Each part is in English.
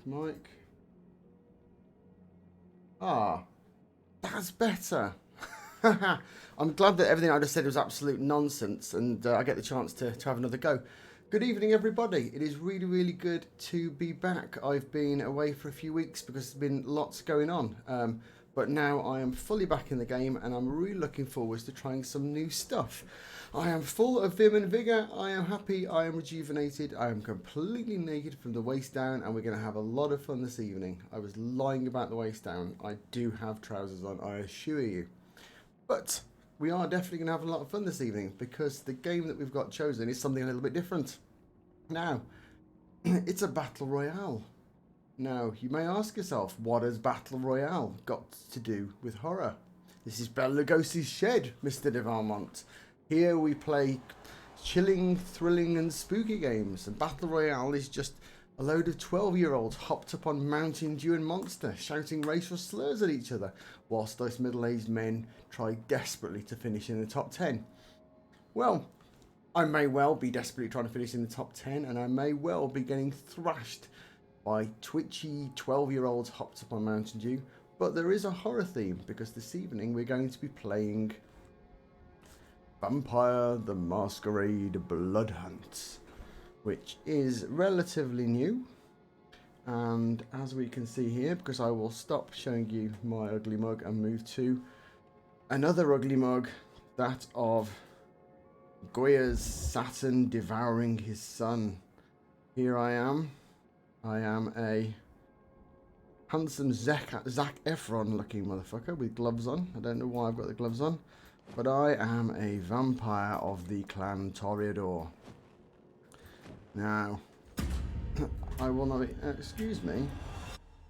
Mike. Ah, that's better. I'm glad that everything I just said was absolute nonsense and I get the chance to have another go. Good evening, everybody. It is really, really good to be back. I've been away for a few weeks because there's been lots going on. But now I am fully back in the game and I'm really looking forward to trying some new stuff. I am full of vim and vigour, I am happy, I am rejuvenated, I am completely naked from the waist down and we're going to have a lot of fun this evening. I was lying about the waist down, I do have trousers on, I assure you. But we are definitely going to have a lot of fun this evening because the game that we've got chosen is something a little bit different. Now, it's a battle royale. Now, you may ask yourself, what has battle royale got to do with horror? This is Bela Lugosi's shed, Mr. deValmont. Here we play chilling, thrilling and spooky games, and battle royale is just a load of 12-year-olds hopped up on Mountain Dew and Monster, shouting racial slurs at each other, whilst those middle-aged men try desperately to finish in the top 10. Well, I may well be desperately trying to finish in the top 10, and I may well be getting thrashed by twitchy 12-year-olds hopped up on Mountain Dew, but there is a horror theme, because this evening we're going to be playing Vampire the Masquerade Bloodhunt, which is relatively new, and as we can see here, because I will stop showing you my ugly mug and move to another ugly mug, that of Goya's Saturn devouring his son. Here I am a handsome Zac Efron looking motherfucker with gloves on. I don't know why I've got the gloves on, but I am a vampire of the clan Toreador. Now, I will not be, excuse me,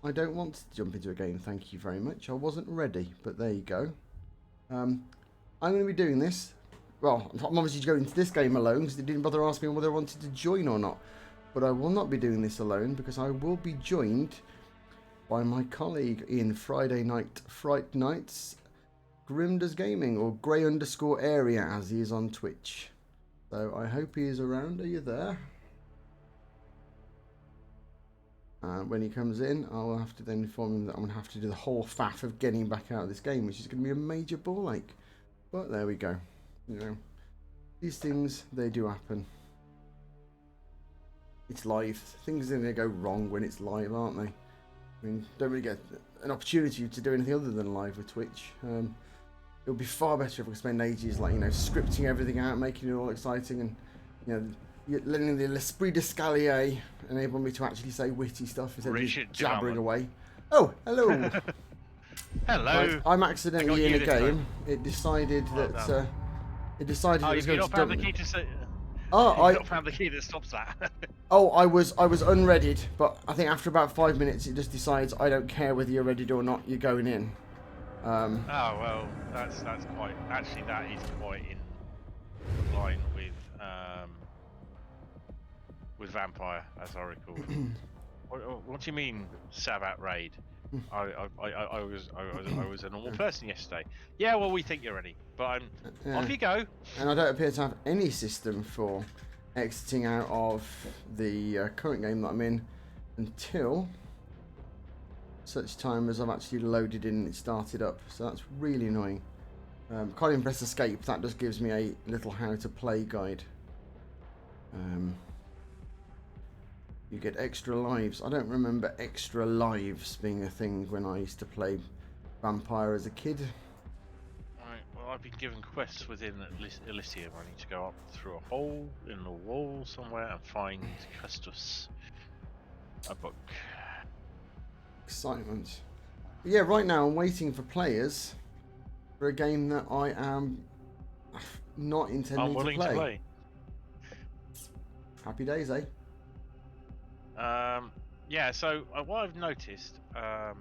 I don't want to jump into a game, thank you very much. I wasn't ready, but there you go. I'm going to be doing this. Well, I'm obviously going into this game alone because they didn't bother asking me whether I wanted to join or not. But I will not be doing this alone because I will be joined by my colleague in Friday Night Fright Nights, Grimdas Gaming, or Grey_area as he is on Twitch. So I hope he is around. Are you there? When he comes in, I'll have to then inform him that I'm going to have to do the whole faff of getting back out of this game, which is going to be a major ball ache. But there we go. You know, these things, they do happen. It's live. Things are going to go wrong when it's live, aren't they? I mean, don't really get an opportunity to do anything other than live with Twitch. It would be far better if we could spend ages, like, you know, scripting everything out, making it all exciting, and, you know, letting the l'esprit d'escalier enable me to actually say witty stuff instead of just jabbering away. Oh, hello. Hello. Right, I'm accidentally in a game. It decided that it decided it was going to dump me. I not found the key that stops that. Oh, I was unreadied, but I think after about 5 minutes it just decides I don't care whether you're readied or not, you're going in. Oh well, that's quite, actually that is quite in line with Vampire, as I recall. What do you mean, Sabat raid? I was a normal person yesterday. Yeah, well, we think you're ready, but off you go. And I don't appear to have any system for exiting out of the current game that I'm in until such time as I've actually loaded in and it started up. So that's really annoying. Can't even press escape. That just gives me a little how to play guide. You get extra lives. I don't remember extra lives being a thing when I used to play Vampire as a kid. Right, well, I've been given quests within Elysium. I need to go up through a hole in the wall somewhere and find Custos. A book. Excitement. But yeah, right now I'm waiting for players for a game that I am not intending I'm willing to to play. play. Happy days, eh? Yeah. So what I've noticed. No.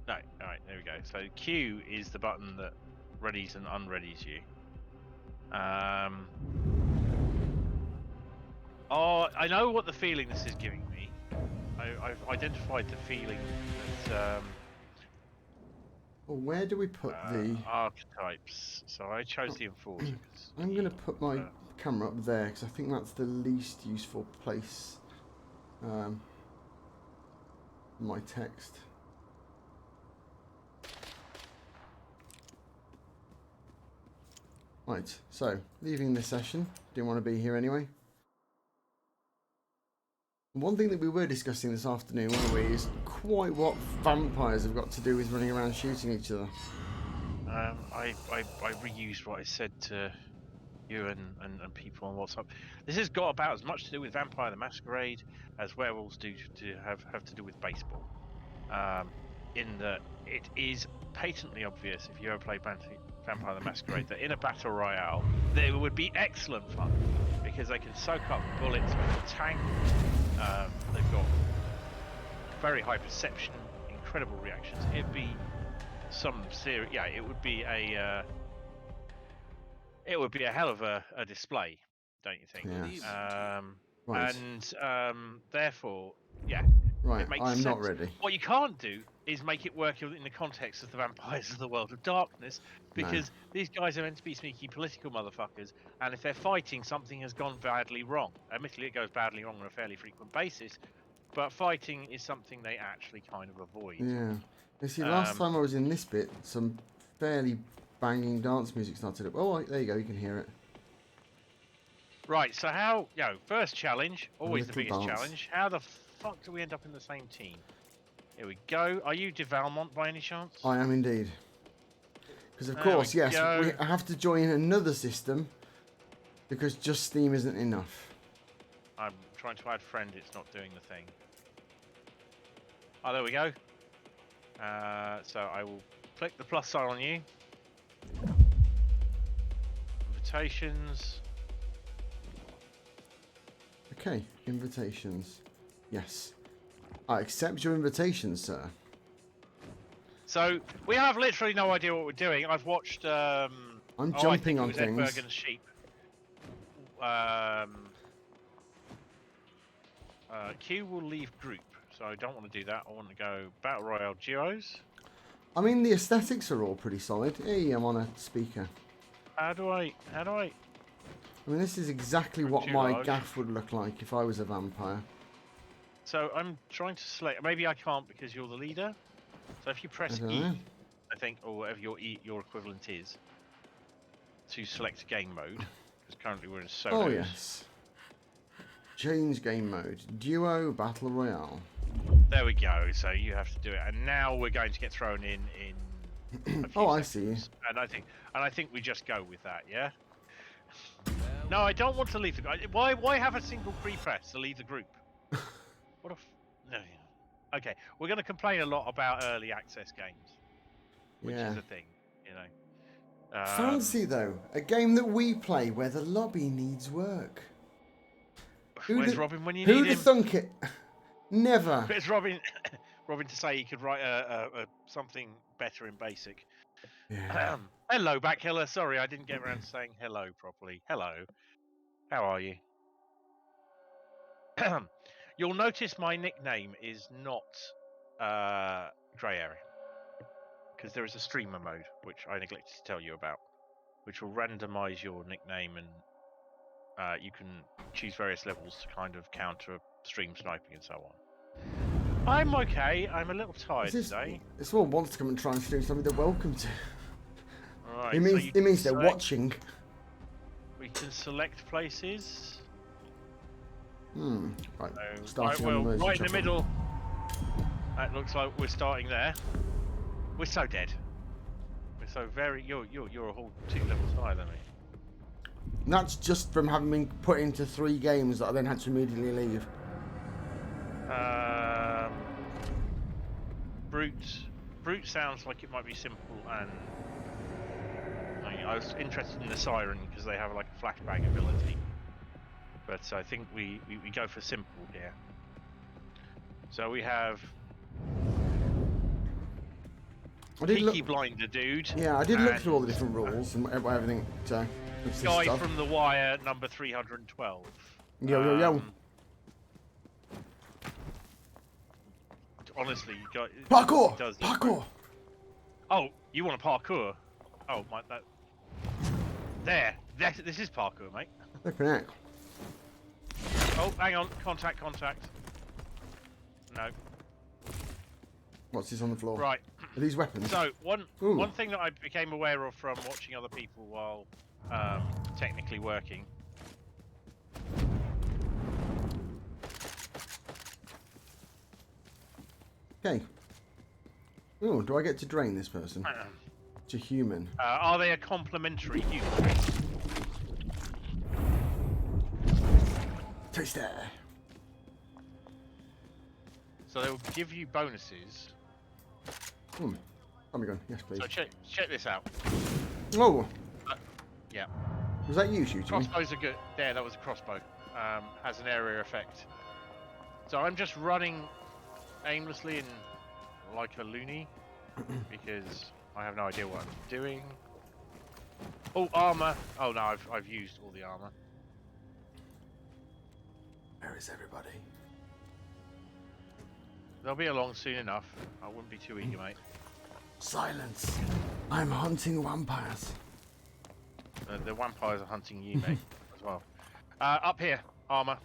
All right. There we go. So Q is the button that readies and unreadies you. Oh, I know what the feeling this is giving me. I've identified the feeling that Well, where do we put the... archetypes. So I chose the enforcer. I'm going to put my camera up there because I think that's the least useful place for my text. Right, so leaving this session. Didn't want to be here anyway. One thing that we were discussing this afternoon, weren't we, is quite what vampires have got to do with running around shooting each other. I reused what I said to you and people on WhatsApp. This has got about as much to do with Vampire the Masquerade as werewolves do to have to do with baseball. In that it is patently obvious if you ever played Vampire the Masquerade that in a battle royale there would be excellent fun because they can soak up bullets with a tank. They've got very high perception, incredible reactions. It'd be some serious. Yeah, it would be a hell of a display, don't you think? Yes. Right. And therefore, yeah, right, it makes I'm sense. not ready. What you can't do is make it work in the context of the vampires of the world of darkness, because these guys are meant to be sneaky political motherfuckers, and if they're fighting, something has gone badly wrong. Admittedly, it goes badly wrong on a fairly frequent basis, but fighting is something they actually kind of avoid. Yeah. You see, last time I was in this bit, some fairly banging dance music started up. Oh, there you go, you can hear it. Right, so how, first challenge, always the biggest dance. challenge. How the fuck do we end up in the same team? Here we go. Are you deValmont by any chance? I am indeed. Because of course, yes, I have to join another system because just Steam isn't enough. I'm trying to add friend, it's not doing the thing. Oh, there we go. So I will click the plus sign on you. Invitations. Okay, invitations. Yes. I accept your invitation, sir. So we have literally no idea what we're doing. I've watched. I'm jumping on things. Ed Bergen's Sheep. Q will leave group, so I don't want to do that. I want to go Battle Royale duos. I mean, the aesthetics are all pretty solid. Hey, I'm on a speaker. How do I? I mean, this is exactly what my gaff would look like if I was a vampire. So I'm trying to select. Maybe I can't because you're the leader. So if you press E, I think, or whatever your equivalent is, to select game mode, because currently we're in solos. Oh yes. Change game mode. Duo Battle Royale. There we go. So you have to do it, and now we're going to get thrown in. A few I seconds. see. And I think we just go with that. Yeah. No, I don't want to leave the group. Why have a single pre-press to leave the group? What a no. Okay, we're going to complain a lot about early access games, which is a thing, Fancy though, a game that we play where the lobby needs work. Where's Robin when you need him? Who'd have thunk it? Never. It's Robin. Robin to say he could write a something better in BASIC. Yeah. Hello, Backkiller. Sorry, I didn't get around to saying hello properly. Hello. How are you? You'll notice my nickname is not Grey Area, because there is a streamer mode, which I neglected to tell you about, which will randomize your nickname, and you can choose various levels to kind of counter stream sniping and so on. I'm okay. I'm a little tired today. If someone wants to come and try and stream something, they're welcome to. Right, it means they're watching. We can select places. Right. Right in the middle. That looks like we're starting there. We're so dead. We're so very. You're a whole 2 levels higher than me. And that's just from having been put into 3 games that I then had to immediately leave. Brute sounds like it might be simple, and I was interested in the siren because they have like a flashbang ability. But I think we go for simple here. So we have Peaky Blinder dude. Yeah, I did look through all the different rules and everything. Guy from The Wire, number 312. Yo. Honestly, parkour. Does Parkour. Oh, you want a parkour? Oh, my that. There. This is parkour, mate. Flipping heck. Oh, hang on. Contact. No. What's this on the floor? Right. Are these weapons? So one thing that I became aware of from watching other people while technically working. Okay. Oh, do I get to drain this person? It's a human. Are they a complimentary human? Taste that. So they'll give you bonuses. Oh my god, yes please. So check this out. Oh! Yeah. Was that you shooting? Crossbows are good. There, that was a crossbow. Has an area effect. So I'm just running aimlessly and like a loony because I have no idea what I'm doing. Oh, armor. Oh no, I've used all the armor. Where is everybody? They'll be along soon enough. I wouldn't be too eager, mate. Silence. I'm hunting vampires. The vampires are hunting you, mate, as well. Up here, armor.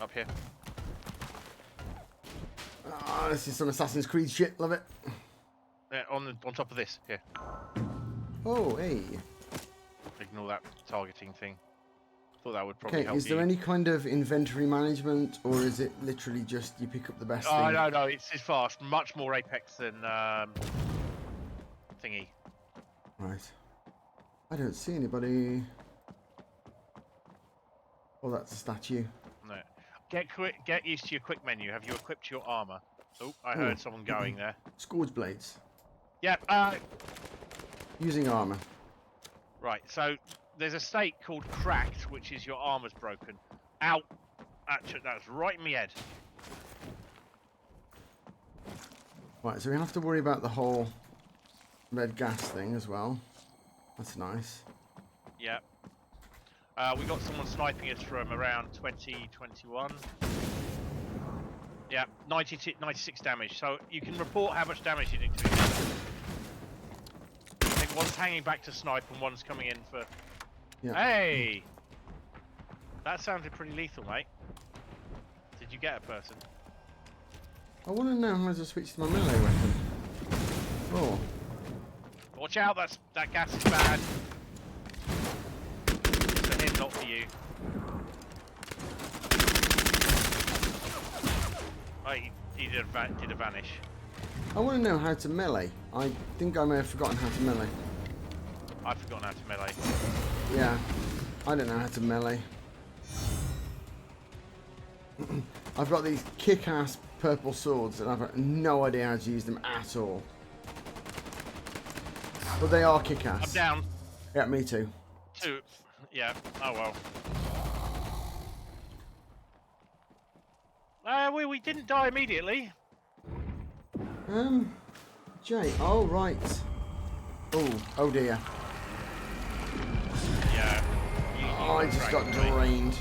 Up here. Ah, this is some Assassin's Creed shit. Love it. Yeah, on top of this. Here. Oh, hey. Ignore that targeting thing. Thought that would probably help is there any kind of inventory management, or is it literally just you pick up the best thing? No, it's fast. Much more Apex than thingy. Right. I don't see anybody. Oh, that's a statue. No. Get used to your quick menu. Have you equipped your armor? Oh, I heard someone going there. Scourge blades. Yep. Using armor. Right. So there's a state called cracked, which is your armor's broken. Ow! That's right in my head. Right, so we have to worry about the whole red gas thing as well. That's nice. Yep. We got someone sniping us from around 2021. Yeah, 96 damage. So you can report how much damage you did to each other. I think one's hanging back to snipe and one's coming in for... Yeah. Hey! That sounded pretty lethal, mate. Did you get a person? I want to know how to switch to my melee weapon. Oh. Watch out, that gas is bad. It's for him, not for you. Oh, he did a vanish. I want to know how to melee. I think I may have forgotten how to melee. I've forgotten how to melee. Yeah, I don't know how to melee. I've got these kick-ass purple swords and I've got no idea how to use them at all. But they are kick-ass. I'm down. Yeah, me too. Two. Yeah. Oh well. We didn't die immediately. Jay. Oh right. Oh dear. Yeah. I just got drained.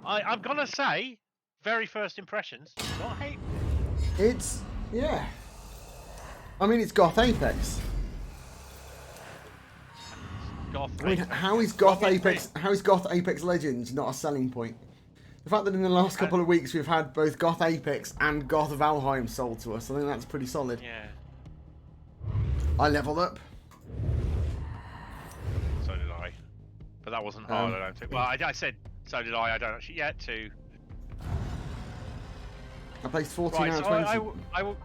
I'm gonna say, very first impressions, not hate. It's yeah. I mean, it's Goth Apex. Goth I mean, Apex. how is Goth Apex? How is Goth Apex Legends not a selling point? The fact that in the last couple of weeks we've had both Goth Apex and Goth Valheim sold to us, I think that's pretty solid. Yeah. I leveled up. So did I, but that wasn't hard. I don't think. Well, I said so did I. I don't actually yet to. I placed 14 Right, out of so 20.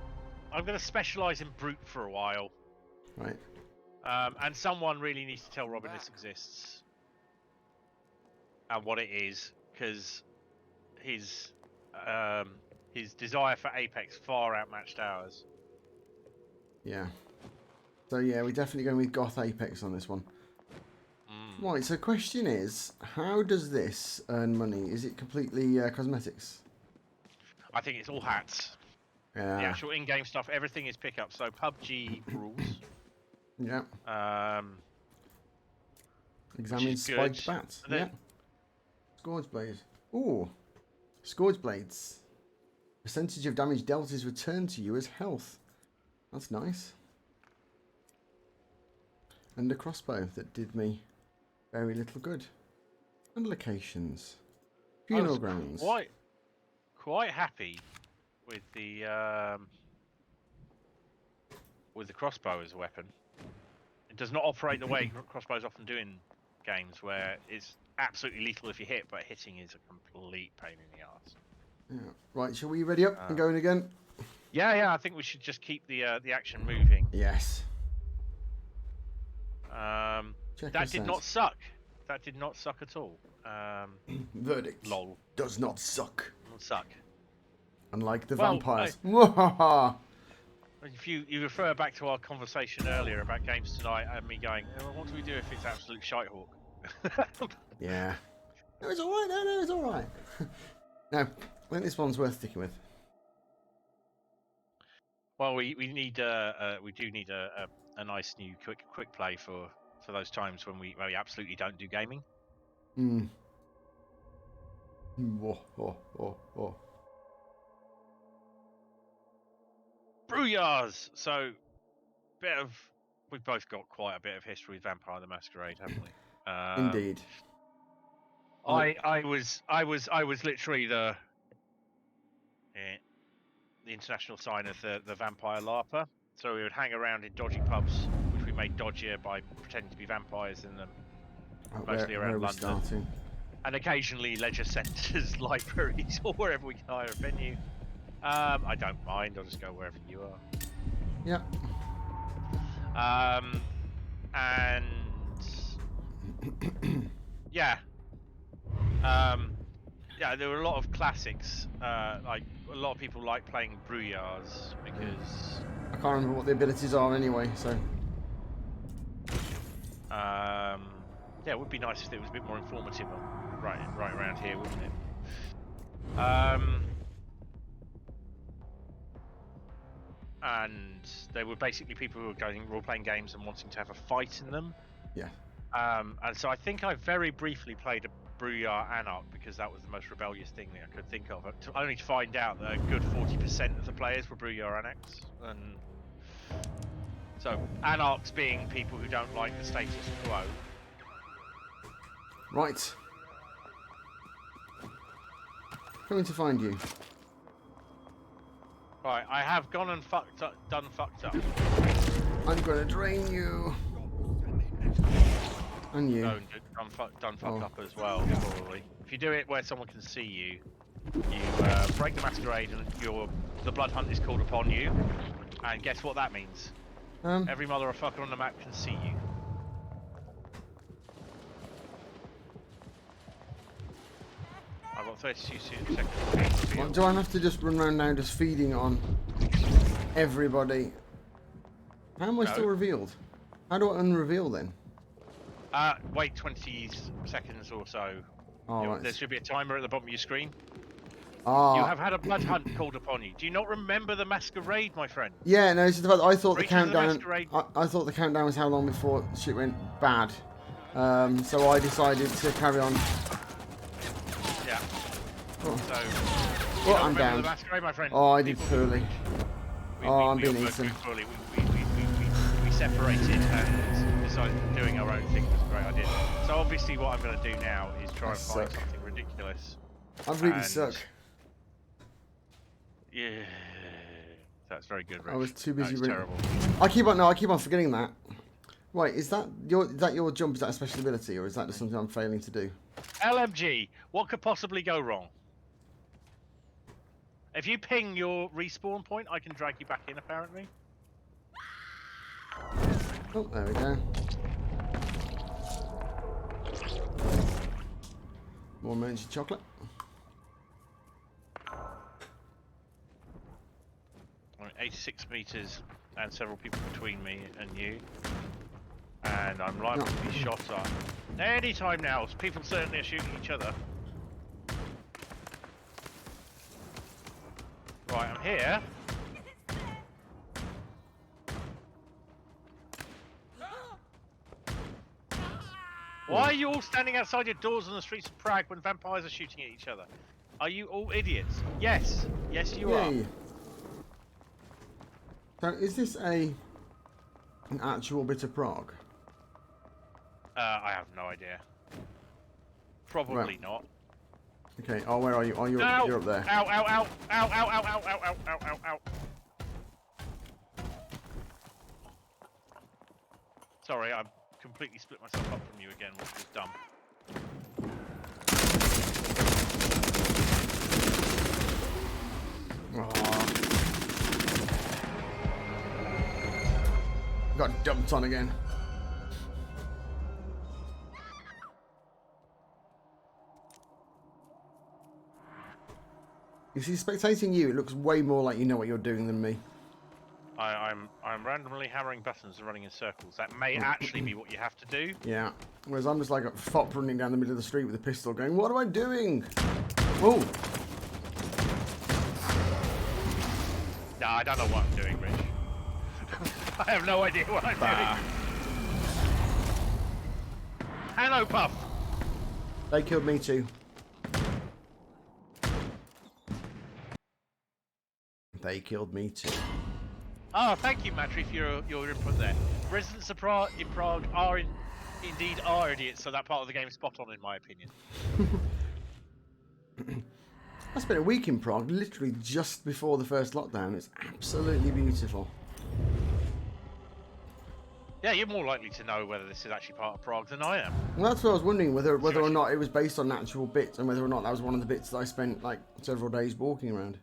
I'm going to specialise in brute for a while. Right. And someone really needs to tell Robin this exists and what it is, because his desire for Apex far outmatched ours. Yeah. So yeah, we're definitely going with Goth Apex on this one. Right, so question is, how does this earn money? Is it completely cosmetics? I think it's all hats. Yeah. The actual in-game stuff, everything is pickup. So PUBG rules. Yeah. Which Examine is good. spiked bats. Then, Yeah. Scourge blade. Ooh. Scourge blades. Percentage of damage dealt is returned to you as health. That's nice. And a crossbow that did me very little good. And locations. Funeral grounds. Quite happy with the crossbow as a weapon. It does not operate the way crossbows often do in games, where it's absolutely lethal if you hit, but hitting is a complete pain in the ass. Yeah. Right, shall we ready up and going again? Yeah, I think we should just keep the action moving. Yes. That did not suck. That did not suck at all. Verdict. Lol. Does not suck. Not suck. Unlike the vampires. If you refer back to our conversation earlier about games tonight and me going, oh, what do we do if it's absolute shitehawk? Yeah. It was alright, no, it was alright. No, I think this one's worth sticking with. Well, we do need a nice new quick play for those times when we absolutely don't do gaming. Brouillards. So, we've both got quite a bit of history with Vampire the Masquerade, haven't we? Indeed. I was literally the international sign of the vampire LARPer. So we would hang around in dodgy pubs, which we made dodgier by pretending to be vampires in them, mostly around London. Starting? And occasionally leisure centres, libraries, or wherever we can hire a venue. I don't mind. I'll just go wherever you are. Yeah. And yeah. Yeah, there were a lot of classics. Like a lot of people like playing Brouillards because I can't remember what the abilities are anyway. So yeah, it would be nice if it was a bit more informative right around here, wouldn't it? And they were basically people who were going role-playing games and wanting to have a fight in them. Yeah. And so I think I very briefly played a Brouillard Anarch because that was the most rebellious thing that I could think of. Only to find out that a good 40% of the players were Brouillard Anarchs. And so Anarchs being people who don't like the status quo. Right. Coming to find you. Right, I have gone and fucked up. I'm gonna drain you. And you. Done fuck up as well, probably. If you do it where someone can see you, you break the masquerade and the Bloodhunt is called upon you. And guess what that means? Every motherfucker on the map can see you. I've got 32 seconds. Well, do I have to just run around now just feeding on everybody? How am I still revealed? How do I unreveal then? Wait 20 seconds or so. Oh, right. There should be a timer at the bottom of your screen. Ah. You have had a blood hunt called upon you. Do you not remember the masquerade, my friend? Yeah, no, it's just about, I thought the countdown. The I thought the countdown was how long before shit went bad. So I decided to carry on. Yeah. Oh. So. Well, I'm down. The masquerade, my friend? Oh, I did poorly. I'm being eaten. We separated and decided that doing our own thing was a great idea. So obviously what I'm going to do now is try and find something ridiculous. I really suck. Yeah, that's very good, Rich. I was too busy. Terrible. I keep on forgetting that. Right, is that your jump? Is that a special ability, or is that just something I'm failing to do? LMG, what could possibly go wrong? If you ping your respawn point, I can drag you back in, apparently. Oh, there we go. More emergency chocolate. I'm 86 meters and several people between me and you. And I'm liable to be shot at any time now. People certainly are shooting each other. Right, I'm here. Why are you all standing outside your doors on the streets of Prague when vampires are shooting at each other? Are you all idiots? Yes. Yes, you are. So, is this an actual bit of Prague? I have no idea. Probably not. Okay. Oh, where are you? Oh, you're up there. Ow, ow, ow, ow, ow, ow, ow, ow, ow, ow, ow, ow. Sorry, I completely split myself up from you again, which was dumb. Got dumped on again. You see, spectating you, it looks way more like you know what you're doing than me. I'm randomly hammering buttons and running in circles. That may actually be what you have to do. Yeah. Whereas I'm just like a fop running down the middle of the street with a pistol going, what am I doing? Oh. No, I don't know what I'm doing, Rich. I have no idea what I'm doing. Hello, Puff. They killed me too. They killed me too. Oh, thank you, Matri, for your input there. Residents of Prague are indeed idiots, so that part of the game is spot on, in my opinion. I spent a week in Prague, literally just before the first lockdown. It's absolutely beautiful. Yeah, you're more likely to know whether this is actually part of Prague than I am. Well, that's what I was wondering, whether or not it was based on actual bits, and whether or not that was one of the bits that I spent like several days walking around.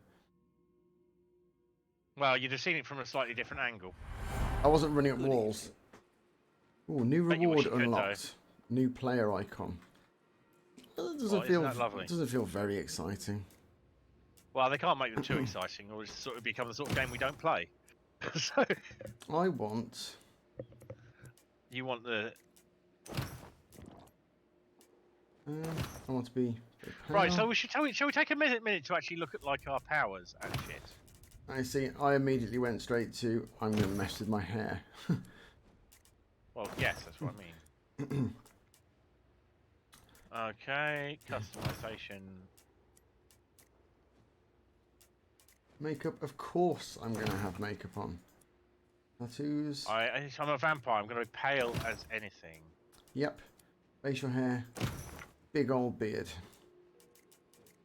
Well, you'd have seen it from a slightly different angle. I wasn't running up walls. Ooh, new reward could, unlocked. New player icon. Well, it doesn't feel very exciting. Well, they can't make them too exciting, or it's sort of become the sort of game we don't play. So I want. You want the. I want to be. Right. So shall we take a minute to actually look at like our powers and shit? I see. I immediately went straight to. I'm going to mess with my hair. Well, yes, that's what I mean. Okay, customization. Makeup, of course I'm going to have makeup on. Tattoos. I'm a vampire, I'm going to be pale as anything. Yep. Facial hair. Big old beard.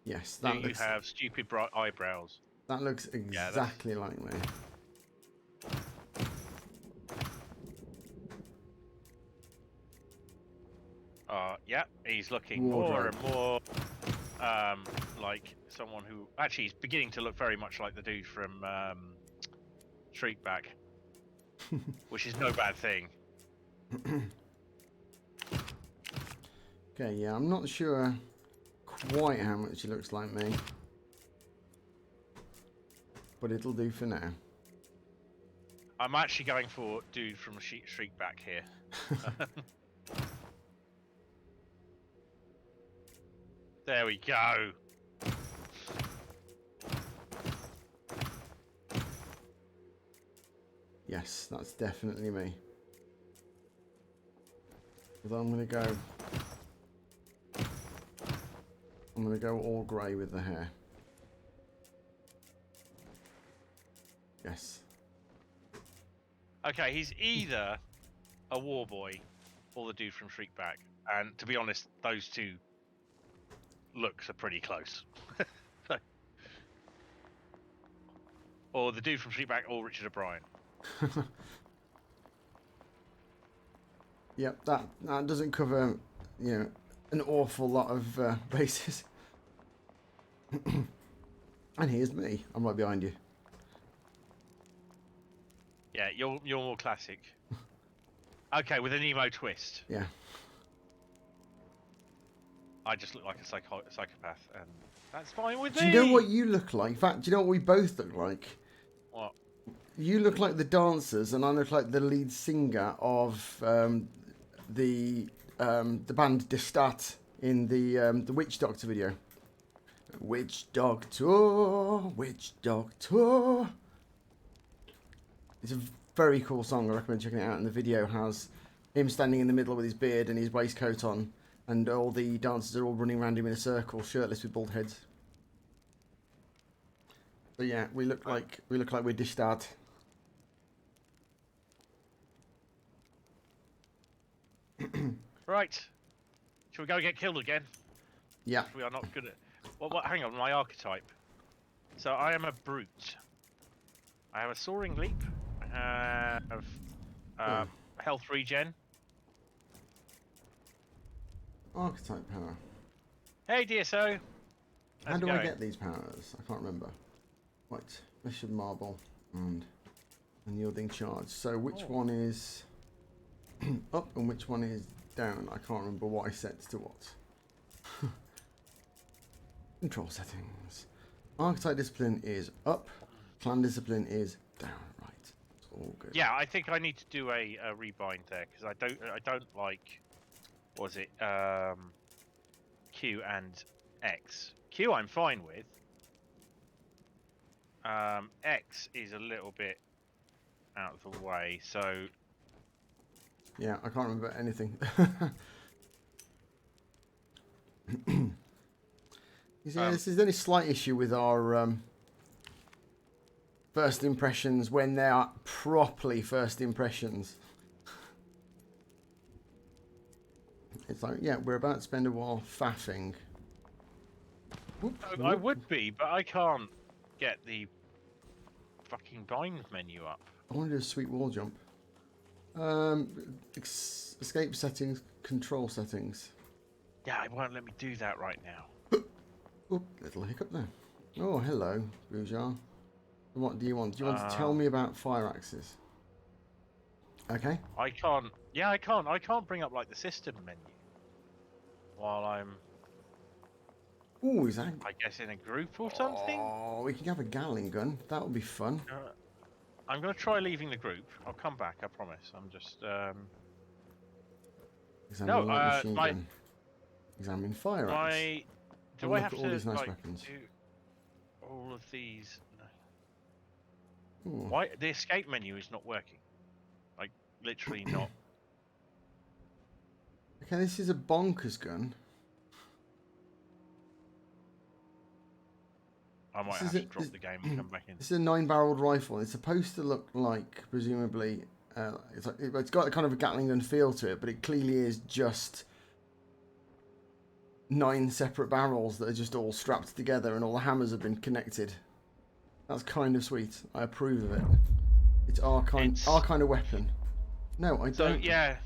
Yes, that Do you have stupid bright eyebrows? That looks exactly like me. Yeah, he's looking more and more like someone who actually he's beginning to look very much like the dude from Shriekback, which is no bad thing. Okay, yeah, I'm not sure quite how much he looks like me, but it'll do for now. I'm actually going for dude from Shriekback here. There we go. Yes, that's definitely me. Although I'm gonna go all grey with the hair. Yes. Okay, he's either a war boy or the dude from Shriekback, and to be honest, those two looks are pretty close. So, or the dude from Shriekback or Richard O'Brien. Yep, that doesn't cover, you know, an awful lot of bases. And here's me. I'm right behind you. Yeah, you're more classic. Okay, with an emo twist. Yeah. I just look like a psychopath, and that's fine with Do me. you know what you look like? In fact, do you know what we both look like? What? You look like the dancers, and I look like the lead singer of the band Destat in the Witch Doctor video. Witch Doctor, Witch Doctor. It's a very cool song. I recommend checking it out. And the video has him standing in the middle with his beard and his waistcoat on, and all the dancers are all running around him in a circle, shirtless with bald heads. But yeah, we look like we're Destat. Right. Shall we go get killed again? Yeah. We are not good at. What? Hang on, my archetype. So I am a brute. I have a soaring leap. I have health regen. Archetype power. Hey DSO. How do I get these powers? I can't remember. Right, mission marble and unyielding charge. So which one is up and which one is down? I can't remember what I set to what. Control settings. Archetype discipline is up. Clan discipline is down. Right, it's all good. Yeah, I think I need to do a rebind there because I don't like. What was it? Q and X. Q I'm fine with. X is a little bit out of the way, so. Yeah, I can't remember anything. This is the only slight issue with our first impressions when they are properly first impressions. It's like, yeah, we're about to spend a while faffing. Whoop, I would be, but I can't get the fucking bind menu up. I want to do a sweet wall jump. Escape settings, control settings. Yeah, it won't let me do that right now. Oop, little hiccup there. Oh, hello, Boujar. What do you want? Do you want to tell me about fire axes? Okay. I can't. Yeah, I can't. I can't bring up like the system menu while I'm. Ooh, is that? I guess in a group or something. Oh, we can have a Gatling gun. That would be fun. I'm gonna try leaving the group. I'll come back. I promise. I'm just. Examine light machine gun. Examine fire axe. Do I have all to these nice like, weapons. do all of these? No. Ooh. Why the escape menu is not working? Like literally not. Okay, this is a bonkers gun. I might have to drop the game and come back in. This is a 9-barreled rifle. It's supposed to look like, presumably, it's got a kind of a Gatling gun feel to it, but it clearly is just 9 separate barrels that are just all strapped together and all the hammers have been connected. That's kind of sweet. I approve of it. It's our kind of weapon. No, I don't. So yeah,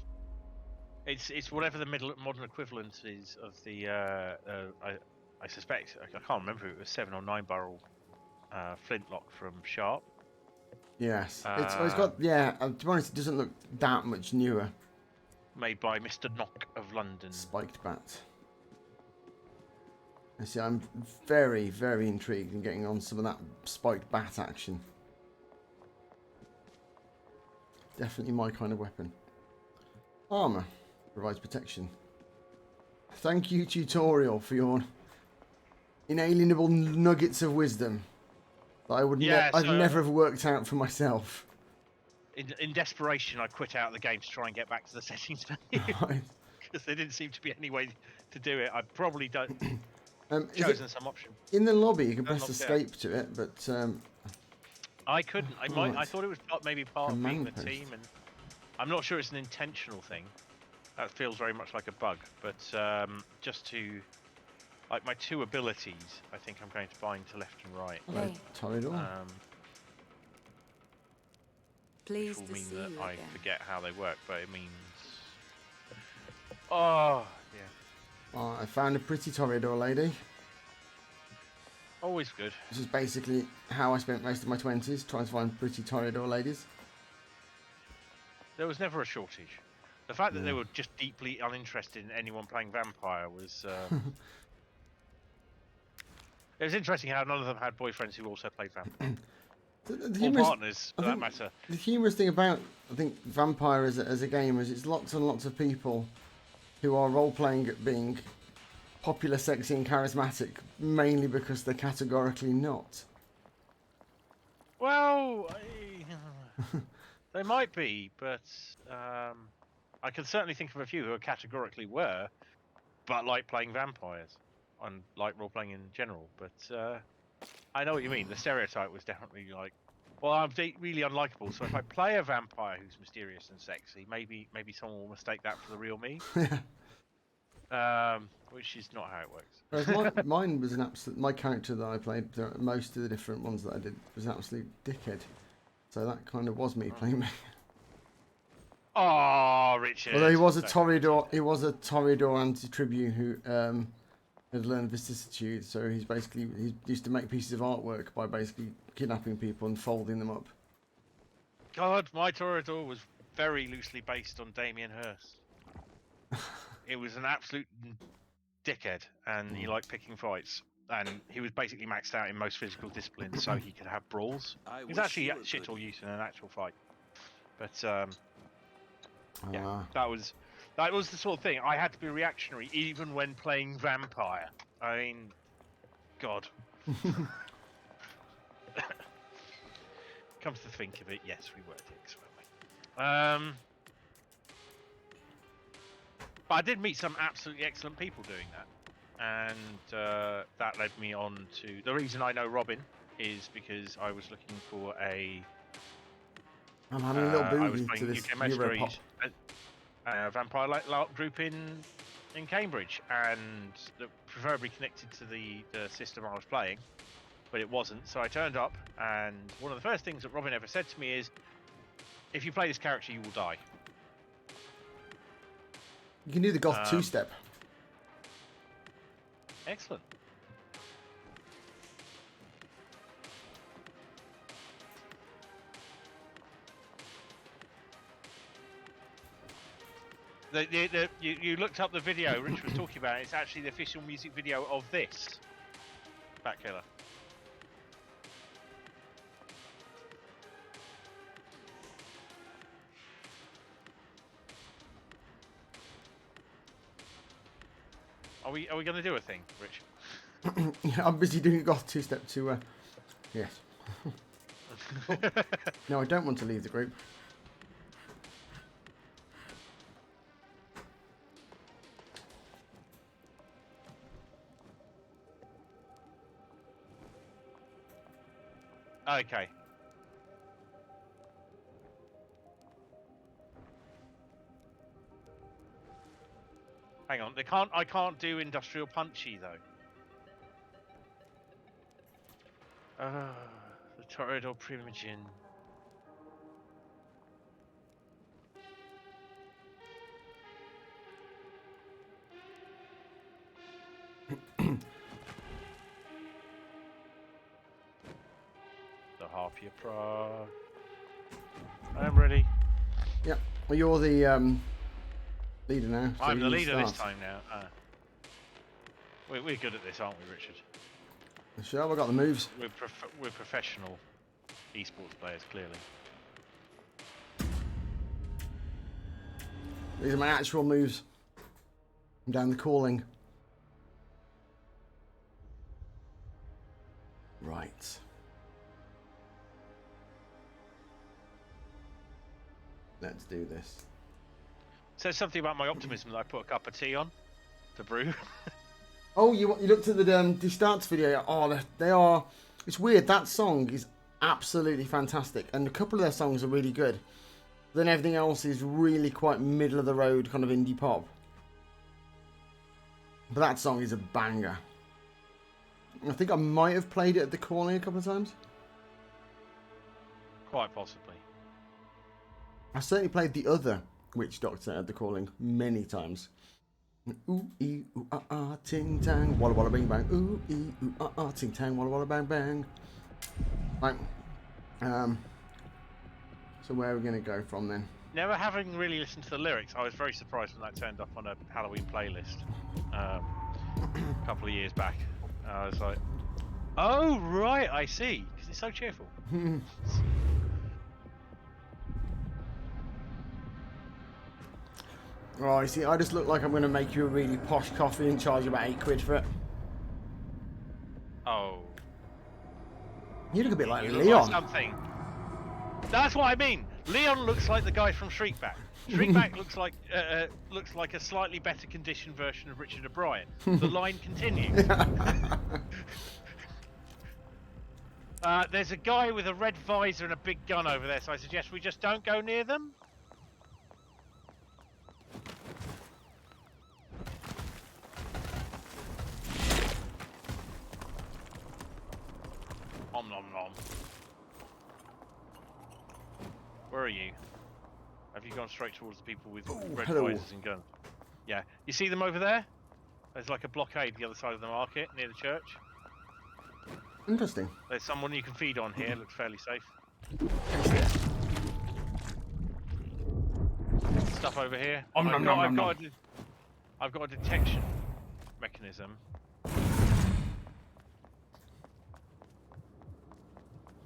it's whatever the modern equivalent is of the. I suspect I can't remember if it was 7 or 9 barrel flintlock from Sharp. Yes, it's got to be honest, it doesn't look that much newer. Made by Mr. Knock of London. Spiked bat. I see. I'm very, very intrigued in getting on some of that spiked bat action. Definitely my kind of weapon. Armor provides protection. Thank you, tutorial, for your inalienable nuggets of wisdom that I would I'd never have worked out for myself. In desperation, I quit out of the game to try and get back to the settings menu because there didn't seem to be any way to do it. I probably don't chosen some option. In the lobby, you can press escape to it, but I couldn't. I thought it was maybe part of being the team, and I'm not sure it's an intentional thing. That feels very much like a bug, but just to like my 2 abilities, I think I'm going to bind to left and right. Hello, Torador. Which will mean that I forget how they work, but it means. Oh yeah. Oh, I found a pretty Torador lady. Always good. This is basically how I spent most of my 20s, trying to find pretty Torador ladies. There was never a shortage. The fact that they Yeah. were just deeply uninterested in anyone playing vampire was. It was interesting how none of them had boyfriends who also played vampire. The Or humorous, partners, I for that think matter. the humorous thing about Vampire as a game is it's lots and lots of people who are role playing at being popular, sexy, and charismatic, mainly because they're categorically not. Well, they might be, but I can certainly think of a few who are categorically were, but like playing vampires and like role playing in general. But I know what you mean. The stereotype was definitely like, well, I'm really unlikable. So if I play a vampire who's mysterious and sexy, maybe someone will mistake that for the real me. Which is not how it works. Whereas mine was an absolute. My character that I played, most of the different ones that I did, was an absolute dickhead. So that kind of was me playing me. Oh, Richard. Although he was a Toreador anti-tribute who had learned vicissitude, so he used to make pieces of artwork by basically kidnapping people and folding them up. God, my Toreador was very loosely based on Damien Hirst. It was an absolute dickhead, and he liked picking fights. And he was basically maxed out in most physical disciplines, so he could have brawls. He was actually shit all use in an actual fight. But yeah, that was the sort of thing. I had to be reactionary even when playing vampire. I mean, God. Comes to think of it, yes, we were dicks, weren't we? But I did meet some absolutely excellent people doing that, and that led me on to the reason I know Robin is because I was looking for a. I'm having a little I was boogie to playing this UK Europop. Masquerade vampire LARP group in Cambridge, and preferably connected to the system I was playing, but it wasn't. So I turned up, and one of the first things that Robin ever said to me is, "If you play this character, you will die." You can do the goth two-step. Excellent. You looked up the video Rich was talking about. It's actually the official music video of this Bat Killer. Are we going to do a thing, Rich? Yeah, I'm busy doing a goth two-step to. Yes. No, I don't want to leave the group. Okay. Hang on. I can't do industrial punchy though. The Toreador Primogen. The Harpier Prague. I'm ready. Yeah. Well, you're the leader now. So I'm you the can leader start. this time now. We're good at this, aren't we, Richard? Sure, I got the moves. We're professional esports players, clearly. These are my actual moves. I'm down the calling. Right. Let's do this. Says something about my optimism that I put a cup of tea on to brew. Oh, you looked at the starts video. Oh, they are. It's weird. That song is absolutely fantastic, and a couple of their songs are really good. Then everything else is really quite middle of the road, kind of indie pop. But that song is a banger. I think I might have played it at the calling a couple of times. Quite possibly. I certainly played the other Witch Doctor at the calling many times. Ooh ee ooh ah ah ting tang walla walla bing bang. Ooh ee ooh ah ah ting tang walla walla bang bang. Right. So where are we gonna go from then? never having really listened to the lyrics, I was very surprised when that turned up on a Halloween playlist a couple of years back. I was like, oh right, I see, because it's so cheerful. Oh, you see, I just look like I'm going to make you a really posh coffee and charge you about £8 for it. Oh, You look a bit like you look Leon. like something. That's what I mean. Leon looks like the guy from Shriekback. Shriekback looks like a slightly better conditioned version of Richard O'Brien. The line continues. There's a guy with a red visor and a big gun over there, so I suggest we just don't go near them. Om nom nom. Where are you? Have you gone straight towards the people with red hello. visors and guns? Yeah. You see them over there? There's like a blockade the other side of the market near the church. Interesting. There's someone you can feed on here. Looks fairly safe. Stuff over here. I've got a detection mechanism.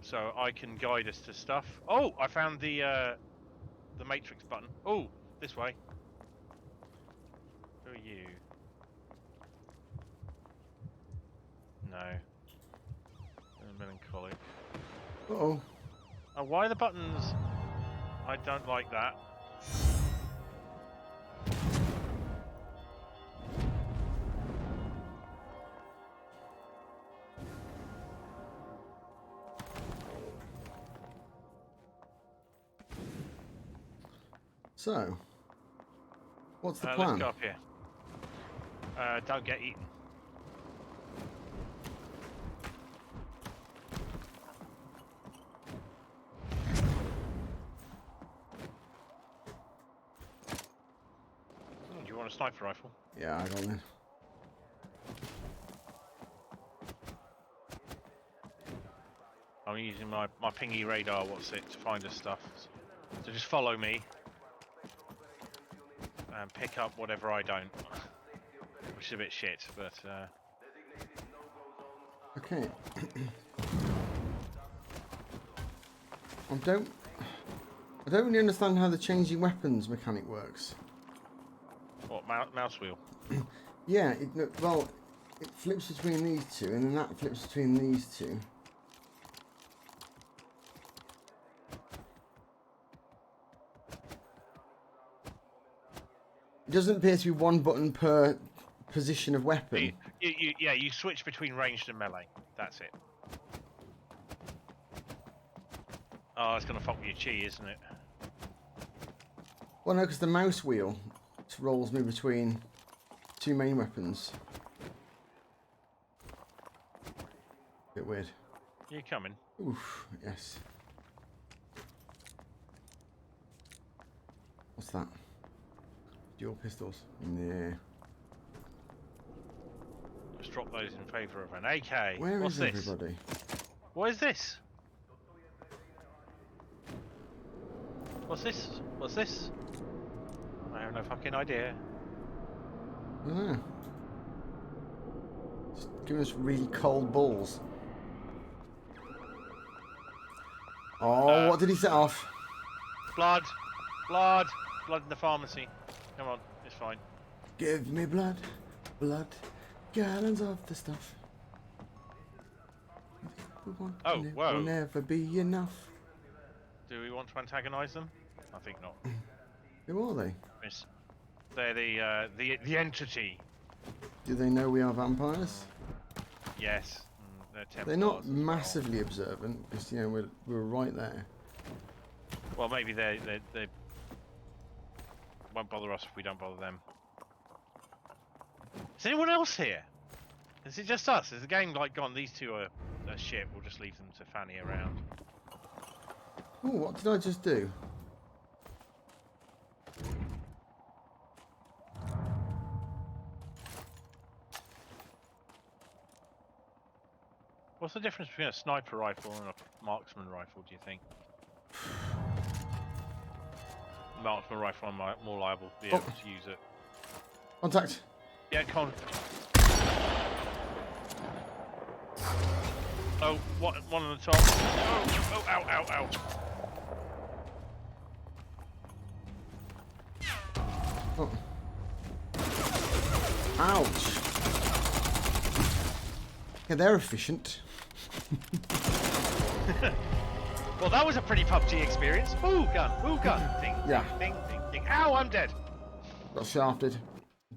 So I can guide us to stuff. Oh, I found the matrix button. Oh, this way. Who are you? No. Melancholic. Uh-oh. Oh, why are the buttons? I don't like that. So, what's the plan? Let's go up here. Don't get eaten. Do you want a sniper rifle? Yeah, I got it. I'm using my pingy radar, to find us stuff. So just follow me. And pick up whatever I don't. Which is a bit shit, but... Okay. I don't really understand how the changing weapons mechanic works. What, mouse wheel? Yeah, well, it flips between these two, and then that flips between these two. It doesn't appear to be one button per position of weapon. You switch between ranged and melee. That's it. Oh, it's going to fuck with your chi, isn't it? Well, no, because the mouse wheel rolls me between two main weapons. Bit weird. You coming? Oof, yes. What's that? Dual pistols. Yeah. Just drop those in favour of an AK. Where What's is this? everybody? What is this? What's this? What's this? I have no fucking idea. I don't know. Just giving us really cold balls. Oh, what did he set off? Blood! Blood! Blood in the pharmacy. Come on, it's fine. Give me blood, blood, gallons of the stuff. We want Oh, and it whoa. will never be enough. Do we want to antagonise them? I think not. Who are they? Miss. They're the entity. Do they know we are vampires? Yes. They're Templars. They're not as well. massively observant because you know we're right there. Well, maybe they won't bother us if we don't bother them. Is anyone else here? Is it just us? Is the game like gone? These two are shit. We'll just leave them to fanny around. Oh, what did I just do? What's the difference between a sniper rifle and a marksman rifle? Do you think? marksman rifle, I'm more liable to be able to use it. Contact. Yeah, come on. Oh, one on the top. Oh, ow, ow, ow. Oh. Ouch. Yeah, they're efficient. Well, that was a pretty PUBG experience. Ooh, gun. Ooh, gun. Ding, Yeah. ding, ding, ding, ding. Ow, I'm dead. Got shafted.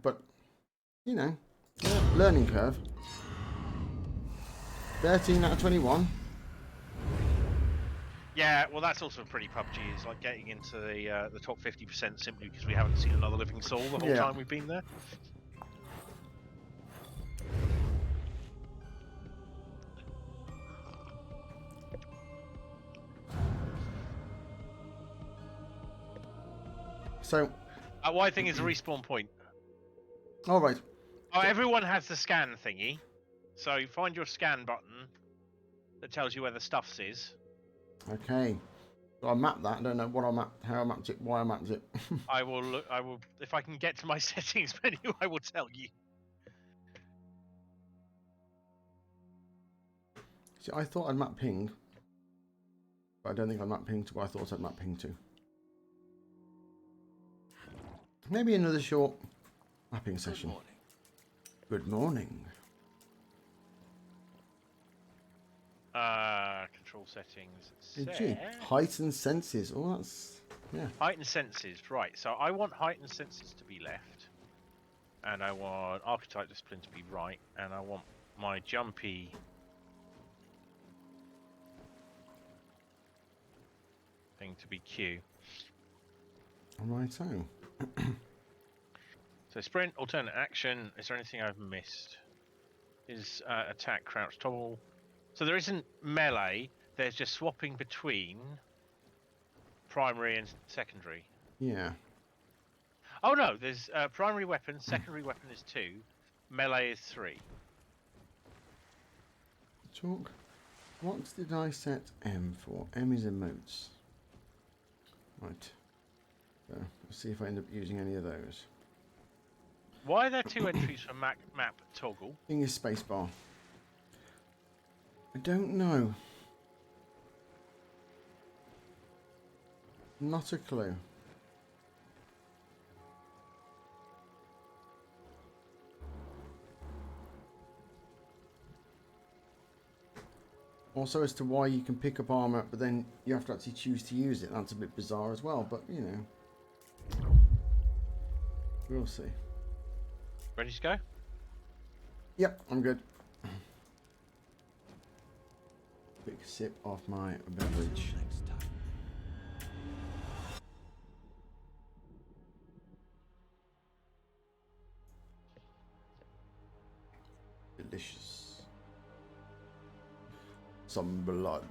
But, you know, learning curve. 13 out of 21. Yeah, well, that's also pretty PUBG. It's like getting into the top 50% simply because we haven't seen another living soul the whole time we've been there. So, One thing is a respawn point. all right. Oh, everyone has the scan thingy. So you find your scan button that tells you where the stuff is. Okay. So I mapped that. I don't know what I mapped, how I mapped it, why I mapped it. I will look. I will, if I can get to my settings menu, I will tell you. See, I thought I'd map ping. But I don't think I'd map ping to what I thought I'd map ping to. Maybe another short mapping session. Good morning. Control settings. Gee, heightened senses. Oh, that's yeah. Heightened senses, right? So I want heightened senses to be left, and I want archetype discipline to be right, and I want my jumpy thing to be Q. Righto. So sprint, alternate action. Is there anything I've missed? Is attack, crouch, toggle. So there isn't melee. There's just swapping between primary and secondary. Yeah. Oh no, there's primary weapon, secondary weapon is 2, melee is 3. Talk. What did I set M for? M is emotes. Right. So let's see if I end up using any of those. Why are there 2 entries for map toggle? Thing is spacebar. I don't know. Not a clue. Also as to why you can pick up armor, but then you have to actually choose to use it. That's a bit bizarre as well, but you know. We'll see. Ready to go? Yep, I'm good. Quick sip of my beverage. Delicious. Some blood.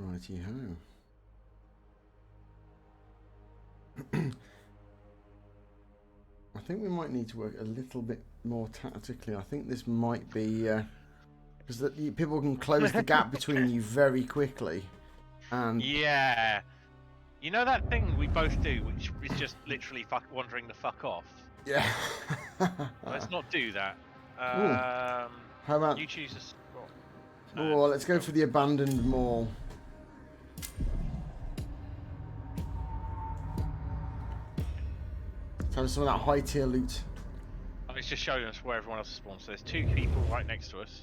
Righty ho. I think we might need to work a little bit more tactically. I think this might be because people can close the gap between you very quickly. And yeah, you know that thing we both do, which is just literally wandering the fuck off. Yeah. Let's not do that. How about you choose a spot? Oh, let's go for the abandoned mall. So some of that high tier loot. Oh, it's just showing us where everyone else spawns. So there's 2 people right next to us.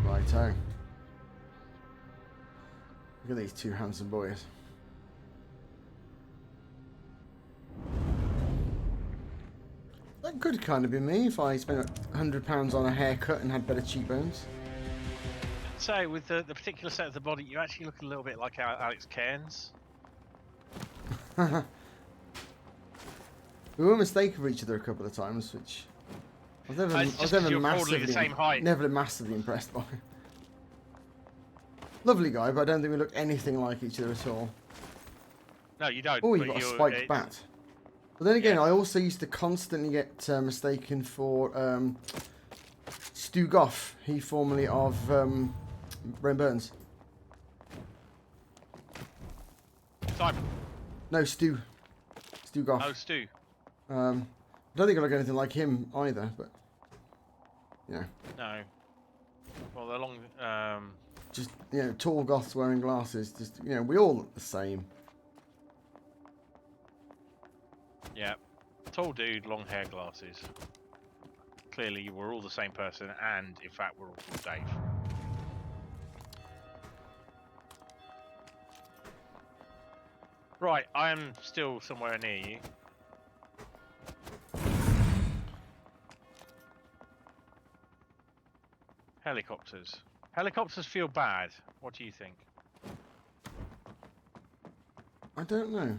Righto. Look at these 2 handsome boys. That could kind of be me if I spent £100 on a haircut and had better cheekbones. So with the particular set of the body, you actually look a little bit like Alex Cairns. We were mistaken for each other a couple of times, which I was never the same height. never massively impressed by. Lovely guy, but I don't think we look anything like each other at all. No, you don't. Oh, you've got a spiked bat. But then again, yes. I also used to constantly get mistaken for Stu Goff. He formerly of Brain Burns. Simon. No, Stu. Stu Goff. Oh, Stu. I don't think I look anything like him either, but yeah. No. Well, they're long. Just, you know, tall goths wearing glasses. Just, you know, we all look the same. Yeah. Tall dude, long hair, glasses. Clearly, we're all the same person, and in fact, we're all called Dave. Right, I am still somewhere near you. Helicopters. Helicopters feel bad. What do you think? I don't know.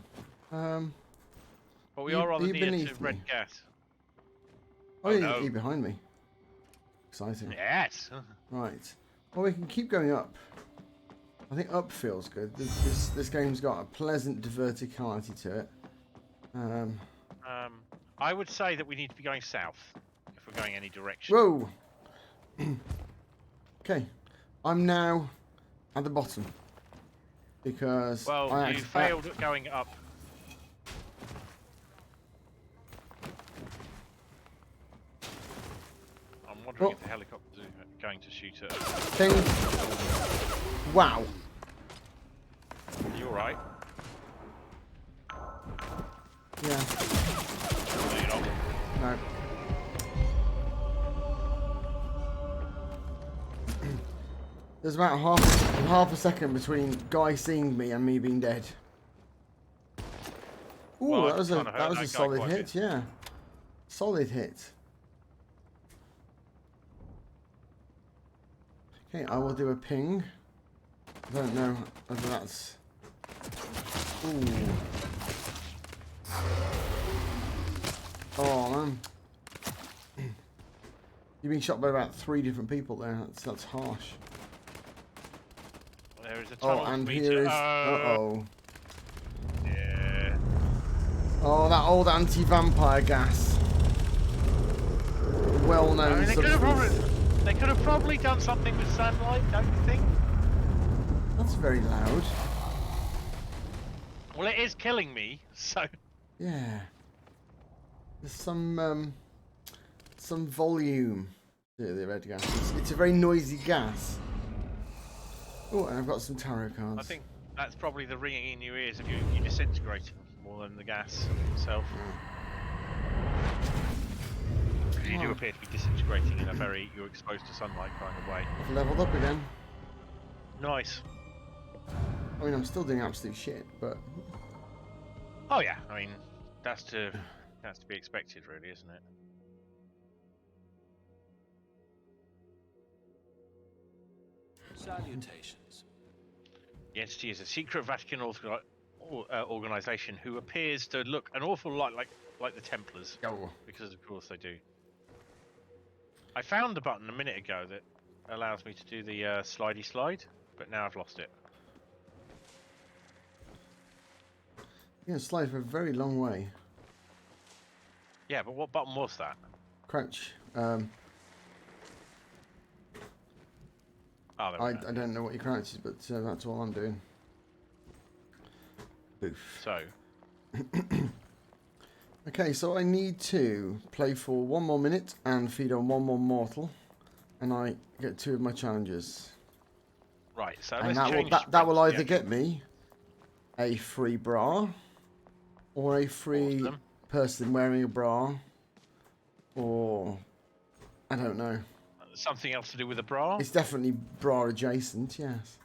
But we are rather near to beneath red me? gas. Oh, Oh, yeah, no. you're behind me. Exciting. Yes. Right. Well, we can keep going up. I think up feels good. This game's got a pleasant verticality to it. I would say that we need to be going south if we're going any direction. Whoa! Okay. I'm now at the bottom. Because Well, you failed at going up. I'm wondering if the helicopters are going to shoot at us. Thing. Wow. Are you alright? Yeah. No, you're not. No. There's about half a second between Guy seeing me and me being dead. Ooh, Well, that was a solid hit, yeah. Solid hit. Okay, I will do a ping. I don't know whether that's... Ooh. Oh, man. You've been shot by about 3 different people there. That's harsh. There is a tunnel. Oh, and here is... Uh-oh. Yeah. Oh, that old anti-vampire gas. Well-known I mean, substance. they could have probably done something with sunlight, don't you think? That's very loud. Well, it is killing me, so... Yeah. There's some volume to the red gas. It's a very noisy gas. Oh, and I've got some tarot cards. I think that's probably the ringing in your ears of you disintegrating more than the gas itself. You do appear to be disintegrating in a very you're exposed to sunlight kind of way. I've leveled up again. Nice. I mean, I'm still doing absolute shit, but... Oh yeah, I mean, that's to be expected really, isn't it? Salutations. The entity is a secret Vatican organization who appears to look an awful lot like the Templars. Oh. Because of course they do. I found the button a minute ago that allows me to do the slidey slide, but now I've lost it. You're going to slide for a very long way. Yeah, but what button was that? Crouch. Oh, there I we go. don't know what your crouch is, but that's all I'm doing. Boof. So, Okay, so I need to play for 1 more minute and feed on 1 more mortal, and I get 2 of my challenges. right, so And let's change that will either the get me a free bra, or a free Awesome. person wearing a bra, or I don't know. something else to do with the bra. It's definitely bra adjacent, yes.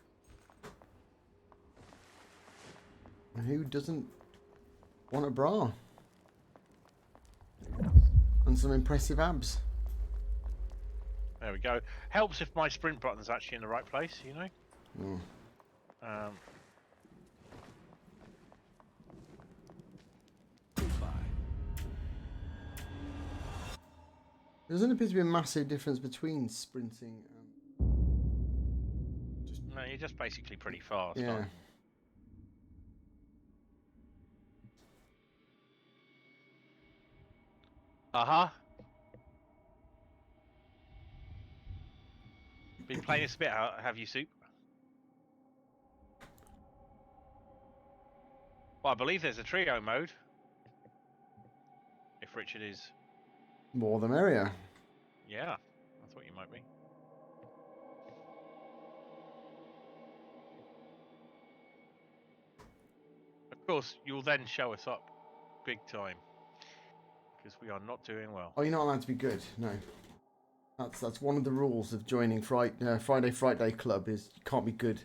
And who doesn't want a bra? And some impressive abs. There we go. Helps if my sprint button's actually in the right place, you know. Mm. There doesn't appear to be a massive difference between sprinting and just No, you're just basically pretty fast. yeah. Aren't you? Been playing this a bit, have you, Soup? Well, I believe there's a trio mode. If Richard is... More the merrier. Yeah, I thought you might be. Of course, you'll then show us up big time. Because we are not doing well. Oh, you're not allowed to be good. No. That's one of the rules of joining Friday Fright Day Club is you can't be good.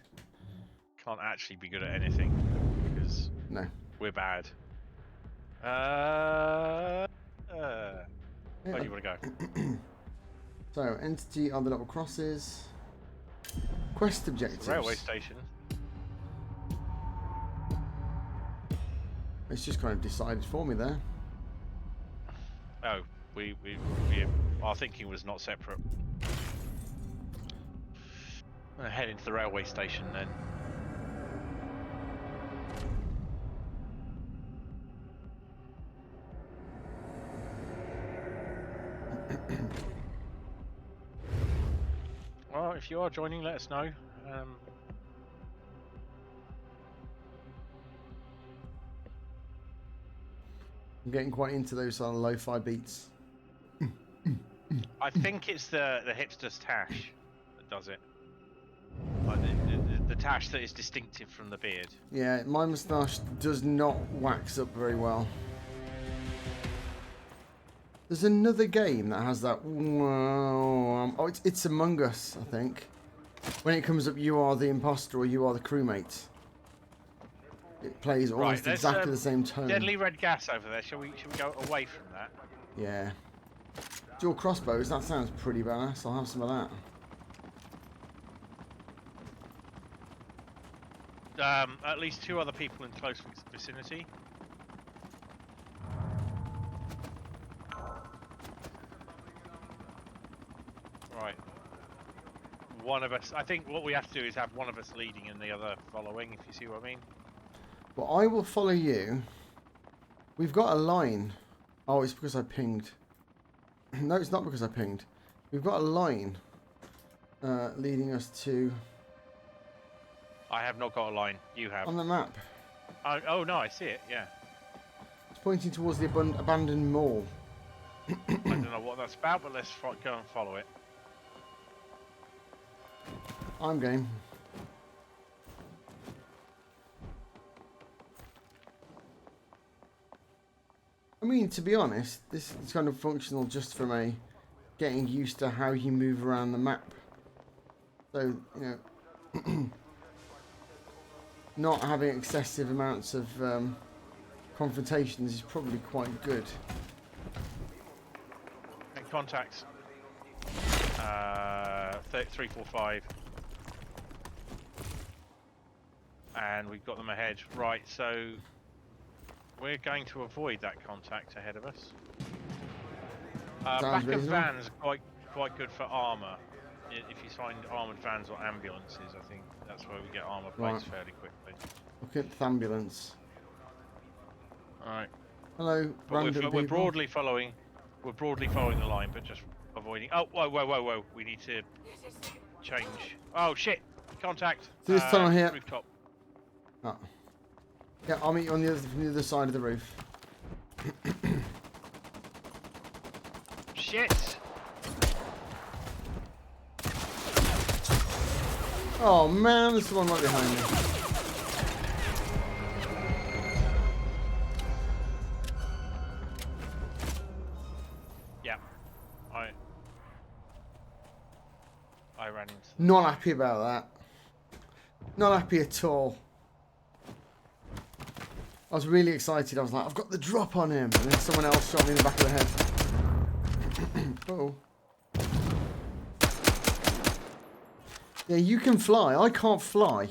Can't actually be good at anything. Because No. we're bad. Yeah. Where do you want to go? So, entity are the little crosses. Quest objectives. Railway station. It's just kind of decided for me there. Oh, our thinking was not separate. I'm gonna head into the railway station then. Well, if you are joining, let us know. I'm getting quite into those lo-fi beats. I think it's the hipster's tash that does it. Like the tash that is distinctive from the beard. Yeah, my moustache does not wax up very well. There's another game that has that. Oh, it's Among Us, I think. When it comes up, you are the imposter or you are the crewmate. It plays almost exactly the same tone. Deadly red gas over there. Shall we go away from that? Yeah. Dual crossbows. That sounds pretty badass. I'll have some of that. At least 2 other people in close vicinity. Right. One of us. I think what we have to do is have one of us leading and the other following. If you see what I mean. Well, I will follow you. We've got a line. Oh, it's because I pinged. No, it's not because I pinged. We've got a line leading us to... I have not got a line. You have. On the map. Oh no, I see it. Yeah. It's pointing towards the abandoned mall. I don't know what that's about, but let's go and follow it. I'm game. I mean, to be honest, this is kind of functional just from a getting used to how you move around the map. So, you know, not having excessive amounts of confrontations is probably quite good. And contacts. 345. And we've got them ahead. Right, so we're going to avoid that contact ahead of us. Back of vans are quite good for armour. If you find armoured vans or ambulances, I think that's where we get armour plates fairly quickly. Look at the ambulance. Alright. Hello, random people. We're broadly following the line, but just avoiding. Oh, whoa! We need to change. Oh shit! Contact. So this tunnel here. Rooftop. Oh. Yeah, I'll meet you on from the other side of the roof. Shit! Oh man, there's someone right behind me. Yeah. I ran into them. Not happy about that. Not happy at all. I was really excited. I was like, I've got the drop on him. And then someone else shot me in the back of the head. Uh-oh. Yeah, you can fly. I can't fly.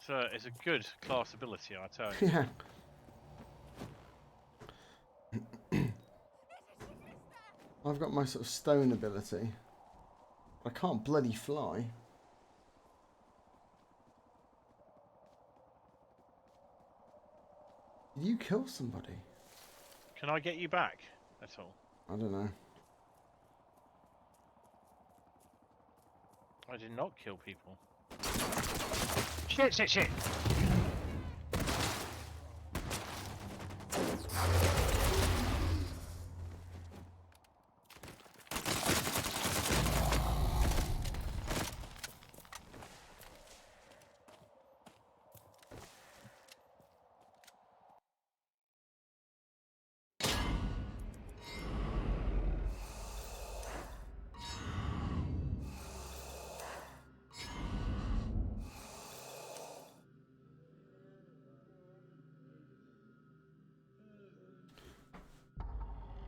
It's a good class ability, I tell you. Yeah. I've got my sort of stone ability. I can't bloody fly. Did you kill somebody? Can I get you back at all? I don't know. I did not kill people. Shit, shit, shit!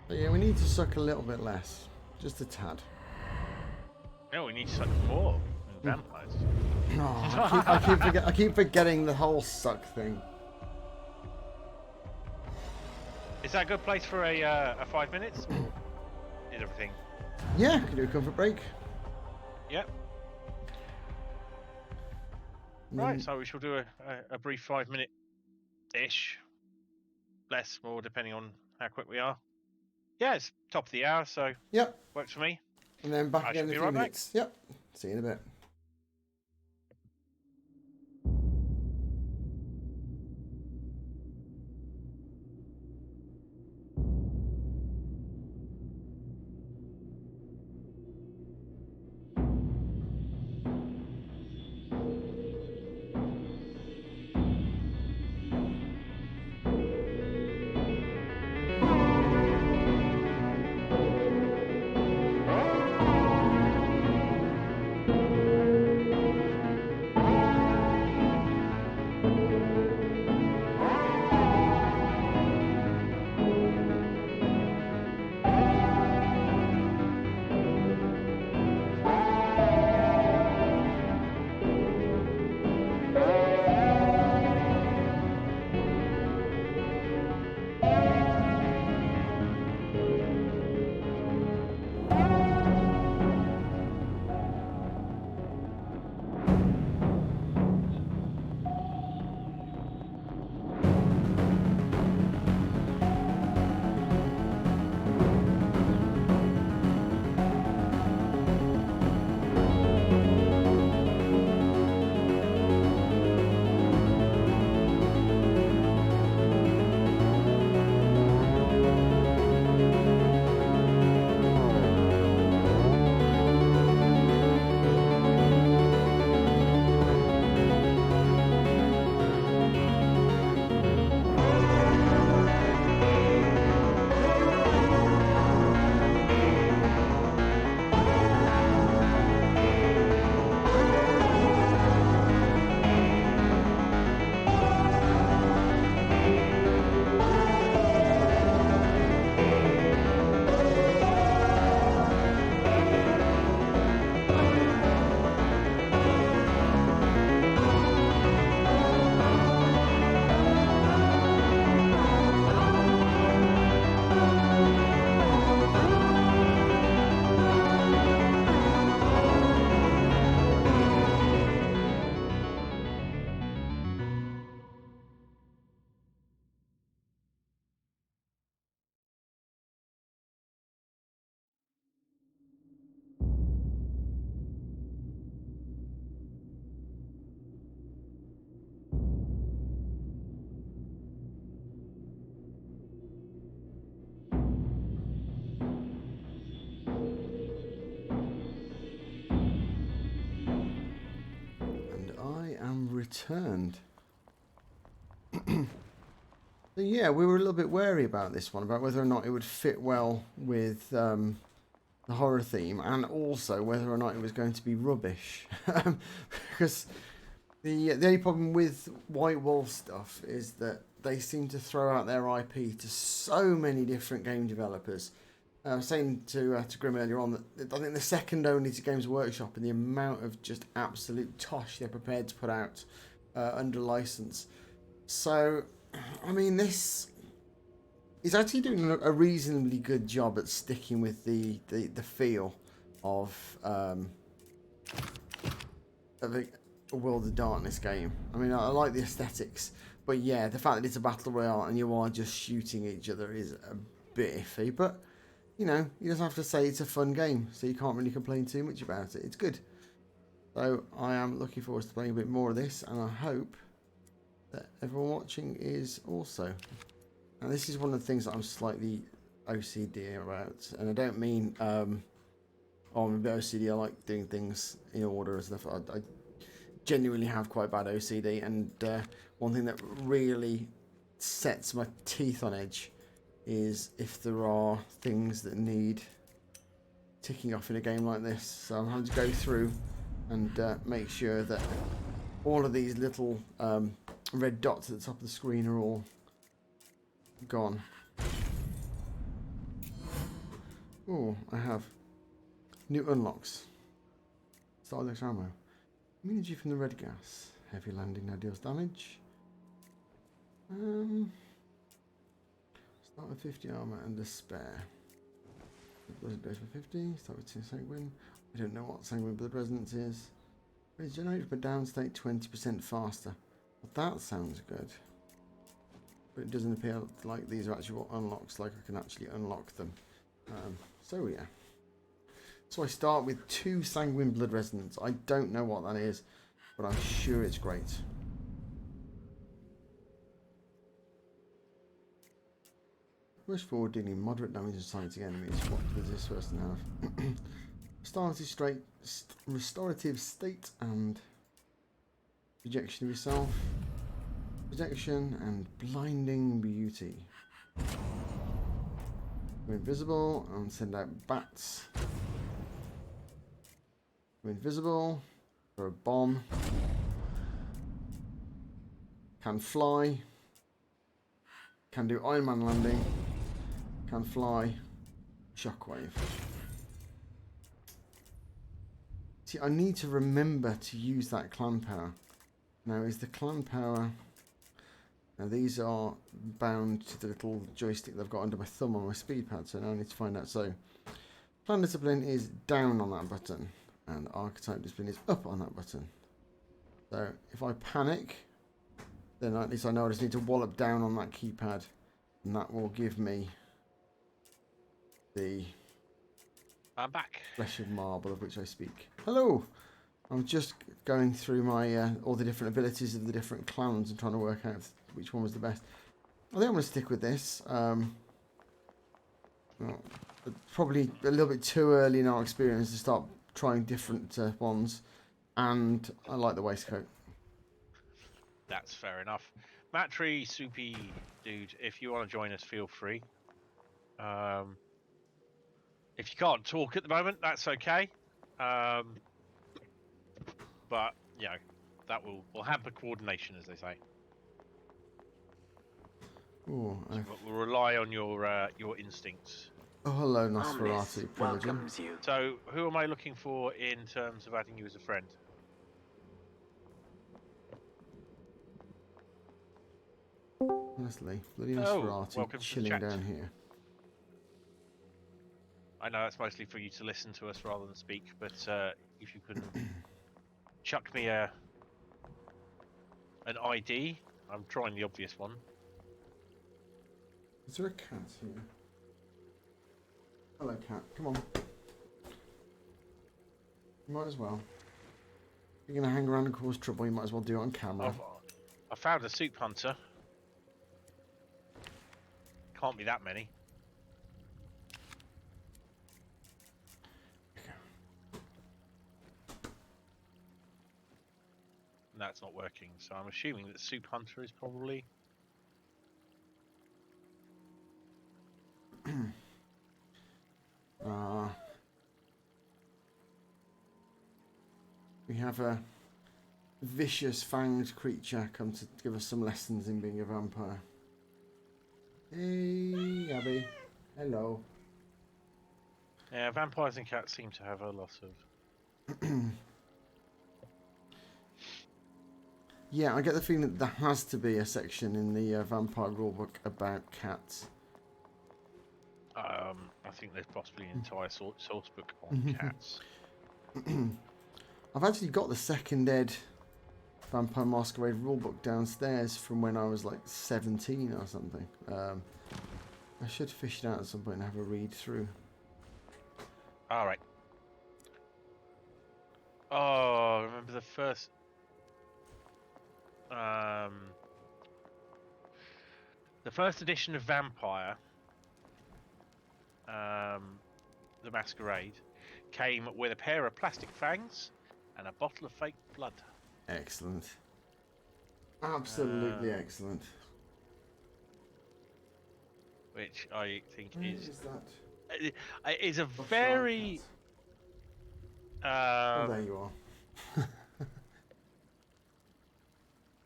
But yeah, we need to suck a little bit less. Just a tad. No, we need to suck more than vampires. Oh, I keep forgetting the whole suck thing. Is that a good place for a 5 minutes? Or is everything? Yeah, can do a comfort break. Yep. Right, so we shall do a brief 5 minute-ish. Less, more, depending on how quick we are. Yeah, it's top of the hour, so Yep. works for me. And then back I again shall in a be few right back. minutes. Yep. See you in a bit. Returned. So yeah, we were a little bit wary about this one, about whether or not it would fit well with the horror theme, and also whether or not it was going to be rubbish. Because the only problem with White Wolf stuff is that they seem to throw out their IP to so many different game developers. I was saying to Grim earlier on that I think they're second only to Games Workshop in the amount of just absolute tosh they're prepared to put out under license. So, I mean, this He's actually doing a reasonably good job at sticking with the feel of a World of Darkness game. I mean, I like the aesthetics, but yeah, the fact that it's a battle royale and you are just shooting each other is a bit iffy. But you know, you just have to say it's a fun game, so you can't really complain too much about it. It's good. So I am looking forward to playing a bit more of this, and I hope that everyone watching is also. And this is one of the things that I'm slightly OCD about, and I don't mean I'm a bit OCD. I like doing things in order and stuff. I genuinely have quite bad OCD, and one thing that really sets my teeth on edge is if there are things that need ticking off in a game like this. So I'm having to go through and make sure that all of these little red dots at the top of the screen are all gone. Oh, I have new unlocks. Stardex ammo. Immunity from the red gas. Heavy landing now deals damage. Start with 50 armor and a spare. Blood goes for 50. Start with 2 sanguine. I don't know what sanguine blood resonance is. It's generated per down state 20% faster. Well, that sounds good. But it doesn't appear like these are actual unlocks, like I can actually unlock them. So yeah. So I start with 2 sanguine blood resonance. I don't know what that is, but I'm sure it's great. Rush forward, dealing moderate damage and targeting enemies. What does this person have? Restorative state and rejection of yourself. Protection and blinding beauty. Go invisible and send out bats. Go invisible for a bomb. Can fly. Can do Iron Man landing. Can fly. Shockwave. See, I need to remember to use that clan power. Now, is the clan power... Now, these are bound to the little joystick that I've got under my thumb on my speed pad, so now I need to find out. So, clan discipline is down on that button, and archetype discipline is up on that button. So, if I panic, then at least I know I just need to wallop down on that keypad, and that will give me the... I'm back. Flesh of marble of which I speak. Hello! I'm just going through my all the different abilities of the different clans and trying to work out which one was the best. I think I'm going to stick with this. Well, probably a little bit too early in our experience to start trying different ones. And I like the waistcoat. That's fair enough. Matry, Soupy, dude, if you want to join us, feel free. If you can't talk at the moment, that's okay. But, you know, that will hamper coordination, as they say. Ooh, So we'll rely on your instincts. Oh, hello, Nosferatu. Welcomes you. So, who am I looking for in terms of adding you as a friend? Honestly, bloody Nosferatu welcome to the chilling chat. down here. I know that's mostly for you to listen to us rather than speak, but if you can chuck me an ID, I'm trying the obvious one. Is there a cat here? Hello, cat. Come on. You might as well. If you're going to hang around and cause trouble, you might as well do it on camera. I found a soup hunter. Can't be that many. That's not working, so I'm assuming that Soup Hunter is probably... We have a vicious fanged creature come to give us some lessons in being a vampire. Hey, Abby. Hello. Yeah, vampires and cats seem to have a lot of... Yeah, I get the feeling that there has to be a section in the vampire rulebook about cats. I think there's possibly an entire source book on cats. I've actually got the second ed Vampire Masquerade rulebook downstairs from when I was like 17 or something. I should fish it out at some point and have a read through. All right. Oh, remember the first. The first edition of Vampire, the Masquerade, came with a pair of plastic fangs and a bottle of fake blood. Excellent. Absolutely excellent. Which I think is that? is a very. Oh, there you are.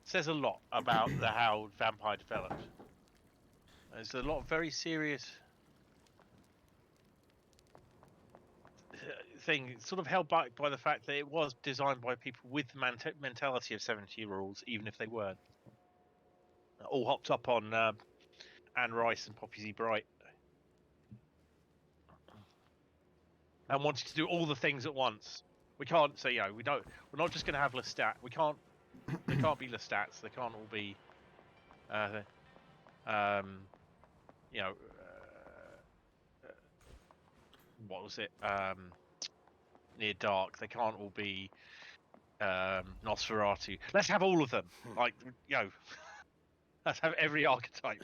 Says a lot about how Vampire developed. There's a lot of very serious thing, sort of held back by the fact that it was designed by people with the mentality of 70-year-olds, even if they weren't. All hopped up on Anne Rice and Poppy Z. Bright, and wanted to do all the things at once. We can't say, we're not just going to have Lestat. They can't be Lestats. They can't all be, what was it? Near Dark. They can't all be Nosferatu. Let's have all of them. Like, let's have every archetype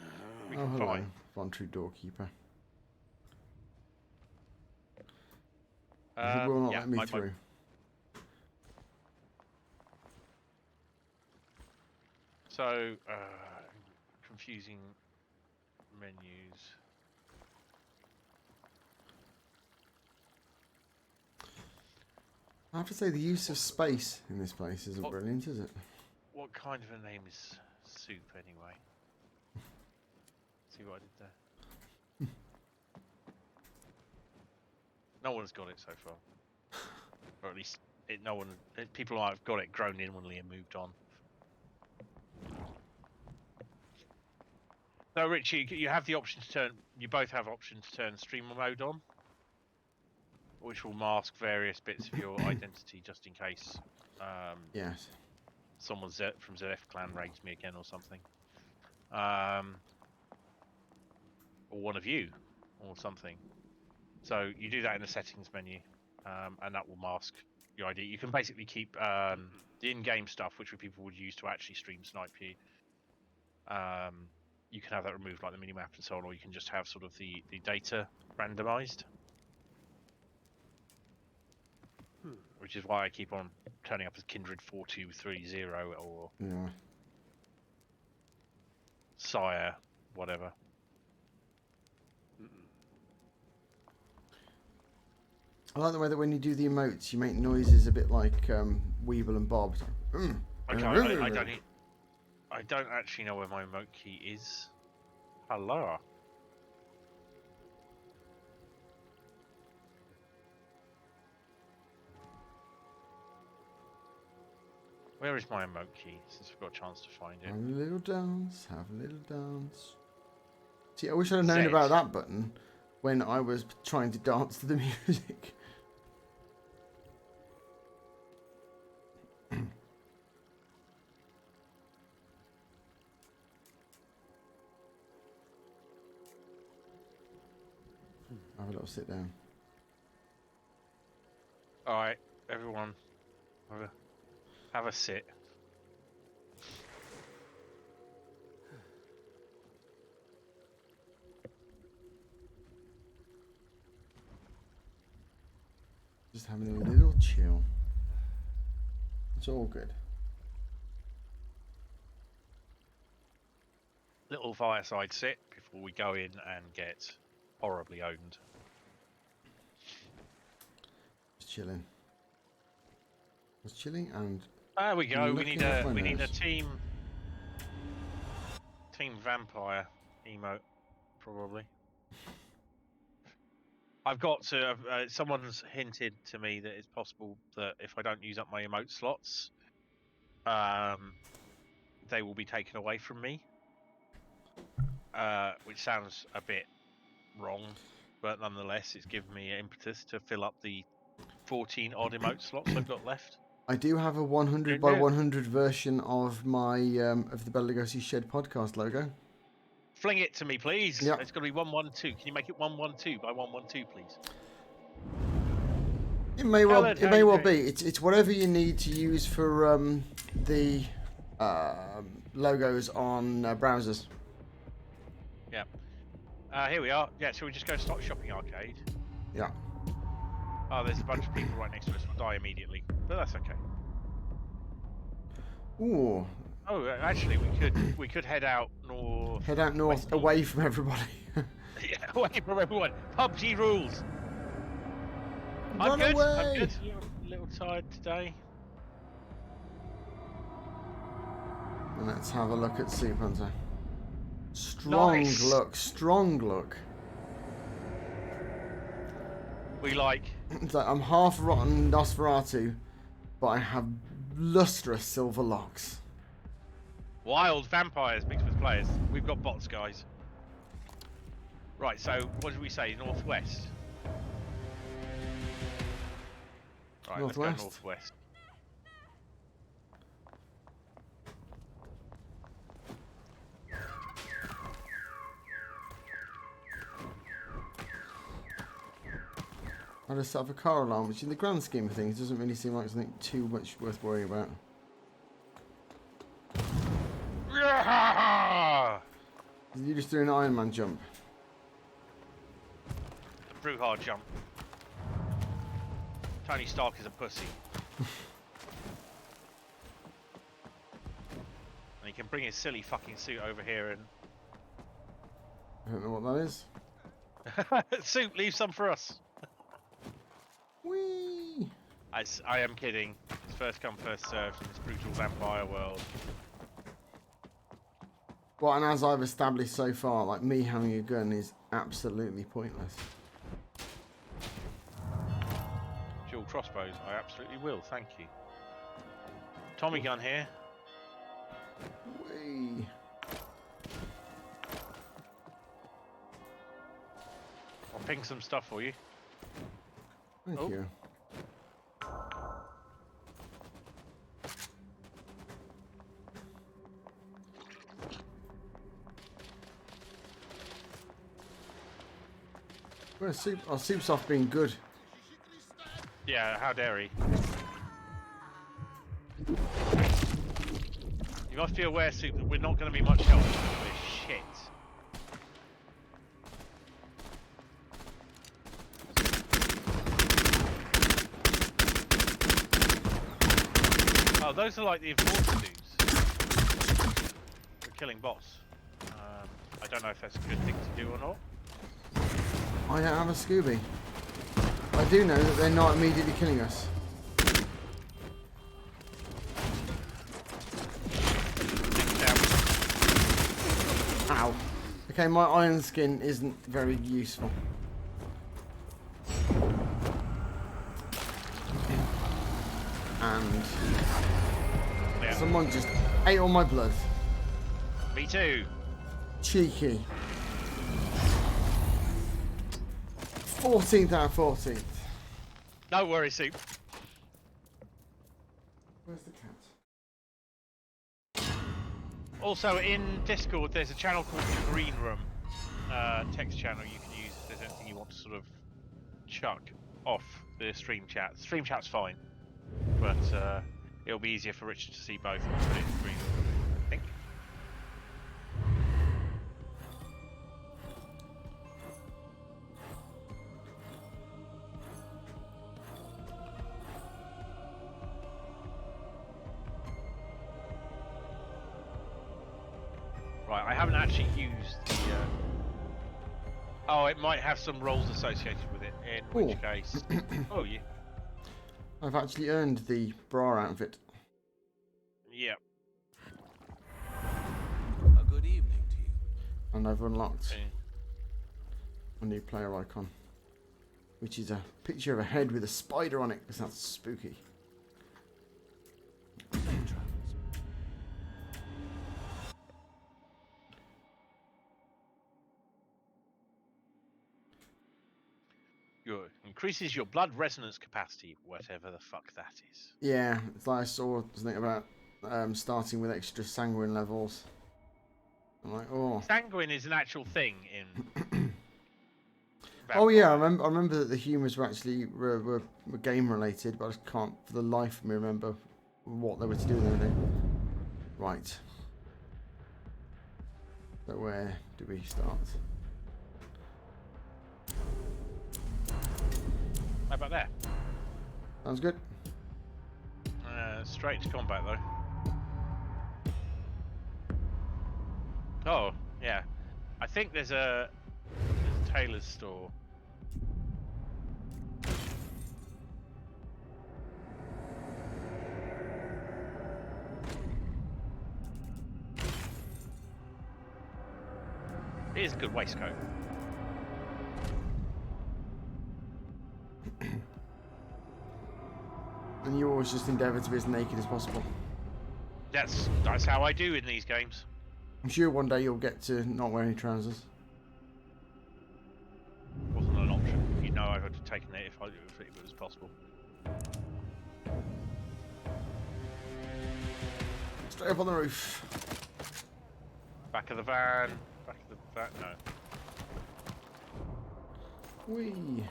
we can find. Von True Doorkeeper. He will not let me through. So, confusing menus. I have to say the use of space in this place isn't brilliant, is it? What kind of a name is Soup anyway? See what I did there? No one's got it so far, or at least people might have got it, grown inwardly, and moved on. So, Richie, you have the option to turn. You both have options to turn streamer mode on, which will mask various bits of your identity, just in case. Yes. Someone from ZF Clan raids me again or something. Or one of you, or something. So you do that in the settings menu, and that will mask your ID. You can basically keep the in-game stuff, which people would use to actually stream snipe you. You can have that removed, like the minimap and so on, or you can just have sort of the data randomized. Which is why I keep on turning up as Kindred 4230 or Sire, whatever. I like the way that when you do the emotes, you make noises a bit like Weeble and Bob. I don't actually know where my emote key is. Hello. Where is my emote key, since we've got a chance to find it? Have a little dance, have a little dance. See, I wish I'd have known about that button when I was trying to dance to the music. Have a little sit down. Alright, everyone. Have a sit. Just having a little chill. It's all good. Little fireside sit before we go in and get horribly owned. Just chilling. Just chilling and. There we go. We need a team vampire emote, probably. I've got to. Someone's hinted to me that it's possible that if I don't use up my emote slots, they will be taken away from me. Which sounds a bit wrong. but nonetheless, it's given me impetus to fill up the 14 odd emote slots I've got left. I do have a 100 by 100 version of my of the Bela Lugosi Shed podcast logo. Fling it to me, please. Yep. It's got to be 112. Can you make it 112 by 112, please? It may well Helen, it may well be. It's whatever you need to use for the logos on browsers. Yeah. Here we are. Yeah, shall we just go start shopping arcade? Yeah. Oh, there's a bunch of people right next to us. We'll die immediately, but that's okay. Ooh. Oh, actually, we could head out north. Head out north, away from everybody. Yeah, away from everyone. PUBG rules. Run I'm good. away. I'm good. A little tired today. And let's have a look at Soup Hunter. Strong look, strong look. We like. It's like I'm half rotten Nosferatu, but I have lustrous silver locks. Wild vampires mixed with players. We've got bots, guys. Right, so what did we say? Northwest? Right, Northwest. let's go northwest. I just set up a car alarm, which in the grand scheme of things doesn't really seem like something too much worth worrying about. You just do an Iron Man jump. Brew hard jump. Tony Stark is a pussy. And he can bring his silly fucking suit over here and... I don't know what that is. Suit, leave some for us. Whee! I am kidding. It's first come, first served in this brutal vampire world. Well, and as I've established so far, like, me having a gun is absolutely pointless. Dual crossbows, I absolutely will, thank you. Tommy gun here. Whee! I'll ping some stuff for you. Thank you. Where's Soup? Oh, Soup's off being good. Yeah, how dare he? You must be aware, Soup, that we're not going to be much help with this shit. Oh, those are like the enforcer dudes. We're killing bots. I don't know if that's a good thing to do or not. I don't have a Scooby. I do know that they're not immediately killing us. Ow. Okay, my iron skin isn't very useful. And someone just ate all my blood. Me too. Cheeky. 14th out of 14th. No worries, Soup. Where's the cat? Also, in Discord, there's a channel called the Green Room. Text channel you can use if there's anything you want to sort of chuck off the stream chat. Stream chat's fine, but it'll be easier for Richard to see both. I'll put it in the Green Room, I think. Right, I haven't actually used the... Oh, it might have some roles associated with it, in which case... Oh, yeah. I've actually earned the bra outfit. Yeah. A good evening to you. And I've unlocked a new player icon, which is a picture of a head with a spider on it, because that's spooky. Increases your blood resonance capacity, whatever the fuck that is. Yeah, it's like I saw something about starting with extra sanguine levels. I'm like, oh. Sanguine is an actual thing in. Oh yeah, I Vampire. remember that the humours were actually were game related, but I just can't for the life of me remember what they were to do with anything. Right. So where do we start? How about there? Sounds good. Straight to combat though. Oh yeah, I think there's a tailor's store. It is a good waistcoat. And you always just endeavour to be as naked as possible. That's how I do in these games. I'm sure one day you'll get to not wear any trousers. Wasn't an option. You know, I would have taken it if it was possible. Straight up on the roof. Back of the van. Back of the van. No. Whee.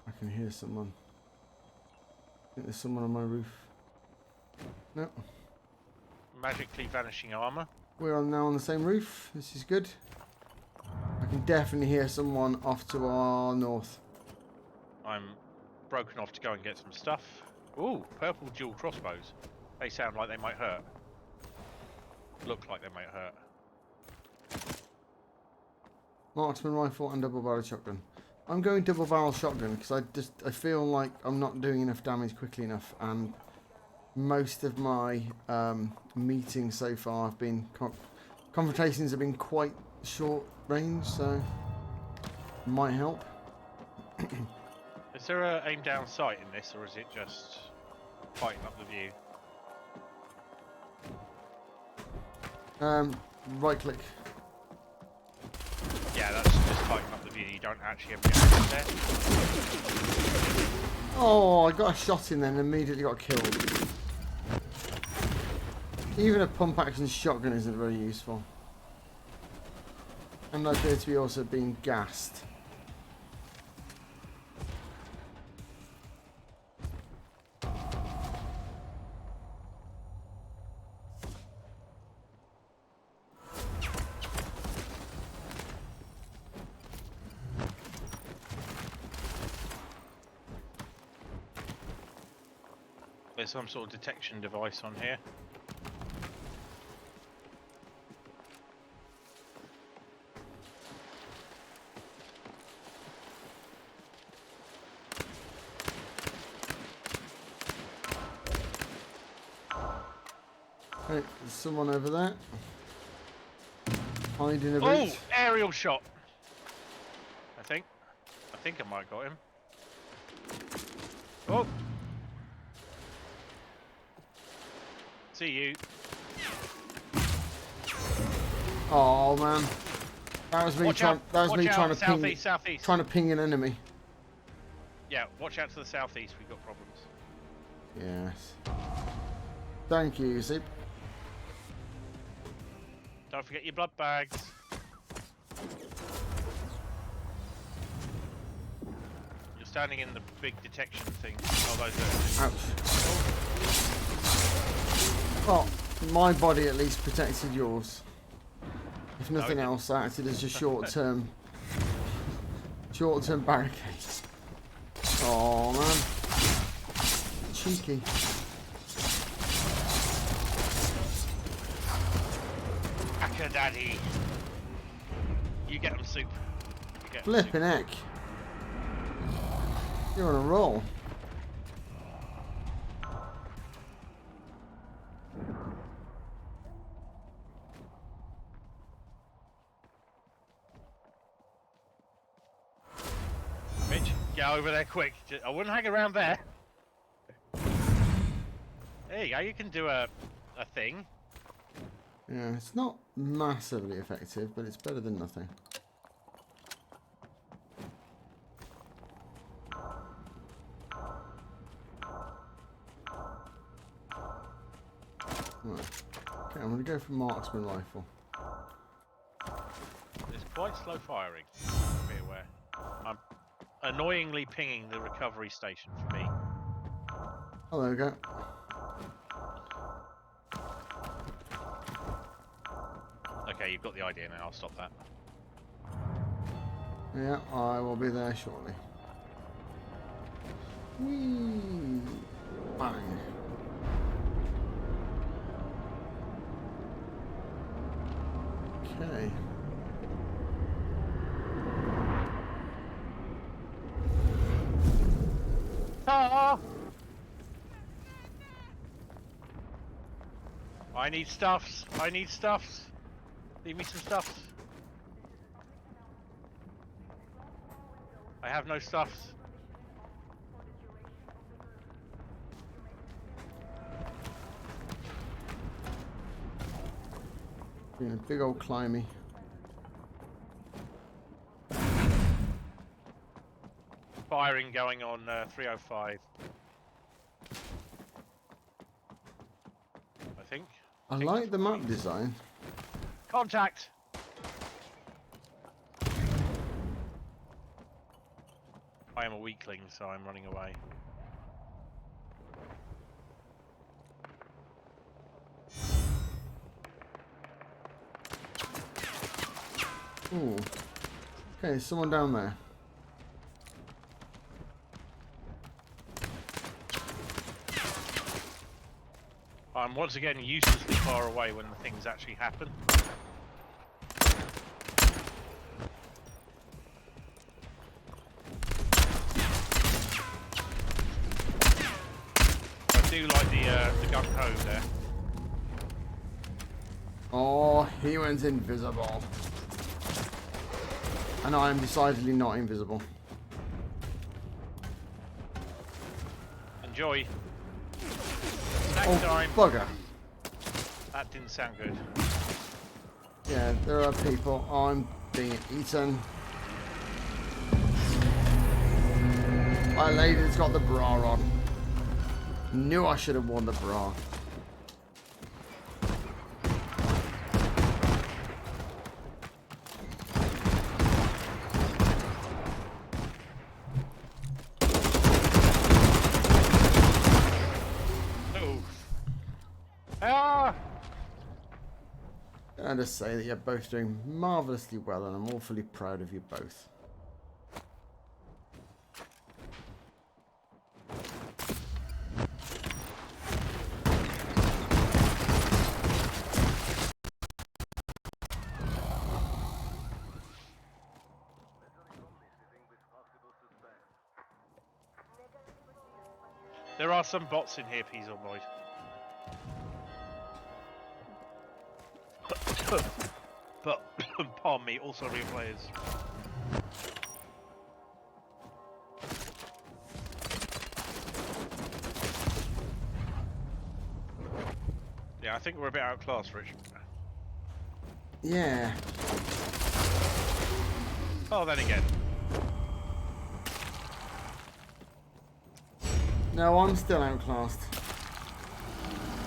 I can hear someone. I think there's someone on my roof. No. Magically vanishing armor. We're now on the same roof. This is good. I can definitely hear someone off to our north. I'm broken off to go and get some stuff. Ooh, purple dual crossbows. They sound like they might hurt. Look like they might hurt. Marksman rifle and double barrel shotgun. I'm going double barrel shotgun because I feel like I'm not doing enough damage quickly enough, and most of my meetings so far have been confrontations have been quite short range, so might help. Is there a aim down sight in this, or is it just fighting up the view? Right click. Yeah, that's just fighting up the view. You don't actually have to get there. Oh, I got a shot in there and immediately got killed. Even a pump action shotgun isn't very useful. And I appear to be also being gassed. There's some sort of detection device on here. Right, there's someone over there. Hiding a bit. Oh, aerial shot. I think I might have got him. Oh. See you. Oh man, that was me trying. That was me trying to ping. Southeast. Trying to ping an enemy. Yeah, watch out to the southeast. We've got problems. Yes. Thank you, Zip. Don't forget your blood bags. You're standing in the big detection thing. Oh, those are... Ouch. Well, my body at least protected yours. If nothing else, that acted as a short-term barricade. Oh man, cheeky. Hacker daddy. You get them, soup. You get 'em, Flipping soup. heck. You're on a roll. Mitch, get over there quick. I wouldn't hang around there. There you go. You can do a a thing. Yeah, it's not massively effective, but it's better than nothing. Right. Okay, I'm going to go for marksman rifle. It's quite slow firing. Be aware. I'm annoyingly pinging the recovery station for me. Oh, there we go. Okay, you've got the idea now. I'll stop that. Yeah, I will be there shortly. Whee! Bang. Okay. Ah! I need stuffs. I need stuffs. Leave me some stuffs. I have no stuffs. Being a big old climby. Firing going on 305. I think. I think like that's the what it map means. design. Contact! I am a weakling, so I'm running away. Ooh. Okay, someone down there. I'm once again uselessly far away when the things actually happen. I do like the gun ho there. Oh, he went invisible. And I am decidedly not invisible. Enjoy. Snack Oh, time. bugger. That didn't sound good. Yeah, there are people. Oh, I'm being eaten. My lady's got the bra on. Knew I should have worn the bra. Ah! Can I just say that you're both doing marvellously well, and I'm awfully proud of you both. There are some bots in here, peas or void. But, pardon me, also real players. Yeah, I think we're a bit outclassed, Rich. Yeah. Oh, then again. No, I'm still outclassed.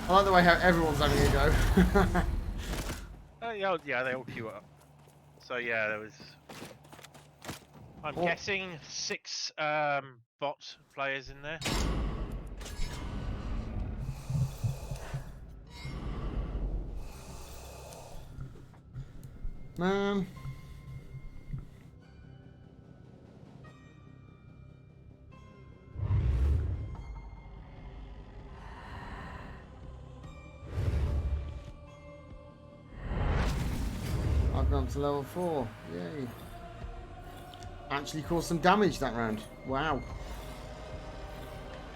I like the way how everyone's having a go. Yeah, they all queue up. So yeah, there was. I'm Oh. guessing 6 bot players in there. Man. I've gone to level 4. Yay. Actually caused some damage that round. Wow.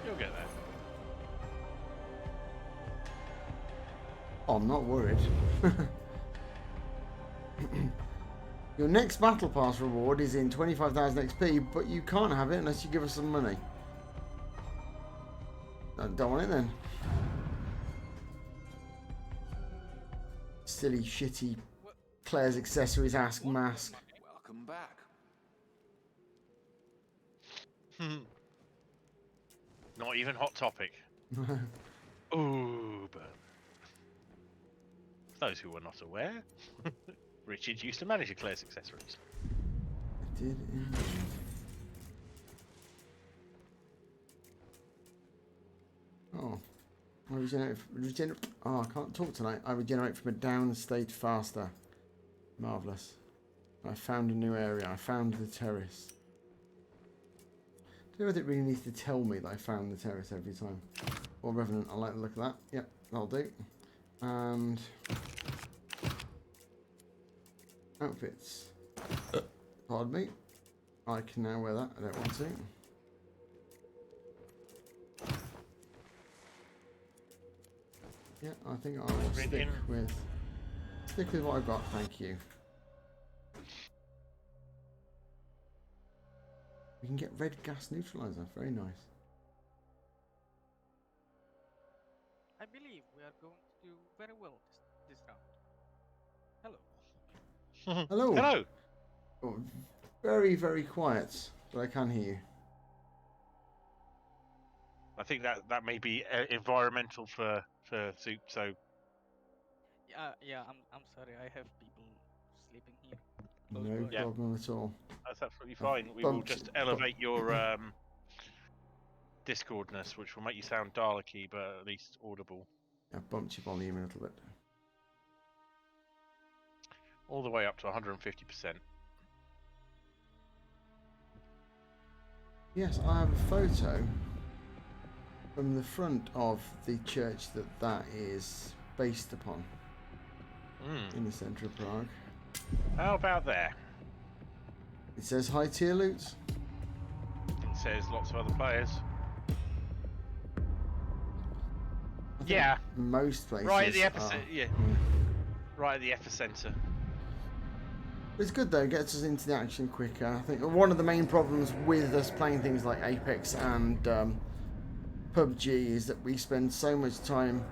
You'll get there. Oh, I'm not worried. Your next battle pass reward is in 25,000 XP, but you can't have it unless you give us some money. I don't want it then. silly, shitty Claire's Accessories Ask mask. Welcome back. Not even hot topic. Ooh, but for those who were not aware, Richard used to manage Claire's Accessories. I did indeed. Oh. I regenerate. Oh, I can't talk tonight. I regenerate from a down state faster. Marvellous. I found a new area. I found the terrace. I don't know whether it really needs to tell me that I found the terrace every time. Or Revenant, I like the look of that. Yep, that'll do. And outfits. Pardon me. I can now wear that. I don't want to. Yeah, I think I will stick with what I've got. Thank you. We can get red gas neutralizer. Very nice. I believe we are going to do very well this round. Hello. Hello. Hello. Oh, very, very quiet, but I can hear you. I think that may be environmental for soup. So Yeah. I'm sorry. I have people sleeping here. Close No by. Yeah. problem at all. that's absolutely fine. We will bumped- just elevate your Discordness, which will make you sound Dalek-y, but at least audible. I bumped your volume a little bit. All the way up to 150%. Yes, I have a photo from the front of the church that is based upon in the centre of Prague. How about there? It says high tier loot. It says lots of other players. I think Yeah. most places. Right at the are. epicenter. Yeah. Right at the epicenter. It's good though, it gets us into the action quicker. I think one of the main problems with us playing things like Apex and PUBG is that we spend so much time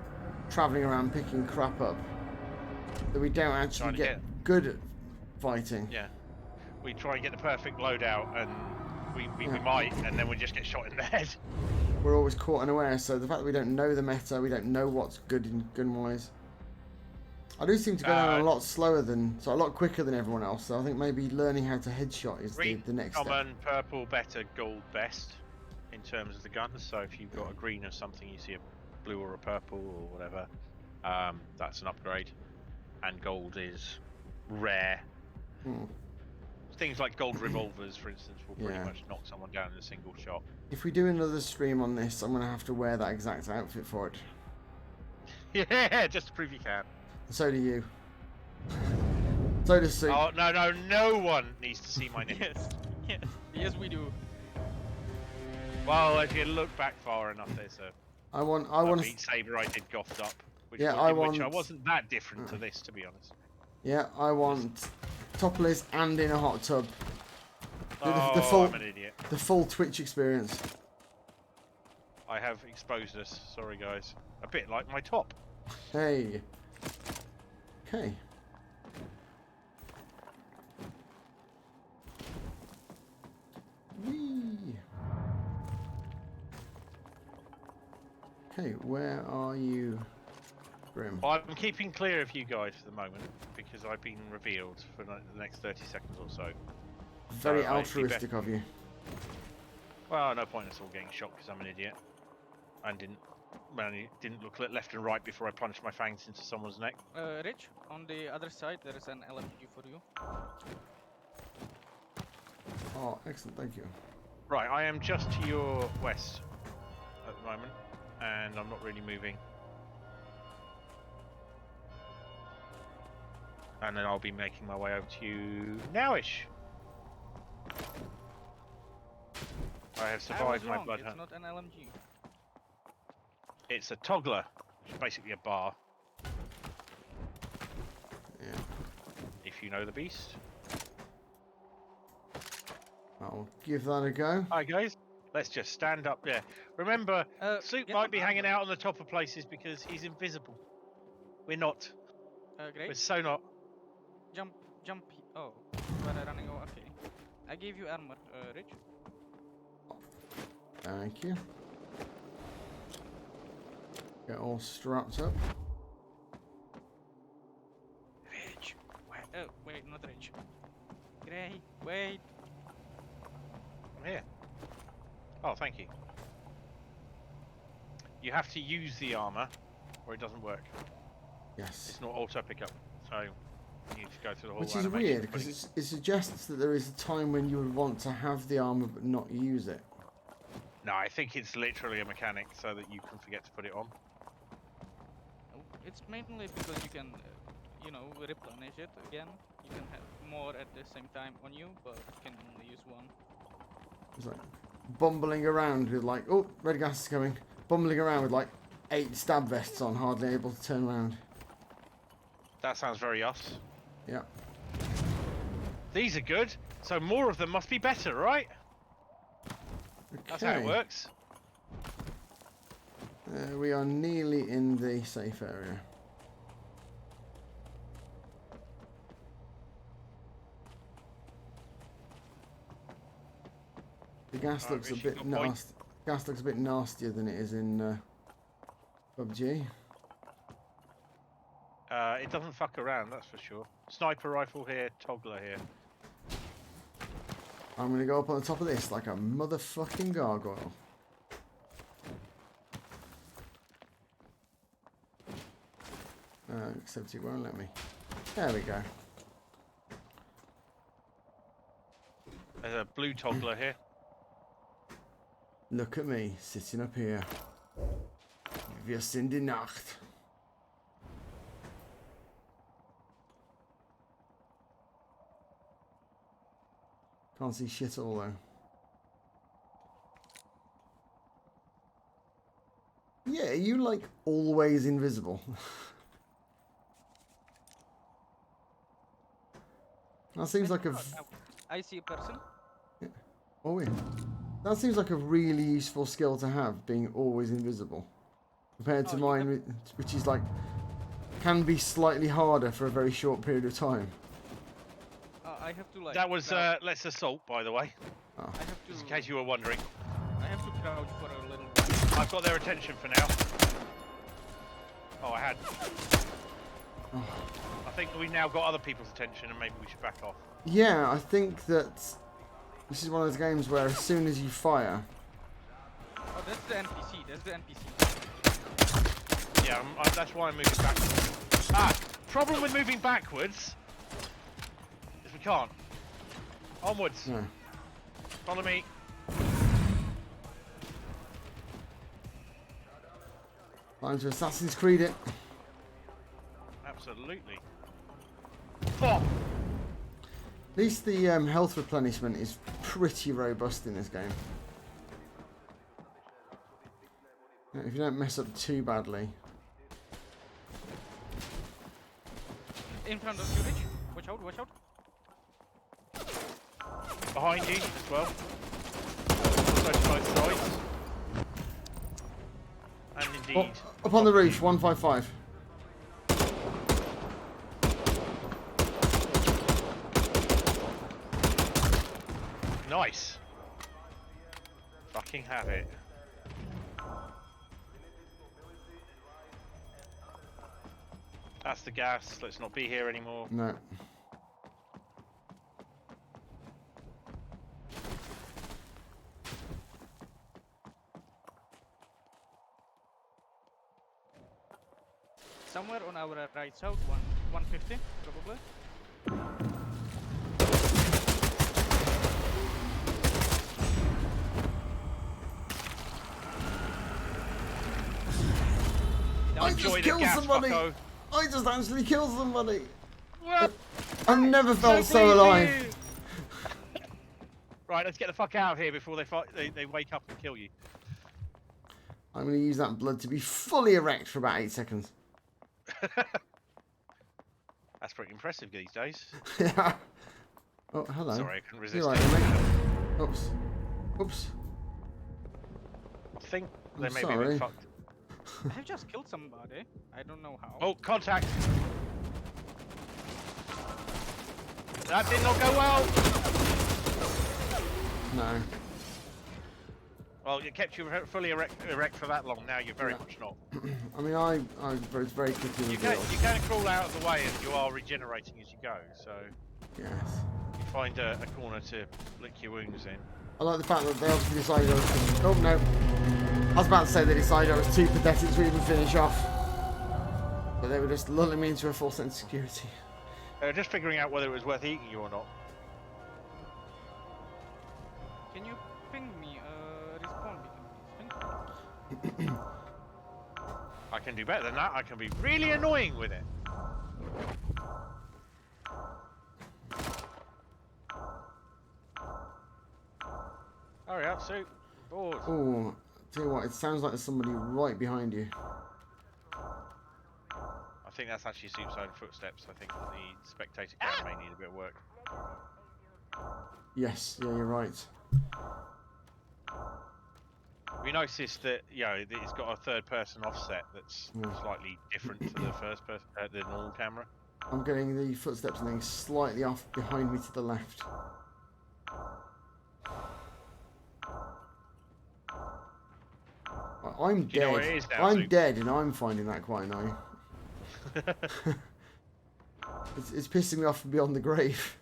travelling around picking crap up that we don't actually get good at fighting. Yeah. We try and get the perfect loadout, and we Yeah. might, and then we just get shot in the head. We're always caught unaware, so the fact that we don't know the meta, we don't know what's good in gun-wise. I do seem to go down a lot slower a lot quicker than everyone else, so I think maybe learning how to headshot is Green, the next step. common, purple, better, gold, best in terms of the guns. So if you've got a green or something, you see a blue or a purple or whatever, that's an upgrade. And gold is rare. Things like gold revolvers, for instance, will pretty much knock someone down in a single shot. If we do another stream on this, I'm going to have to wear that exact outfit for it. Yeah, just to prove you can. And so do you. So does Sue. Oh, no one needs to see my name. Yes, we do. Well, if you look back far enough, there's I want Beat Saber I did goffed up, which, Yeah, which I wasn't that different to this, to be honest. Yeah, I want topless and in a hot tub. The I'm an idiot. The full Twitch experience. I have exposed us. Sorry, guys. A bit like my top. Hey. Okay. Whee. Okay, where are you, Grim? I'm keeping clear of you guys for the moment because I've been revealed for the next 30 seconds or so. Very So, altruistic of you. Well, no point in us all getting shot because I'm an idiot. And didn't look left and right before I plunged my fangs into someone's neck. Rich, on the other side there is an LMG for you. Oh, excellent, thank you. Right, I am just to your west at the moment, and I'm not really moving. And then I'll be making my way over to you nowish. I have survived my blood hunt. It's not an LMG. It's a toggler, which is basically a bar. Yeah. If you know the beast. I'll give that a go. Hi guys, let's just stand up there. Remember, Soup get might on be the hanging other. out on the top of places because he's invisible. We're not. Great. It's so not. Jump. Oh, we're running. Oh, okay. I gave you armor, Rich. Thank you. Get all strapped up. Rich. Wait. Oh, wait, not Rich. Gray. Wait. I'm here. Oh, thank you. You have to use the armor, or it doesn't work. Yes. It's not auto pickup, so you need to go through the whole Which is animation weird of because putting- it suggests that there is a time when you would want to have the armor but not use it. No, I think it's literally a mechanic so that you can forget to put it on. Oh, it's mainly because you can, replenish it again. You can have more at the same time on you, but you can only use one. It's like bumbling around with like, oh, red gas is coming. Bumbling around with like 8 stab vests on, hardly able to turn around. That sounds very us. Yeah. These are good, so more of them must be better, right? Okay. That's how it works. We are nearly in the safe area. The gas Right, looks a Rich, bit you've got point. nasty. Gas looks a bit nastier than it is in PUBG. It doesn't fuck around, that's for sure. Sniper rifle here, toggler here. I'm gonna go up on the top of this like a motherfucking gargoyle. Except it won't let me. There we go. There's a blue toggler here. Look at me sitting up here. Wir sind die Nacht. Can't see shit all though. Yeah, are you like always invisible? That seems like a. I see a person. Oh yeah. That seems like a really useful skill to have, being always invisible, compared to mine, which is like can be slightly harder for a very short period of time. I have to like. That was crouch. Let's Assault, by the way, Oh. I have to. just in case you were wondering. I have to crouch for a little while. I've got their attention for now. Oh, I had. Oh. I think we now got other people's attention, and maybe we should back off. Yeah, I think that this is one of those games where as soon as you fire, Oh, that's the NPC. That's the NPC. Yeah, that's why I'm moving backwards. Problem with moving backwards is we can't. Onwards. no. Follow me. Time to Assassin's Creed it. Absolutely. Pop. At least the health replenishment is pretty robust in this game. If you don't mess up too badly. In front of you, Rich. Watch out! Watch out! Behind you as well. Also to both sides. And indeed. Up on the roof, 155. Nice. Fucking have it. That's the gas. Let's not be here anymore. No. Somewhere on our right south, 150 probably. I Enjoy just the killed gas, somebody! fucko. I just actually killed somebody! What? I've never felt so alive! Right, let's get the fuck out of here before they wake up and kill you. I'm going to use that blood to be fully erect for about 8 seconds. That's pretty impressive these days. Yeah. Oh, hello. Sorry, I couldn't resist. You're right, it. mate. Oops. Oops. I think I'm they may be a sorry. bit fucked. I have just killed somebody. I don't know how. Oh, contact! That did not go well. No. Well, it kept you fully erect for that long. Now you're very much not. I mean, I was very quickly You revealed. can crawl out of the way, and you are regenerating as you go. So Yes. you find a corner to lick your wounds in. I like the fact that they obviously decided I was... Oh, no. I was about to say they decided I was too pathetic to even finish off. But they were just lulling me into a false sense of security. Just figuring out whether it was worth eating you or not. Can you ping me a respawn beacon, please? I can do better than that. I can be really annoying with it. Hurry up, Sue. Bored. Oh, tell you what, it sounds like there's somebody right behind you. I think that's actually Soup's own footsteps. I think the spectator cam may need a bit of work. Yes, yeah, you're right. We noticed that, you know, it's got a third-person offset that's slightly different to the first person, the normal camera. I'm getting the footsteps and things slightly off behind me to the left. I'm Do you know where dead. it is now, I'm Soup? dead, and I'm finding that quite annoying. It's pissing me off from beyond the grave.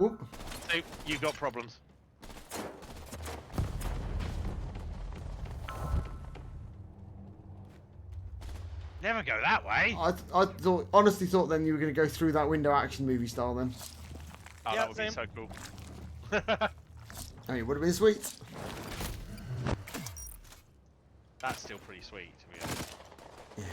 Oop. Soup, you've got problems. Never go that way. I honestly thought then you were going to go through that window action movie style then. Oh, Yeah, that would be so cool. I mean, it would have been sweet. That's still pretty sweet, to be honest. Yeah.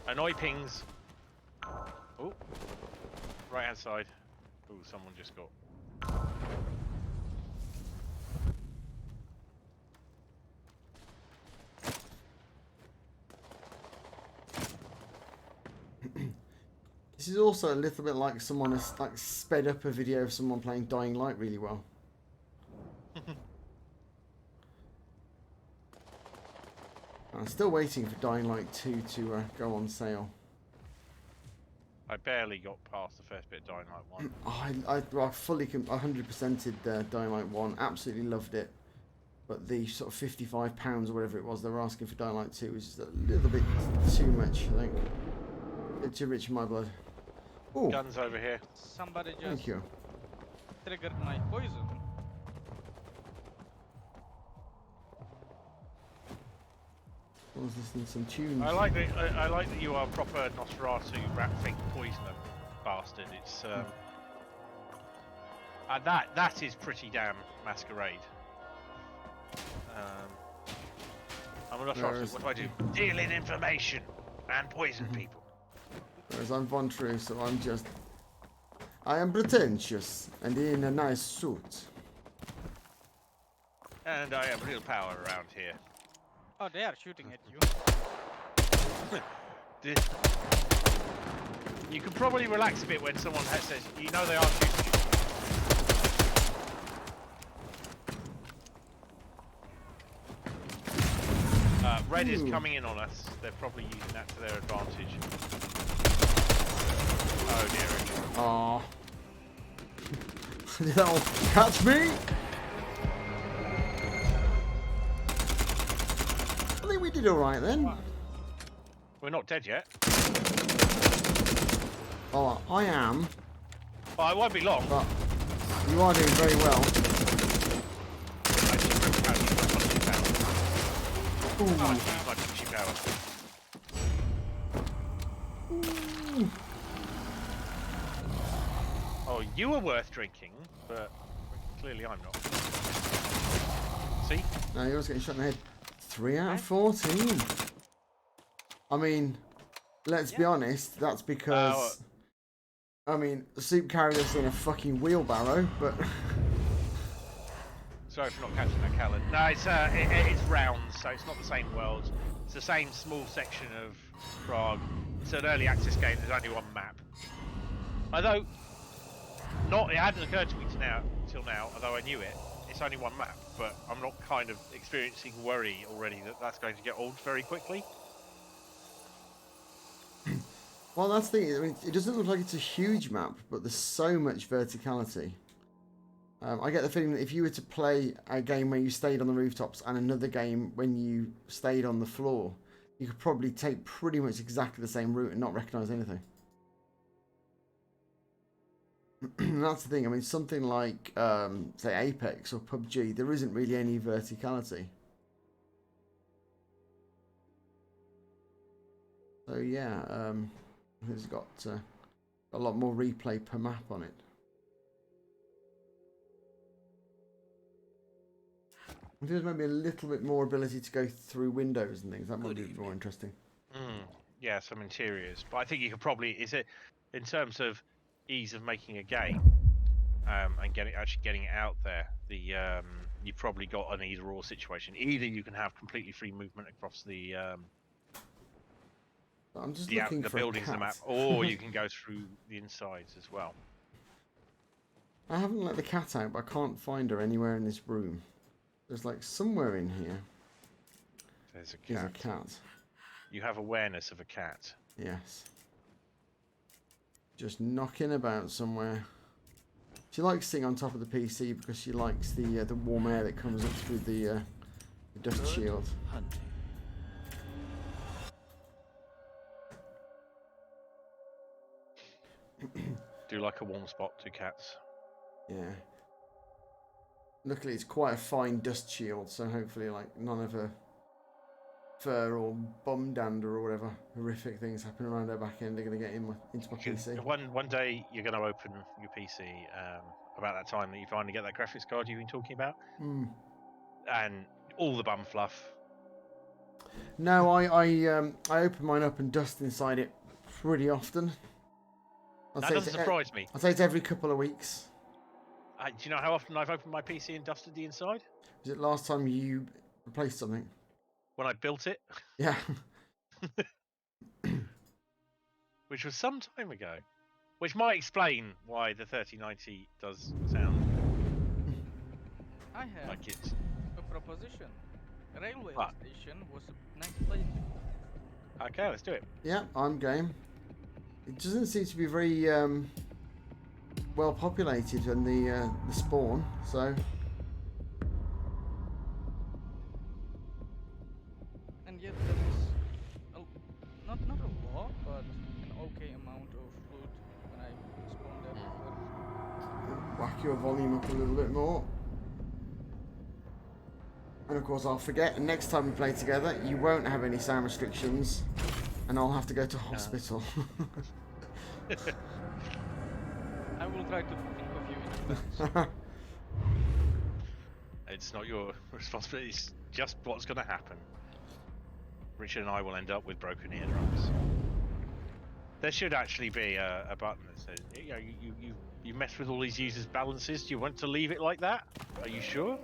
Annoy pings. Oh, right hand side. Oh, someone just got. This is also a little bit like someone has like sped up a video of someone playing Dying Light really well. I'm still waiting for Dying Light 2 to go on sale. I barely got past the first bit of Dying Light 1. I fully 100%ed Dying Light 1, absolutely loved it. But the sort of £55 or whatever it was they were asking for Dying Light 2 was just a little bit too much, I think. A bit too rich in my blood. Ooh, Guns over here. Somebody just thank you. triggered my poison. I was listening to some tunes. I like that you are a proper Nosferatu rat thing poisoner bastard. It's that is pretty damn masquerade. I'm a Nosferatu. What do? Deal in information and poison people. Whereas I'm Von True, so I am pretentious and in a nice suit. And I have real power around here. Oh, they are shooting at you. You can probably relax a bit when someone says, you know they are shooting you. Red is coming in on us. They're probably using that to their advantage. Oh dear. Aww. They'll catch me! I think we did alright then. We're not dead yet. Oh, I am. Well, it won't be long. But you are doing very well. I just ripped out my punching power. Ooh. Oh, I used my punching power. Ooh. Oh, you were worth drinking, but clearly I'm not. See? No, you're getting shot in the head. 3 out of 14. I mean, let's be honest, that's because... I mean, Soup carried us in a fucking wheelbarrow, but... Sorry for not catching that, Callan. No, it's rounds, so it's not the same world. It's the same small section of Prague. It's an early access game, there's only one map. Although, it hadn't occurred to me till now, although I knew it. It's only one map, but I'm not kind of experiencing worry already that that's going to get old very quickly. Well, that's the thing. I mean, it doesn't look like it's a huge map, but there's so much verticality. I get the feeling that if you were to play a game where you stayed on the rooftops and another game when you stayed on the floor, you could probably take pretty much exactly the same route and not recognise anything. That's the thing. I mean, something like, say, Apex or PUBG, there isn't really any verticality. So yeah, it's got a lot more replay per map on it. I think there's maybe a little bit more ability to go through windows and things. That might be more interesting. Yeah, some interiors, but I think you could probably in terms of ease of making a game and actually getting it out there. You've probably got an either-or situation. Either you can have completely free movement across the I'm just looking the for buildings a in the cat. map, or you can go through the insides as well. I haven't let the cat out, but I can't find her anywhere in this room. There's like somewhere in here. There's a cat. There's a cat. You have awareness of a cat. Yes. Just knocking about somewhere. She likes sitting on top of the PC because she likes the warm air that comes up through the dust shield. Hunting. Do like a warm spot to cats. Yeah. Luckily, it's quite a fine dust shield, so hopefully, like, none of her fur or bum dander or whatever horrific things happen around her back end are going to get into my PC. One day you're going to open your PC about that time that you finally get that graphics card you've been talking about, and all the bum fluff. No, I open mine up and dust inside it pretty often. That doesn't surprise me. I'd say it's every couple of weeks. Do you know how often I've opened my PC and dusted the inside? Was it last time you replaced something? When I built it. Yeah. Which was some time ago. Which might explain why the 3090 does sound I have like it. a proposition. Railway What? station was a nice place. Okay, let's do it. Yeah, I'm game. It doesn't seem to be very well populated in the spawn, so. And yet there is not a lot, but an okay amount of loot when I spawned there before. Whack your volume up a little bit more. And of course I'll forget, and next time we play together you won't have any sound restrictions and I'll have to go to hospital. I will try to think of you in advance. It's not your responsibility, it's just what's going to happen. Richard and I will end up with broken eardrums. There should actually be a button that says, you know, you mess with all these users' balances. Do you want to leave it like that? Are you sure?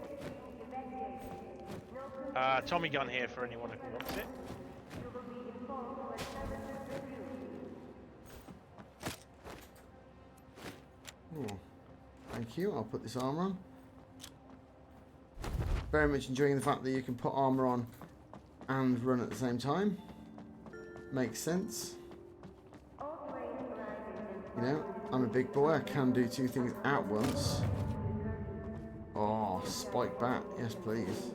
Tommy gun here for anyone who wants it. Oh, thank you, I'll put this armor on. Very much enjoying the fact that you can put armor on and run at the same time. Makes sense. You know, I'm a big boy, I can do two things at once. Oh, spike bat, yes please.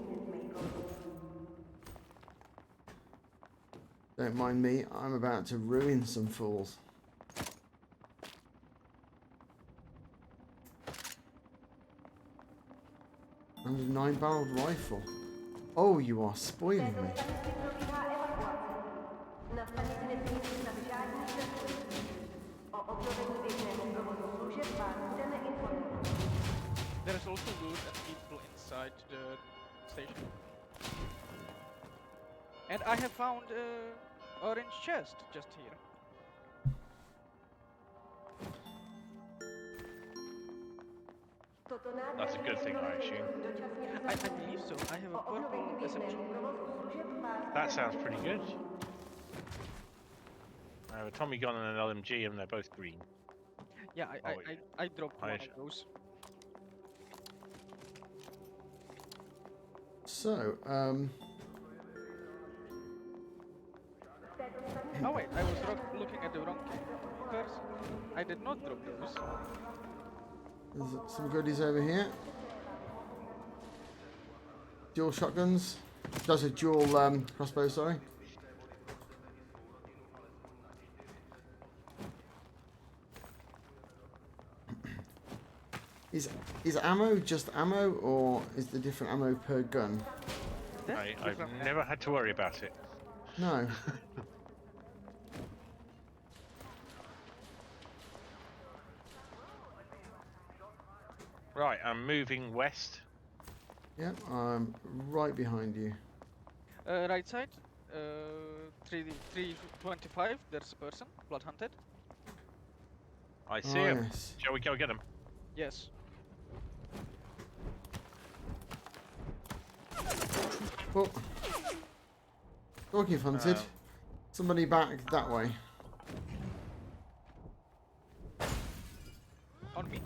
Don't mind me, I'm about to ruin some fools. And a 9-barreled rifle. Oh, you are spoiling me. There is also loot and people inside the station. And I have found an orange chest just here. That's a good thing, I assume. I believe so. I have a purple SMG. That sounds pretty good. I have a Tommy gun and an LMG, and they're both green. Yeah, Oh, I dropped one Hide. of those. So, Oh wait, I was looking at the wrong cars. I did not drop those. there's some goodies over here. Dual shotguns. Does a dual crossbow, sorry. Is ammo just ammo, or is there different ammo per gun? I've never had to worry about it. No. Right, I'm moving west. Yep, I'm right behind you. Right side, 325. There's a person, Bloodhunted. I see Oh, him. yes. Shall we go get him? Yes. Oh. Talking of hunted. Somebody back that way. On me.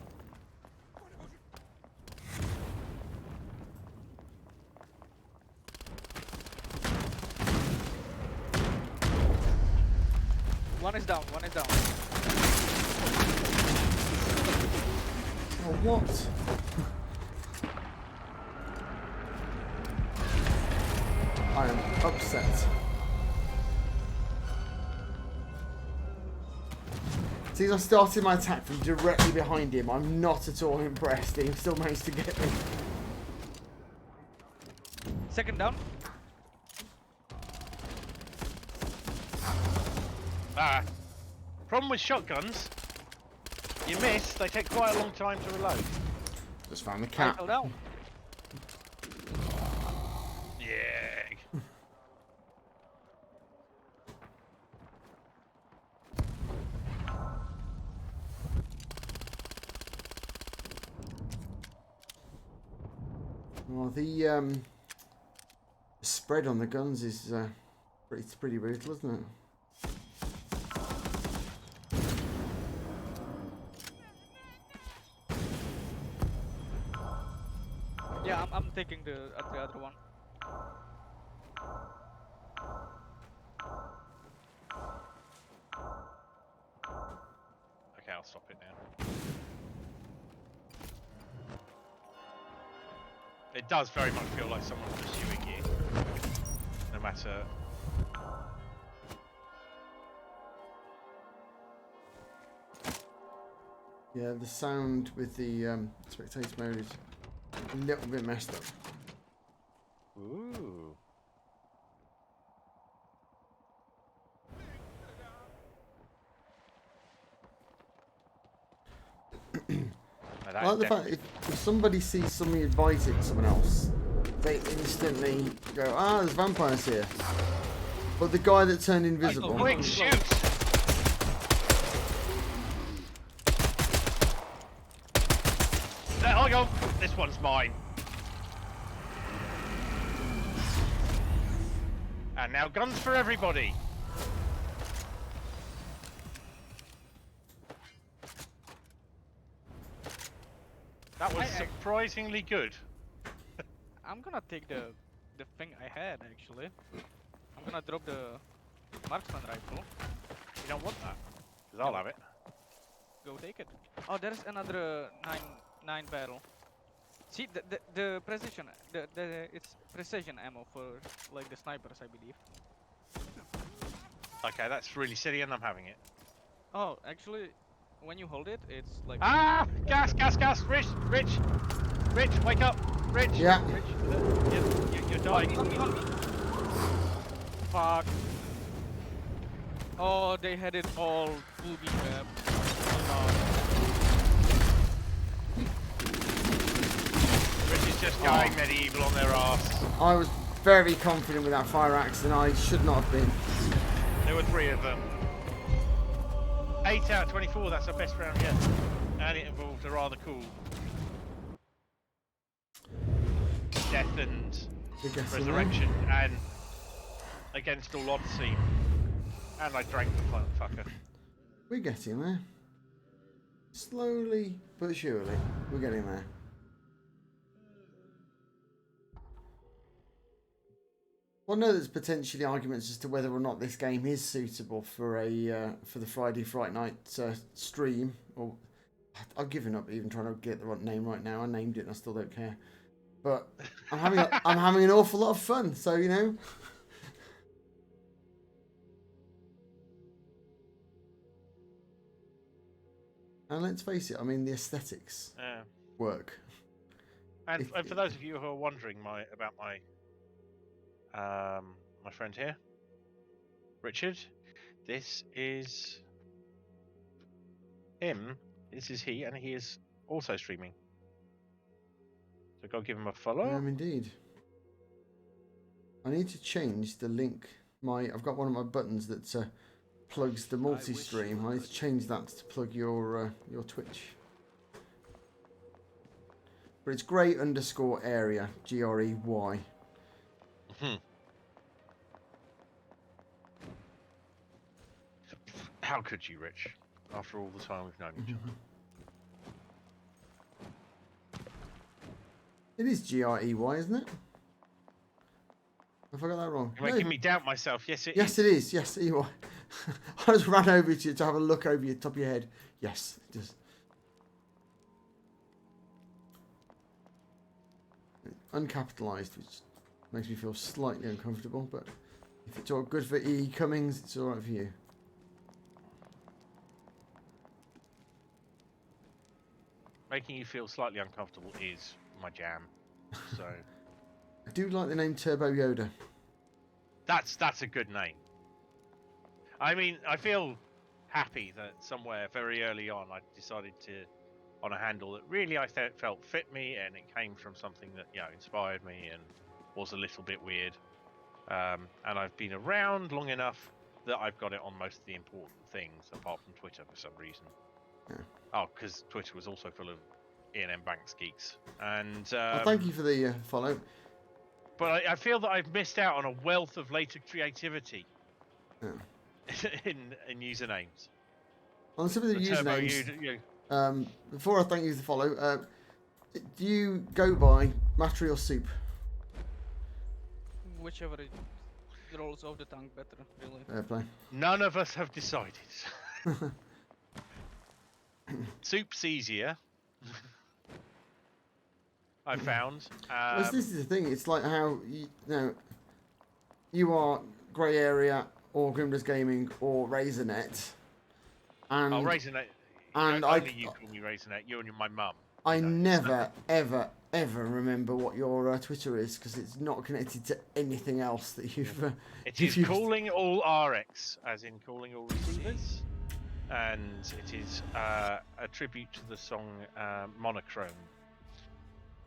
One is down, one is down. Oh, what? I am upset. See, I started my attack from directly behind him. I'm not at all impressed. He still managed to get me. Second down. Ah. Problem with shotguns, you miss, they take quite a long time to reload. Just found the cat. Fell down. Yeah. Well, the spread on the guns is pretty brutal, isn't it? Yeah, I'm taking the other one. Okay, I'll stop it now. It does very much feel like someone's pursuing you. No matter... Yeah, the sound with the spectator mode is a little bit messed up. Ooh. I like the fact if somebody sees somebody advising someone else, they instantly go, ah, there's vampires here. But the guy that turned invisible. Quick, shoot! There I go! This one's mine. And now guns for everybody! That was surprisingly good. I'm gonna take the thing I had actually. I'm gonna drop the marksman rifle. You don't want that, because I'll have it. Go take it. Oh, there's another 9 barrel. See the precision, it's precision ammo for like the snipers, I believe. Okay, that's really silly and I'm having it. Oh, actually, when you hold it, it's like. Ah! Gas, gas, gas! Rich, Rich! Rich, wake up! Rich! Yeah. Rich, you're dying. On me. Fuck. Oh, they had it all booby trap. Rich is just going medieval on their ass. I was very confident with that fire axe and I should not have been. There were 3 of them. 8 out of 24, that's our best round yet. And it involved a rather cool death and resurrection and against all odyssey. And I drank the fucker. We're getting there. Slowly but surely, we're getting there. Well, no, there's potentially arguments as to whether or not this game is suitable for a for the Friday Fright Night stream. Or I've given up even trying to get the right name right now. I named it and I still don't care. But I'm having an awful lot of fun. So you know. And let's face it, I mean the aesthetics work. And for those of you who are wondering about my my friend here, Richard, this is him. This is he, and he is also streaming. So go give him a follow. I am indeed. I need to change the link. I've got one of my buttons that plugs the multi-stream. I need to change that to plug your Twitch. But it's grey_area, GREY. How could you, Rich? After all the time we've known each other. It is GREY, isn't it? Have I got that wrong? You're making me doubt myself. Yes, it is. Yes, it is. Yes, EY. I just ran over to you to have a look over your top of your head. Yes, it does. Uncapitalised, which makes me feel slightly uncomfortable, but if it's all good for E. Cummings, it's alright for you. Making you feel slightly uncomfortable is my jam. So I do like the name Turbo Yoda. that's a good name. I mean, I feel happy that somewhere very early on I decided to on a handle that really I felt fit me, and it came from something that inspired me and was a little bit weird. And I've been around long enough that I've got it on most of the important things, apart from Twitter for some reason. Yeah. Oh, because Twitter was also full of E&M Banks geeks. And well, thank you for the follow. But I feel that I've missed out on a wealth of later creativity in usernames. On some of the usernames, before I thank you for the follow, do you go by Matry or Soup? Whichever it rolls off the tongue better, really. Fair play. None of us have decided. Soup's easier. I found. Well, this is the thing. It's like how you are Grey Area or Grimdar's Gaming or Razornet, and Razornet. And only you call me Razornet. You and my mum. I never, ever, ever remember what your Twitter is because it's not connected to anything else that you've. It is calling all RX, as in calling all receivers. And it is a tribute to the song Monochrome.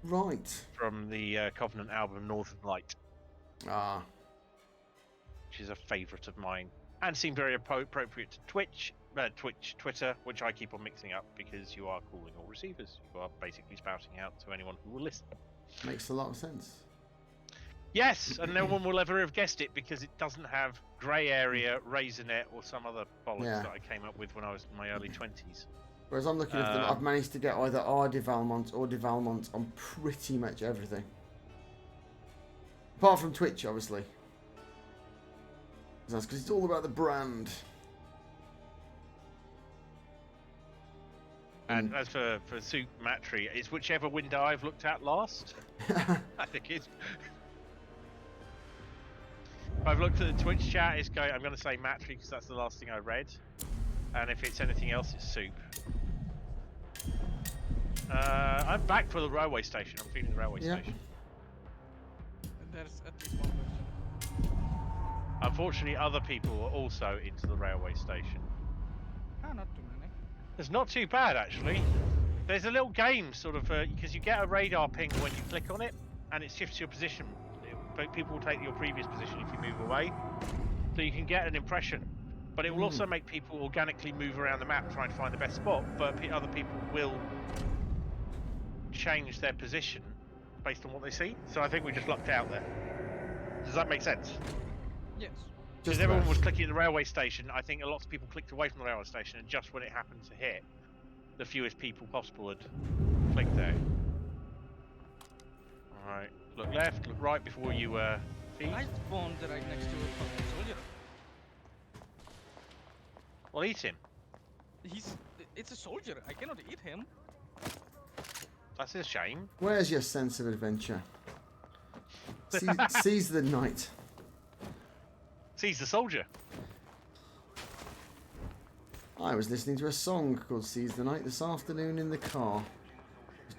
Right. From the Covenant album Northern Light. Ah. Which is a favourite of mine. And seemed very appropriate to Twitter, which I keep on mixing up because you are calling all receivers. You are basically spouting out to anyone who will listen. Makes a lot of sense. Yes, and no one will ever have guessed it because it doesn't have Grey Area, Razornet, or some other bollocks that I came up with when I was in my early 20s. Whereas I'm looking at them, I've managed to get either R deValmont or deValmont on pretty much everything. Apart from Twitch, obviously. That's because it's all about the brand. And as for Soup Matry, it's whichever window I've looked at last. I think it's... I've looked at the Twitch chat, it's going. I'm going to say Matry because that's the last thing I read. And if it's anything else, it's Soup. I'm back for the railway station. I'm feeling the railway station. There's at least one person. Unfortunately, other people are also into the railway station. Ah, not too many. It's not too bad, actually. There's a little game, sort of, because you get a radar ping when you click on it, and it shifts your position. People will take your previous position if you move away, so you can get an impression. But it will also make people organically move around the map trying to find the best spot, but other people will change their position based on what they see. So I think we just lucked out there. Does that make sense? Yes. Because everyone was clicking at the railway station. I think a lot of people clicked away from the railway station, and just when it happened to hit, the fewest people possible had clicked there. Alright, look left, look right before you feed. I spawned right next to a fucking soldier. Well, eat him. It's a soldier. I cannot eat him. That's a shame. Where's your sense of adventure? Seize the night. Seize the soldier. I was listening to a song called Seize the Night this afternoon in the car.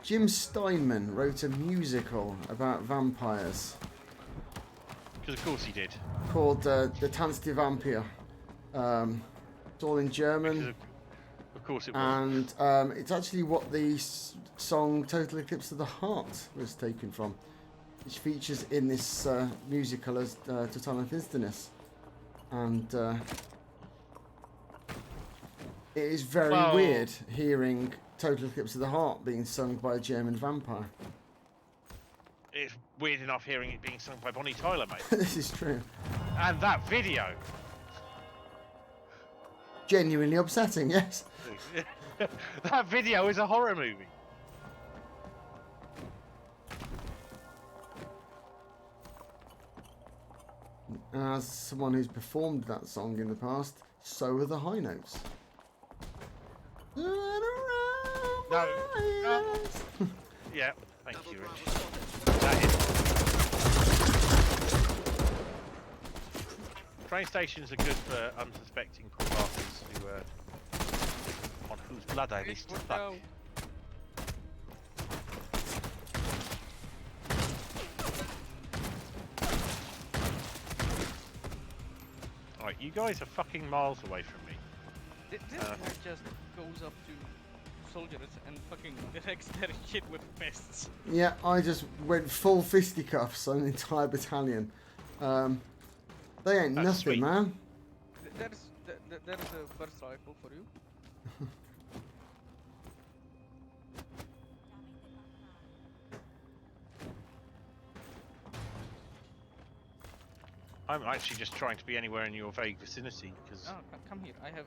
Jim Steinman wrote a musical about vampires Because of course he did. called the Tanz die Vampire. It's all in German, Of course it was. and it's actually what the song Total Eclipse of the Heart was taken from, which features in this musical as Total Finsternis. And it is very weird hearing Total Eclipse of the Heart being sung by a German vampire. It's weird enough hearing it being sung by Bonnie Tyler, mate. This is true. And that video. Genuinely upsetting, yes. That video is a horror movie. As someone who's performed that song in the past, so are the high notes. No. Yeah, thank you, Rich. That is. Train stations are good for unsuspecting poor bastards who, on whose blood I wish to fuck. Alright, you guys are fucking miles away from me. This guy just goes up to soldiers and fucking directs their shit with fists. Yeah, I just went full fisticuffs on an entire battalion. They ain't That's nothing, sweet. man. That is a burst rifle for you. I'm actually just trying to be anywhere in your vague vicinity, because... Oh, come here. I have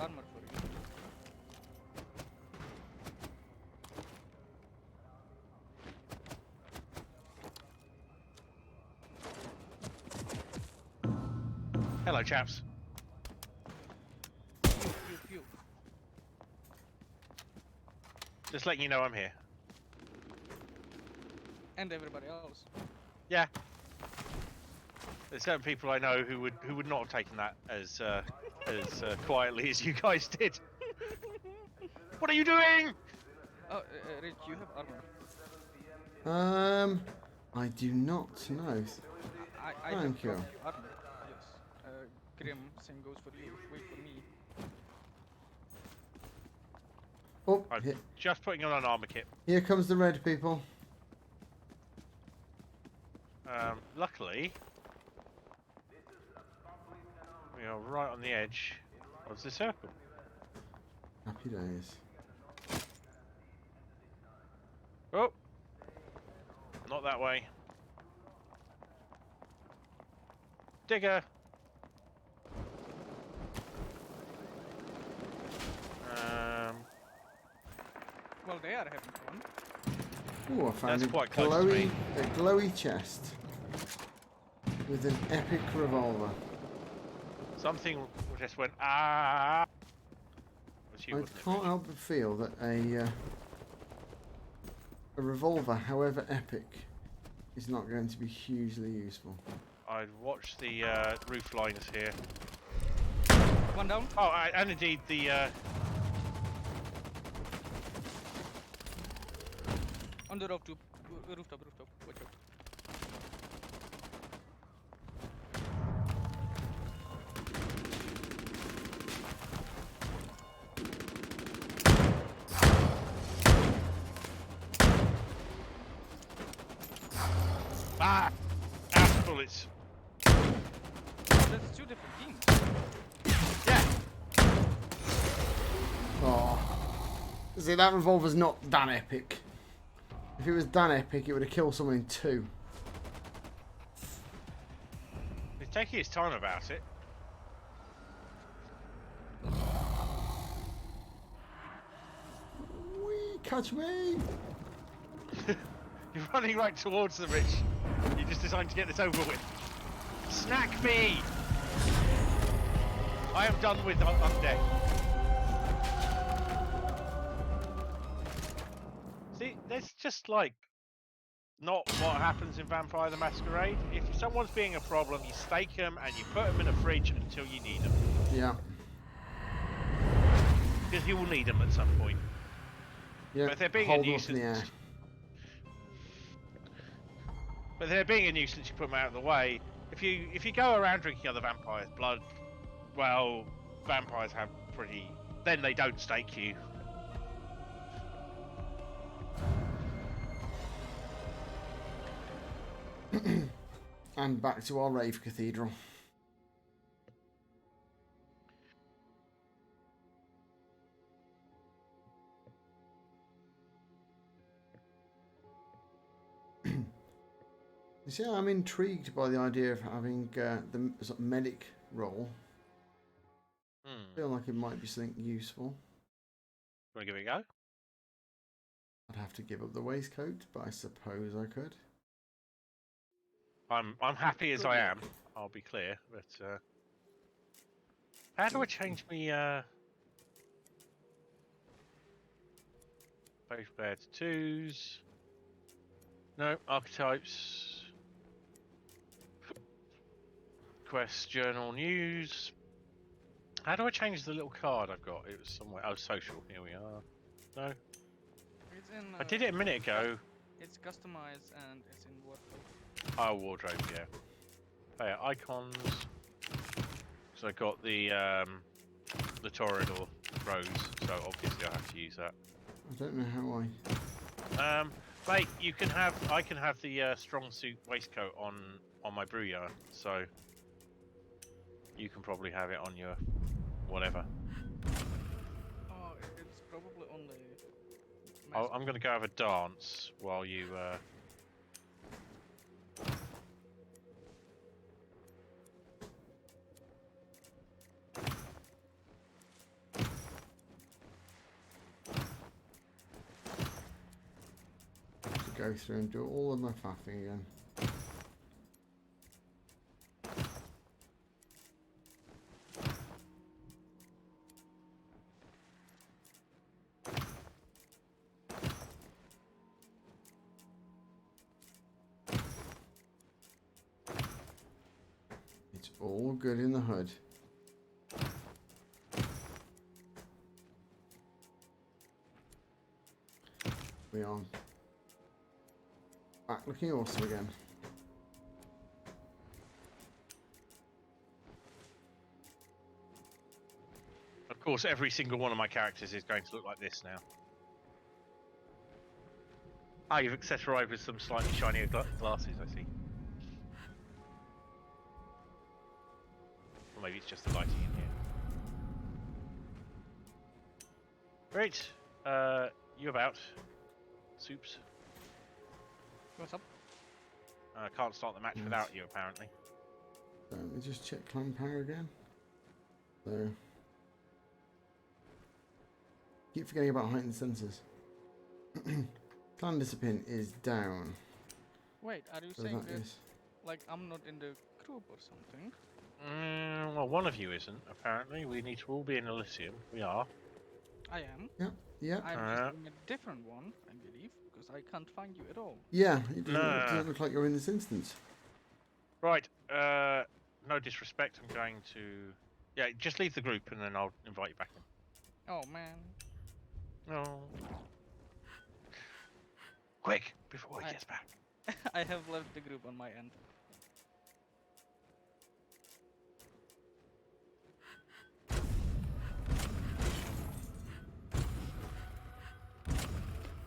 armor for you. Hello, chaps. Pew. Just letting you know I'm here. And everybody else. Yeah. There's certain people I know who would not have taken that as quietly as you guys did. What are you doing? Oh, Rich, you have armor. I do not know. I Thank have you. armor. Yes. Grim, same goes for you. Wait for me. Oh, I'm just putting on an armor kit. here comes the red people. Luckily, we are right on the edge of the circle. Happy days. Oh, not that way. Digger. Well, they are having fun. Oh, I found That's a quite close to me. glowy chest with an epic revolver. Something just went ah. Was you, I wasn't it, can't Rich? help but feel that a revolver, however epic, is not going to be hugely useful. I'd watch the roof liners here. One down. Oh, and indeed the On the rooftop. Rooftop. Watch out. bullets. That's two different teams. Yeah. Oh. See, that revolver's not that epic. If it was that epic, it would have killed someone in 2. He's taking his time about it. catch me! You're running right towards them, Rich. You just decided to get this over with. Snack me! I am done with undead. See, there's just like not what happens in Vampire the Masquerade. If someone's being a problem, you stake them and you put them in a fridge until you need them. Yeah. Because you will need them at some point. Yeah. But if they're being Hold a them up in the air. nuisance, but if they're being a nuisance, you put them out of the way. If you go around drinking other vampires' blood, well, vampires have pretty. Then they don't stake you. And back to our rave cathedral. You see, I'm intrigued by the idea of having the sort of medic role. I feel like it might be something useful. Want to give it a go? I'd have to give up the waistcoat, but I suppose I could. I'm happy as I am. I'll be clear, but how do I change me base player to twos? No, archetypes. Quest journal news. How do I change the little card I've got? It was somewhere. Oh, social. Here we are. No. It's in. I did it a minute ago. It's customized and it's in wardrobe. Oh, wardrobe, yeah. Player icons. So I got the Toreador rose, so obviously I have to use that. I don't know how I... Mate, you can have. I can have the strong suit waistcoat on my brew yarn, so you can probably have it on your whatever. Oh, it's probably on the. I'm gonna go have a dance while you. Go through and do all of my faffing again. It's all good in the hood. We are back looking awesome again. Of course, every single one of my characters is going to look like this now. Ah, you've accessorized with some slightly shinier glasses, I see. Or maybe it's just the lighting in here. Right, you about? Soups? What's up? I can't start the match without you, apparently. So let me just check clan power again. So, keep forgetting about heightened sensors. Clan discipline is down. Wait, are you So saying that that is... like I'm not in the group or something? Well, one of you isn't, apparently. We need to all be in Elysium. We are. I am. Yeah. I'm just in a different one, I believe, because I can't find you at all. Yeah, it doesn't look like you're in this instance. Right, no disrespect, I'm going to... Yeah, just leave the group and then I'll invite you back in. Oh man. No. Quick, before he gets back. I have left the group on my end.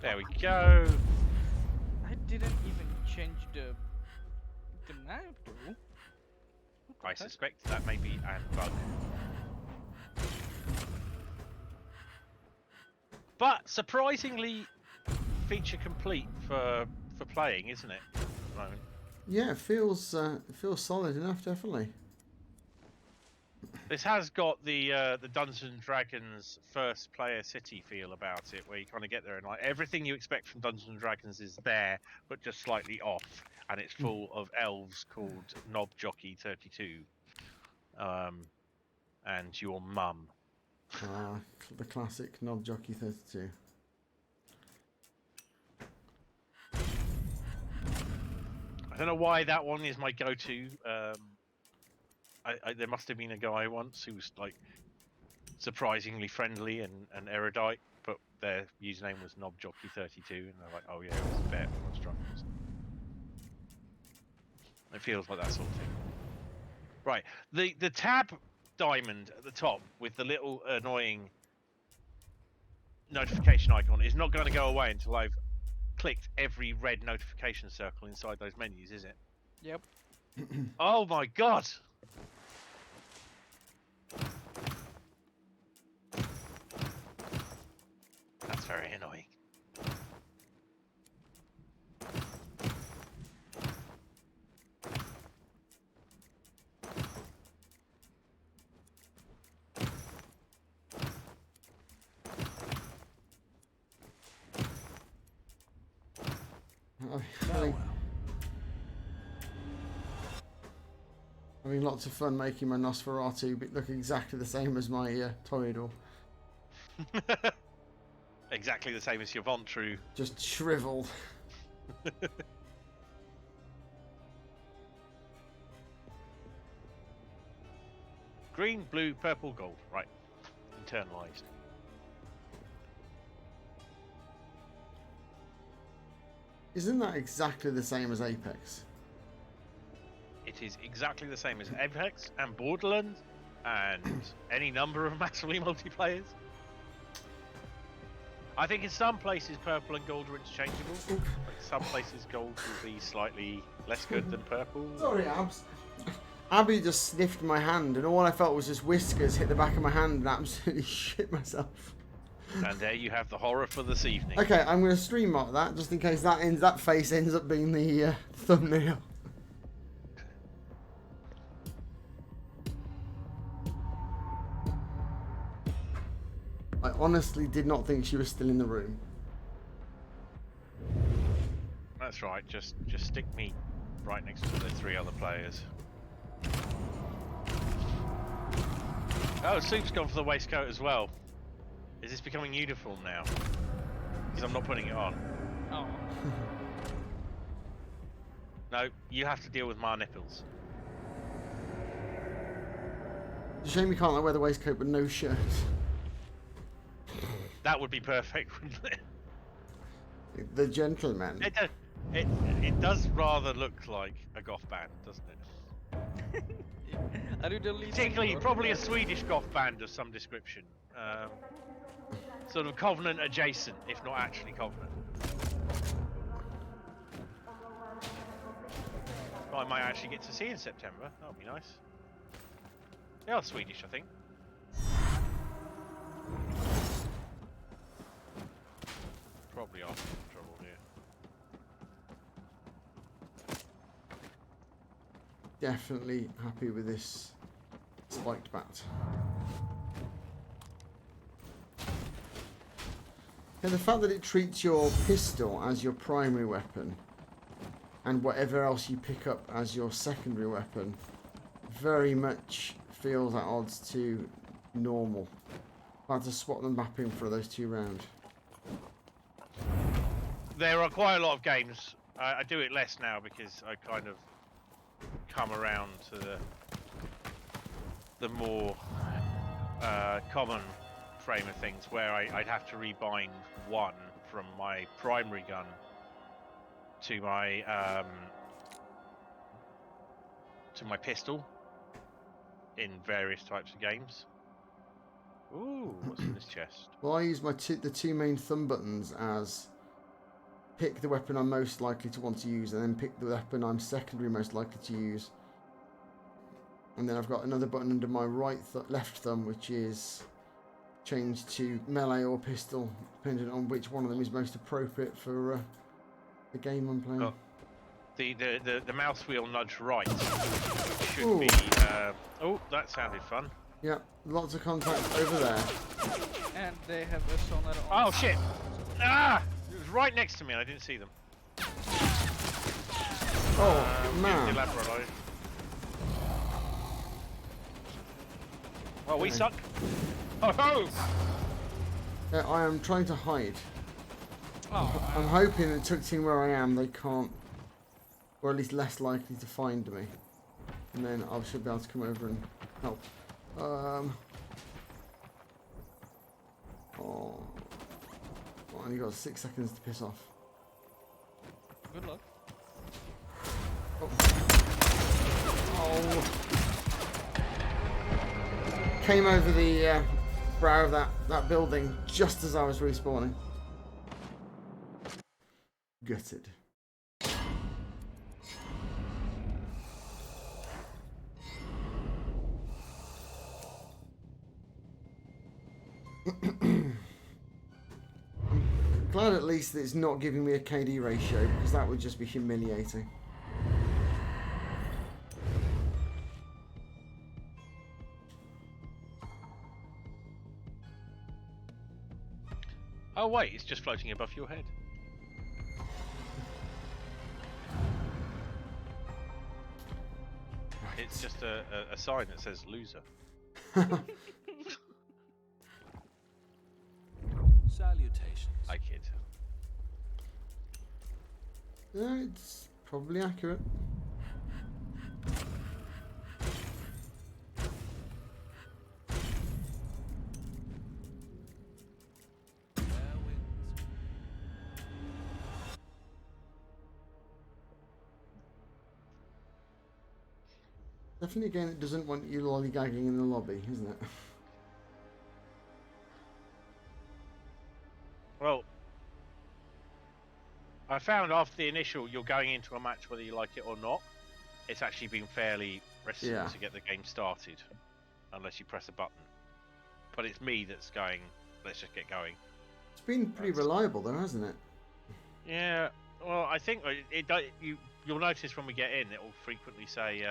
There we go. I didn't even change the map though. What the I heck? suspect that may be a bug. But surprisingly feature complete for playing, isn't it? At the moment. Yeah, it feels solid enough, definitely. This has got the Dungeons and Dragons first player city feel about it, where you kind of get there and like everything you expect from Dungeons and Dragons is there, but just slightly off, and it's full of elves called Knob Jockey 32, and your mum. Ah, the classic Knob Jockey 32. I don't know why that one is my go-to. There must have been a guy once who was like surprisingly friendly and erudite, but their username was Knob Jockey 32, and they're like, "Oh yeah, it was a bet when I was drunk." It feels like that sort of thing. Right, the tab diamond at the top with the little annoying notification icon is not going to go away until I've clicked every red notification circle inside those menus, is it? Yep. Oh my god! That's very annoying. Having lots of fun making my Nosferatu look exactly the same as my Toreador. Exactly the same as your Vontru. Just shriveled. Green, blue, purple, gold. Right. Internalized. Isn't that exactly the same as Apex? It is exactly the same as Apex and Borderlands and any number of massively multiplayers. I think in some places purple and gold are interchangeable. Like some places gold will be slightly less good than purple. Sorry, Abs. Abby just sniffed my hand, and all I felt was just whiskers hit the back of my hand and absolutely shit myself. And there you have the horror for this evening. Okay, I'm going to stream mark that just in case that face ends up being the thumbnail. I honestly did not think she was still in the room. That's right. Just stick me right next to the 3 other players. Oh, Soup's gone for the waistcoat as well. Is this becoming uniform now? Because I'm not putting it on. Oh. No, you have to deal with my nipples. It's a shame you can't wear the waistcoat but no shirt. That would be perfect, wouldn't it? The gentleman. It does rather look like a goth band, doesn't it? Are you the lead Particularly, singer? probably a Swedish goth band of some description. Sort of Covenant adjacent, if not actually Covenant. I might actually get to see in September. That would be nice. They are Swedish, I think. Probably are in trouble here. Definitely happy with this spiked bat. And the fact that it treats your pistol as your primary weapon and whatever else you pick up as your secondary weapon very much feels at odds to normal. I had to swap the mapping for those 2 rounds. There are quite a lot of games. I do it less now because I kind of come around to the more common frame of things where I'd have to rebind one from my primary gun to my pistol in various types of games. Ooh, what's in this chest? Well, I use the 2 main thumb buttons as pick the weapon I'm most likely to want to use and then pick the weapon I'm secondary most likely to use. And then I've got another button under my left thumb which is changed to melee or pistol depending on which one of them is most appropriate for the game I'm playing. Oh. The mouse wheel nudge right should Ooh. be... oh, that sounded fun. Yep, lots of contacts over there. And they have a sonar on. Oh shit! Ah! It was right next to me and I didn't see them. Oh, man. Elaborate. Oh, we Okay. suck. Oh ho! Yeah, I am trying to hide. Oh, I'm hoping that tucked in where I am, they can't, or at least less likely to find me. And then I should be able to come over and help. Oh, well, I only got 6 seconds to piss off. good luck. Oh. Came over the brow of that building just as I was respawning. Gutted. Glad at least that it's not giving me a KD ratio, because that would just be humiliating. Oh wait, it's just floating above your head. It's just a sign that says loser. Salutations. I kid. Yeah, it's probably accurate. Fair winds. Definitely again, it doesn't want you lollygagging in the lobby, isn't it? Well, I found after the initial, you're going into a match whether you like it or not. It's actually been fairly risky Yeah. to get the game started, unless you press a button. But it's me that's going. Let's just get going. It's been pretty reliable though, hasn't it? Yeah. Well, I think you'll notice when we get in, it will frequently say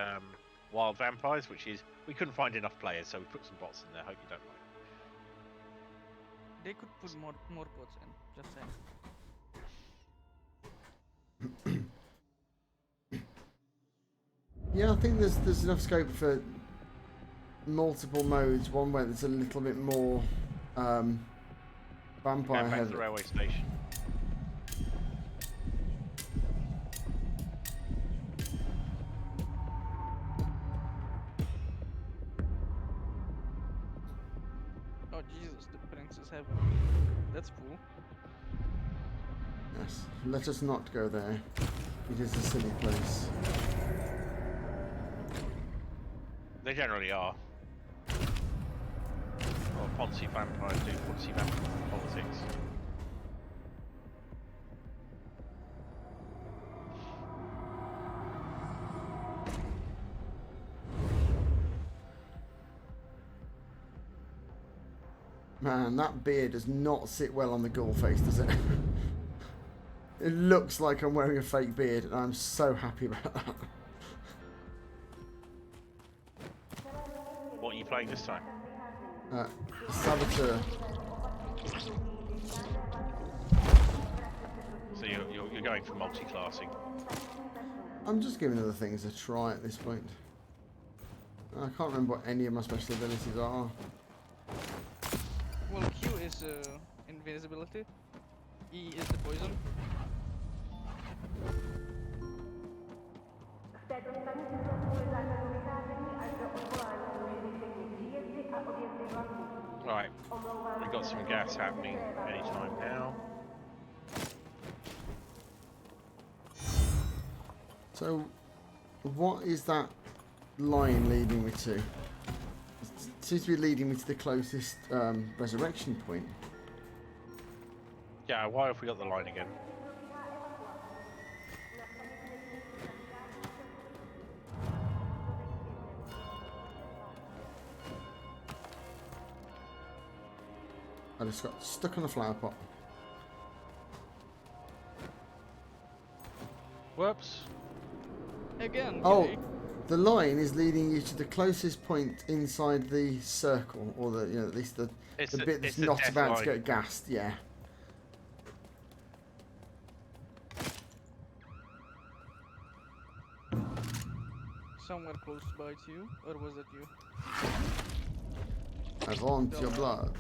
wild vampires, which is we couldn't find enough players, so we put some bots in there. Hope you don't mind. They could put more bots in. Just saying. Yeah, I think there's enough scope for multiple modes. One where there's a little bit more vampire Going back to heavy. the railway station. Oh Jesus, the princess have. That's cool. Yes, let us not go there. It is a silly place. They generally are. Well, Ponzi vampires do Ponzi vampire politics. Man, that beard does not sit well on the ghoul face, does it? It looks like I'm wearing a fake beard, and I'm so happy about that. What are you playing this time? Saboteur. So you're going for multi-classing. I'm just giving other things a try at this point. I can't remember what any of my special abilities are. Well, Q is invisibility. E is the poison. Right, we've got some gas happening anytime now. So, what is that line leading me to? It seems to be leading me to the closest resurrection point. Yeah, why have we got the line again? I just got stuck on a flower pot. Whoops. Again. Oh, yay. The line is leading you to the closest point inside the circle, or the at least the bit that's it's a not death about to line. get gassed. Yeah. Somewhere close by to you, or was it you? I want your blood.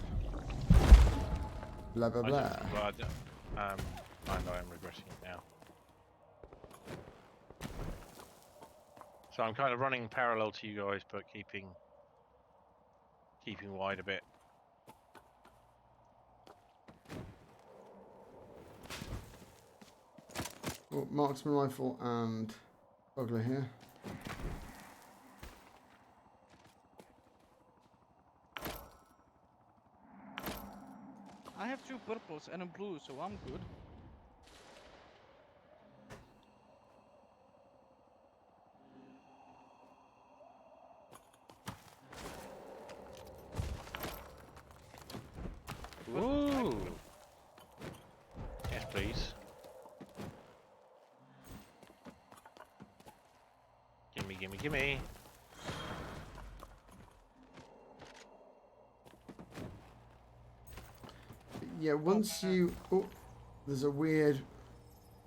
Blah blah I blah. don't, well, I don't, and I am regretting it now. So I'm kind of running parallel to you guys, but keeping wide a bit. Oh, marksman rifle and bugler here. I have 2 purples and a blue, so I'm good. Ooh. Yes, please. Gimme, gimme, gimme. Yeah, once you... Oh, there's a weird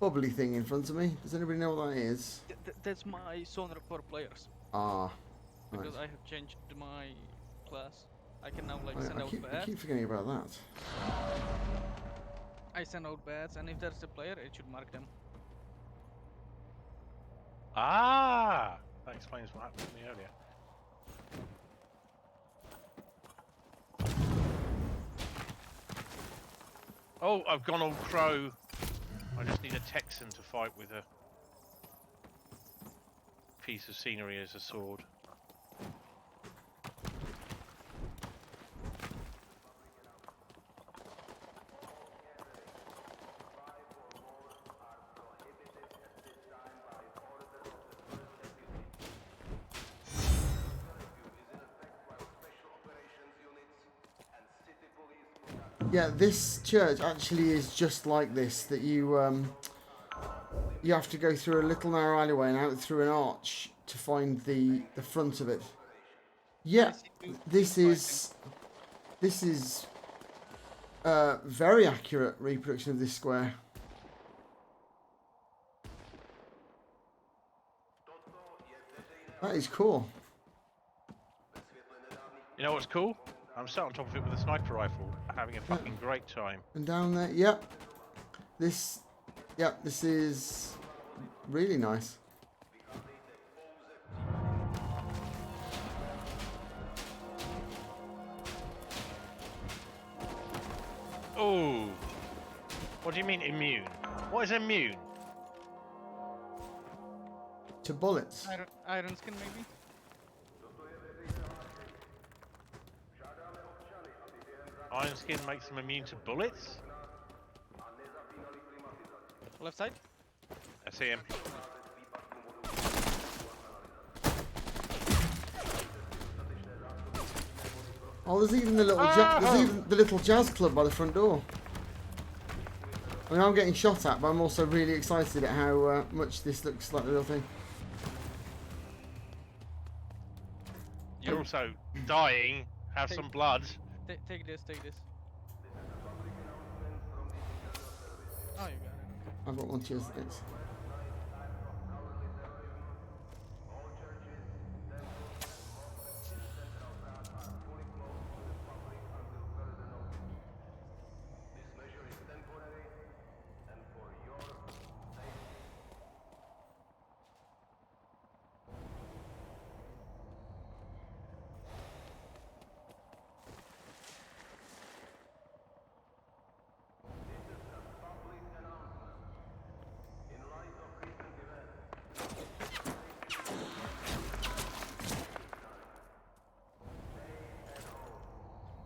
bubbly thing in front of me. Does anybody know what that is? That's my sonar for players. Ah, Because right. I have changed my class. I can now like I send out I bats. keep forgetting about that. I send out bats, and if there's a player, it should mark them. Ah! That explains what happened to me earlier. Oh, I've gone all crow. I just need a Texan to fight with a piece of scenery as a sword. Yeah, this church actually is just like this. That you have to go through a little narrow alleyway and out through an arch to find the front of it. Yeah, this is very accurate reproduction of this square. That is cool. You know what's cool? I'm sat on top of it with a sniper rifle, having a fucking great time. And down there, yep. This is really nice. Oh, what do you mean immune? What is immune? To bullets. Iron skin, maybe? Iron skin makes them immune to bullets? Left side? I see him. Oh, there's even the little there's even the little jazz club by the front door. I mean, I'm getting shot at, but I'm also really excited at how much this looks like the real thing. You're also dying. Have some blood. Take this, take this. Oh, you got it. I've got one cheers against.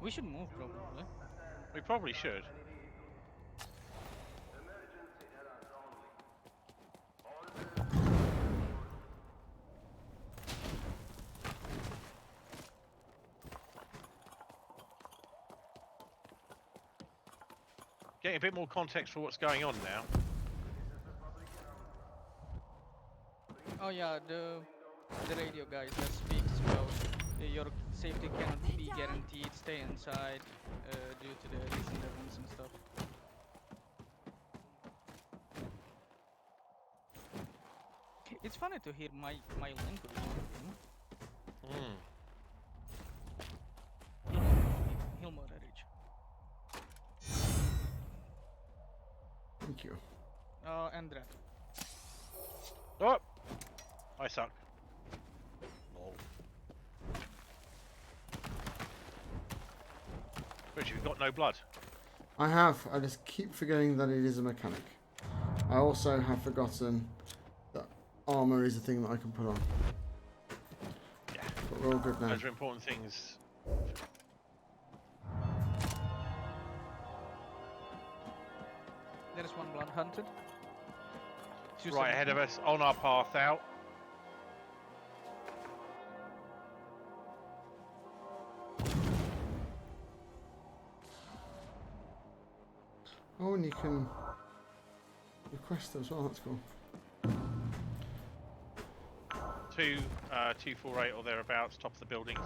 We should move, probably. We probably should. Getting a bit more context for what's going on now. Oh yeah, the radio guys that speaks about your safety cannot be guaranteed. Stay inside due to the recent events and stuff. It's funny to hear my language. Hmm. Hilmar Rich. Thank you. And that. Oh! I suck. Lol. Rich, you've got no blood. I have. I just keep forgetting that it is a mechanic. I also have forgotten that armor is a thing that I can put on. Yeah. But we're all good now. Those are important things. There is one blood hunted. Right ahead of us, on our path out. Oh, and you can request as well. That's cool. 248 or thereabouts, top of the buildings.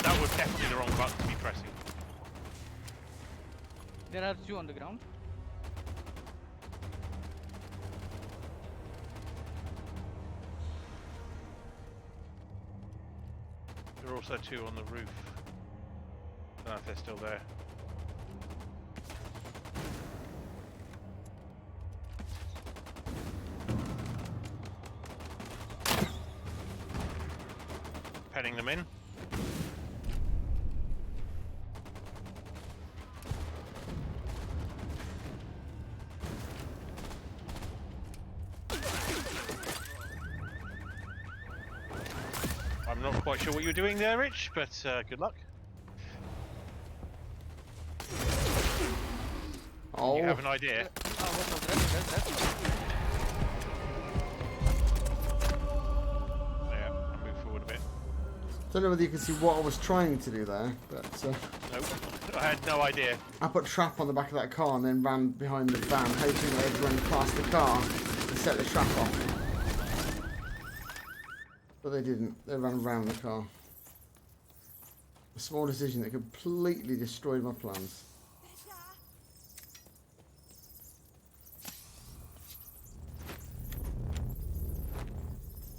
That was definitely the wrong button to be pressing. There are 2 on the ground. There are also 2 on the roof. Don't know if they're still there. Penning them in. I'm not quite sure what you're doing there, Rich, but good luck. Oh, You have an idea. What's up, that's Yeah, I'll move forward a bit. don't know whether you can see what I was trying to do there, but Nope, I had no idea. I put a trap on the back of that car and then ran behind the van, hoping they'd run past the car and set the trap off. But they didn't. They ran around the car. A small decision that completely destroyed my plans.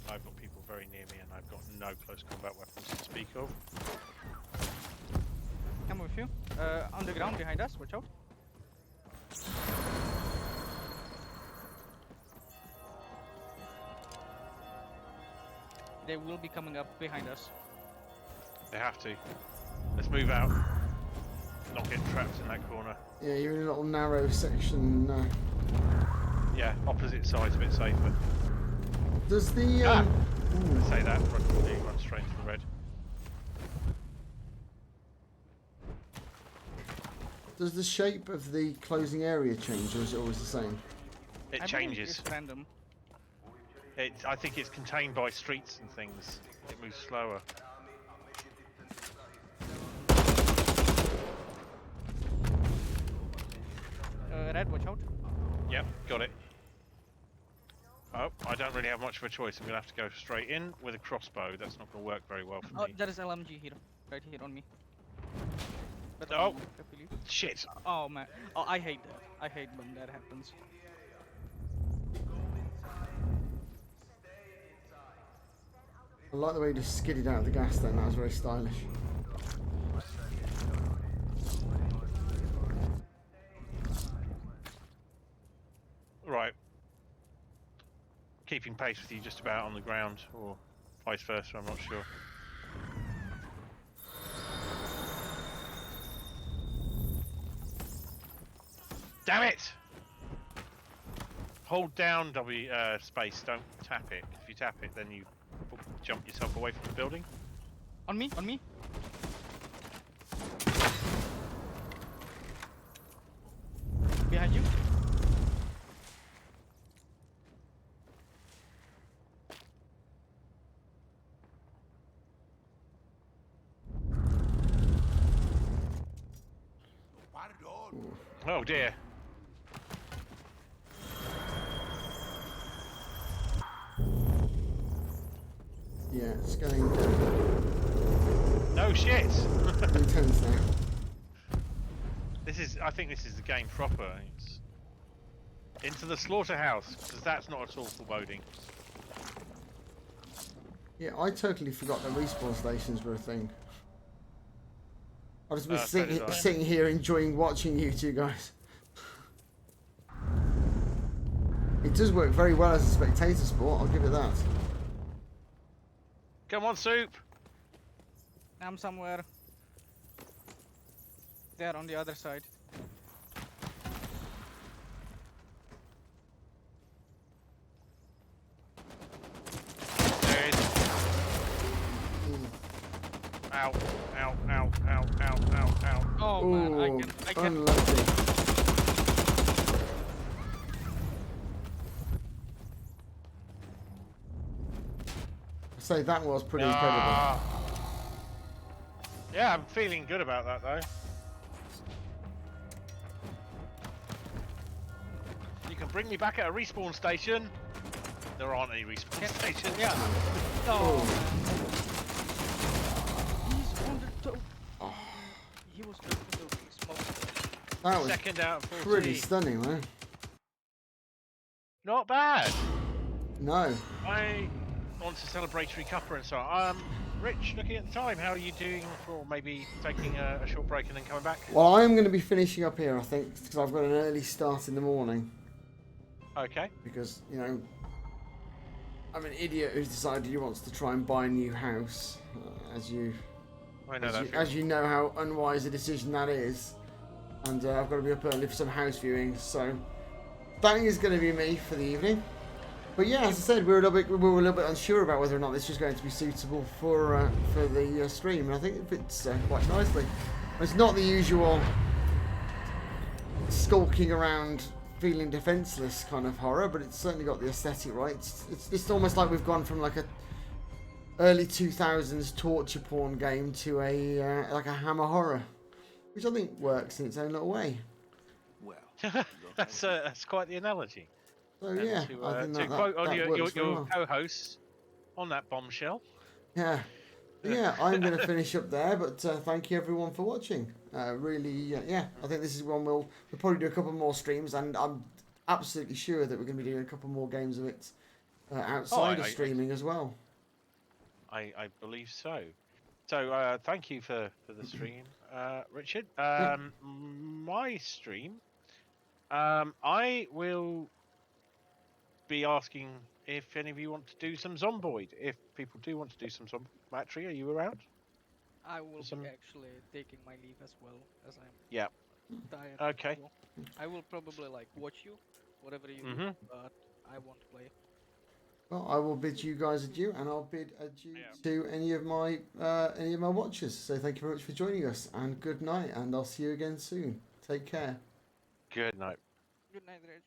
I've got people very near me and I've got no close combat weapons to speak of. I'm with you. On the ground behind us, watch out. They will be coming up behind us. They have to. Let's move out. Not get trapped in that corner. Yeah, you're in a little narrow section. Yeah, opposite side's a bit safer. Does the Let's say that, run straight to the red. does the shape of the closing area change, or is it always the same? It I believe changes. It's random. I think it's contained by streets and things. It moves slower. Red, watch out. Yep, got it. Oh, I don't really have much of a choice. I'm going to have to go straight in with a crossbow. That's not going to work very well for me. There is LMG here, right here on me. But Oh. I believe. Shit! Oh man, oh, I hate that. I hate when that happens. I like the way you just skidded out of the gas then. That was very stylish. Right. Keeping pace with you just about on the ground, or vice versa, I'm not sure. Damn it! Hold down W space. Don't tap it. If you tap it, then you jump yourself away from the building. On me, on me. Behind you. Oh dear. Yeah, it's going down. No shit. Intense now. This is. I think this is the game proper. It's into the slaughterhouse because that's not at all foreboding. Yeah, I totally forgot that respawn stations were a thing. I just been So did I. sitting here enjoying watching you two guys. It does work very well as a spectator sport, I'll give it that. Come on, Soup. I'm somewhere. There on the other side. There he is. Ow, ow, ow, ow, ow, ow, ow. Oh man, I can. Unlucky. I say that was pretty incredible. Yeah, I'm feeling good about that though. You can bring me back at a respawn station. There aren't any respawn stations. Yeah. Oh. He's on the top. He was completely smoked. That was Second out of 14. pretty stunning, man. Not bad. No. I want to celebratory cuppa and so on. Rich, looking at the time, how are you doing for maybe taking a short break and then coming back? Well, I'm going to be finishing up here, I think, because I've got an early start in the morning. Okay. Because, you know, I'm an idiot who's decided he wants to try and buy a new house. As you know how unwise a decision that is. And I've got to be up early for some house viewings, so that is going to be me for the evening. But yeah, as I said, we were a little bit unsure about whether or not this was going to be suitable for the stream, and I think it fits quite nicely. It's not the usual skulking around, feeling defenseless kind of horror, but it's certainly got the aesthetic right. It's almost like we've gone from like a early 2000s torture porn game to a like a hammer horror, which I think works in its own little way. Well, that's quite the analogy. So yeah, I think to quote on your works very well. co-host on that bombshell. Yeah. Yeah, I'm going to finish up there, but thank you everyone for watching. Really, yeah, I think this is one we'll probably do a couple more streams, and I'm absolutely sure that we're going to be doing a couple more games of it outside of streaming as well. I believe so. So thank you for the stream, Richard. My stream, I will be asking if any of you want to do some Zomboid. If people do want to do some Zombatry, are you around? I will be actually taking my leave as well, as I'm tired. Okay. So I will probably like watch you, whatever you do, but I won't play. Well, I will bid you guys adieu, and I'll bid adieu to any of my watchers. So thank you very much for joining us, and good night, and I'll see you again soon. Take care. Good night. Good night, Reg.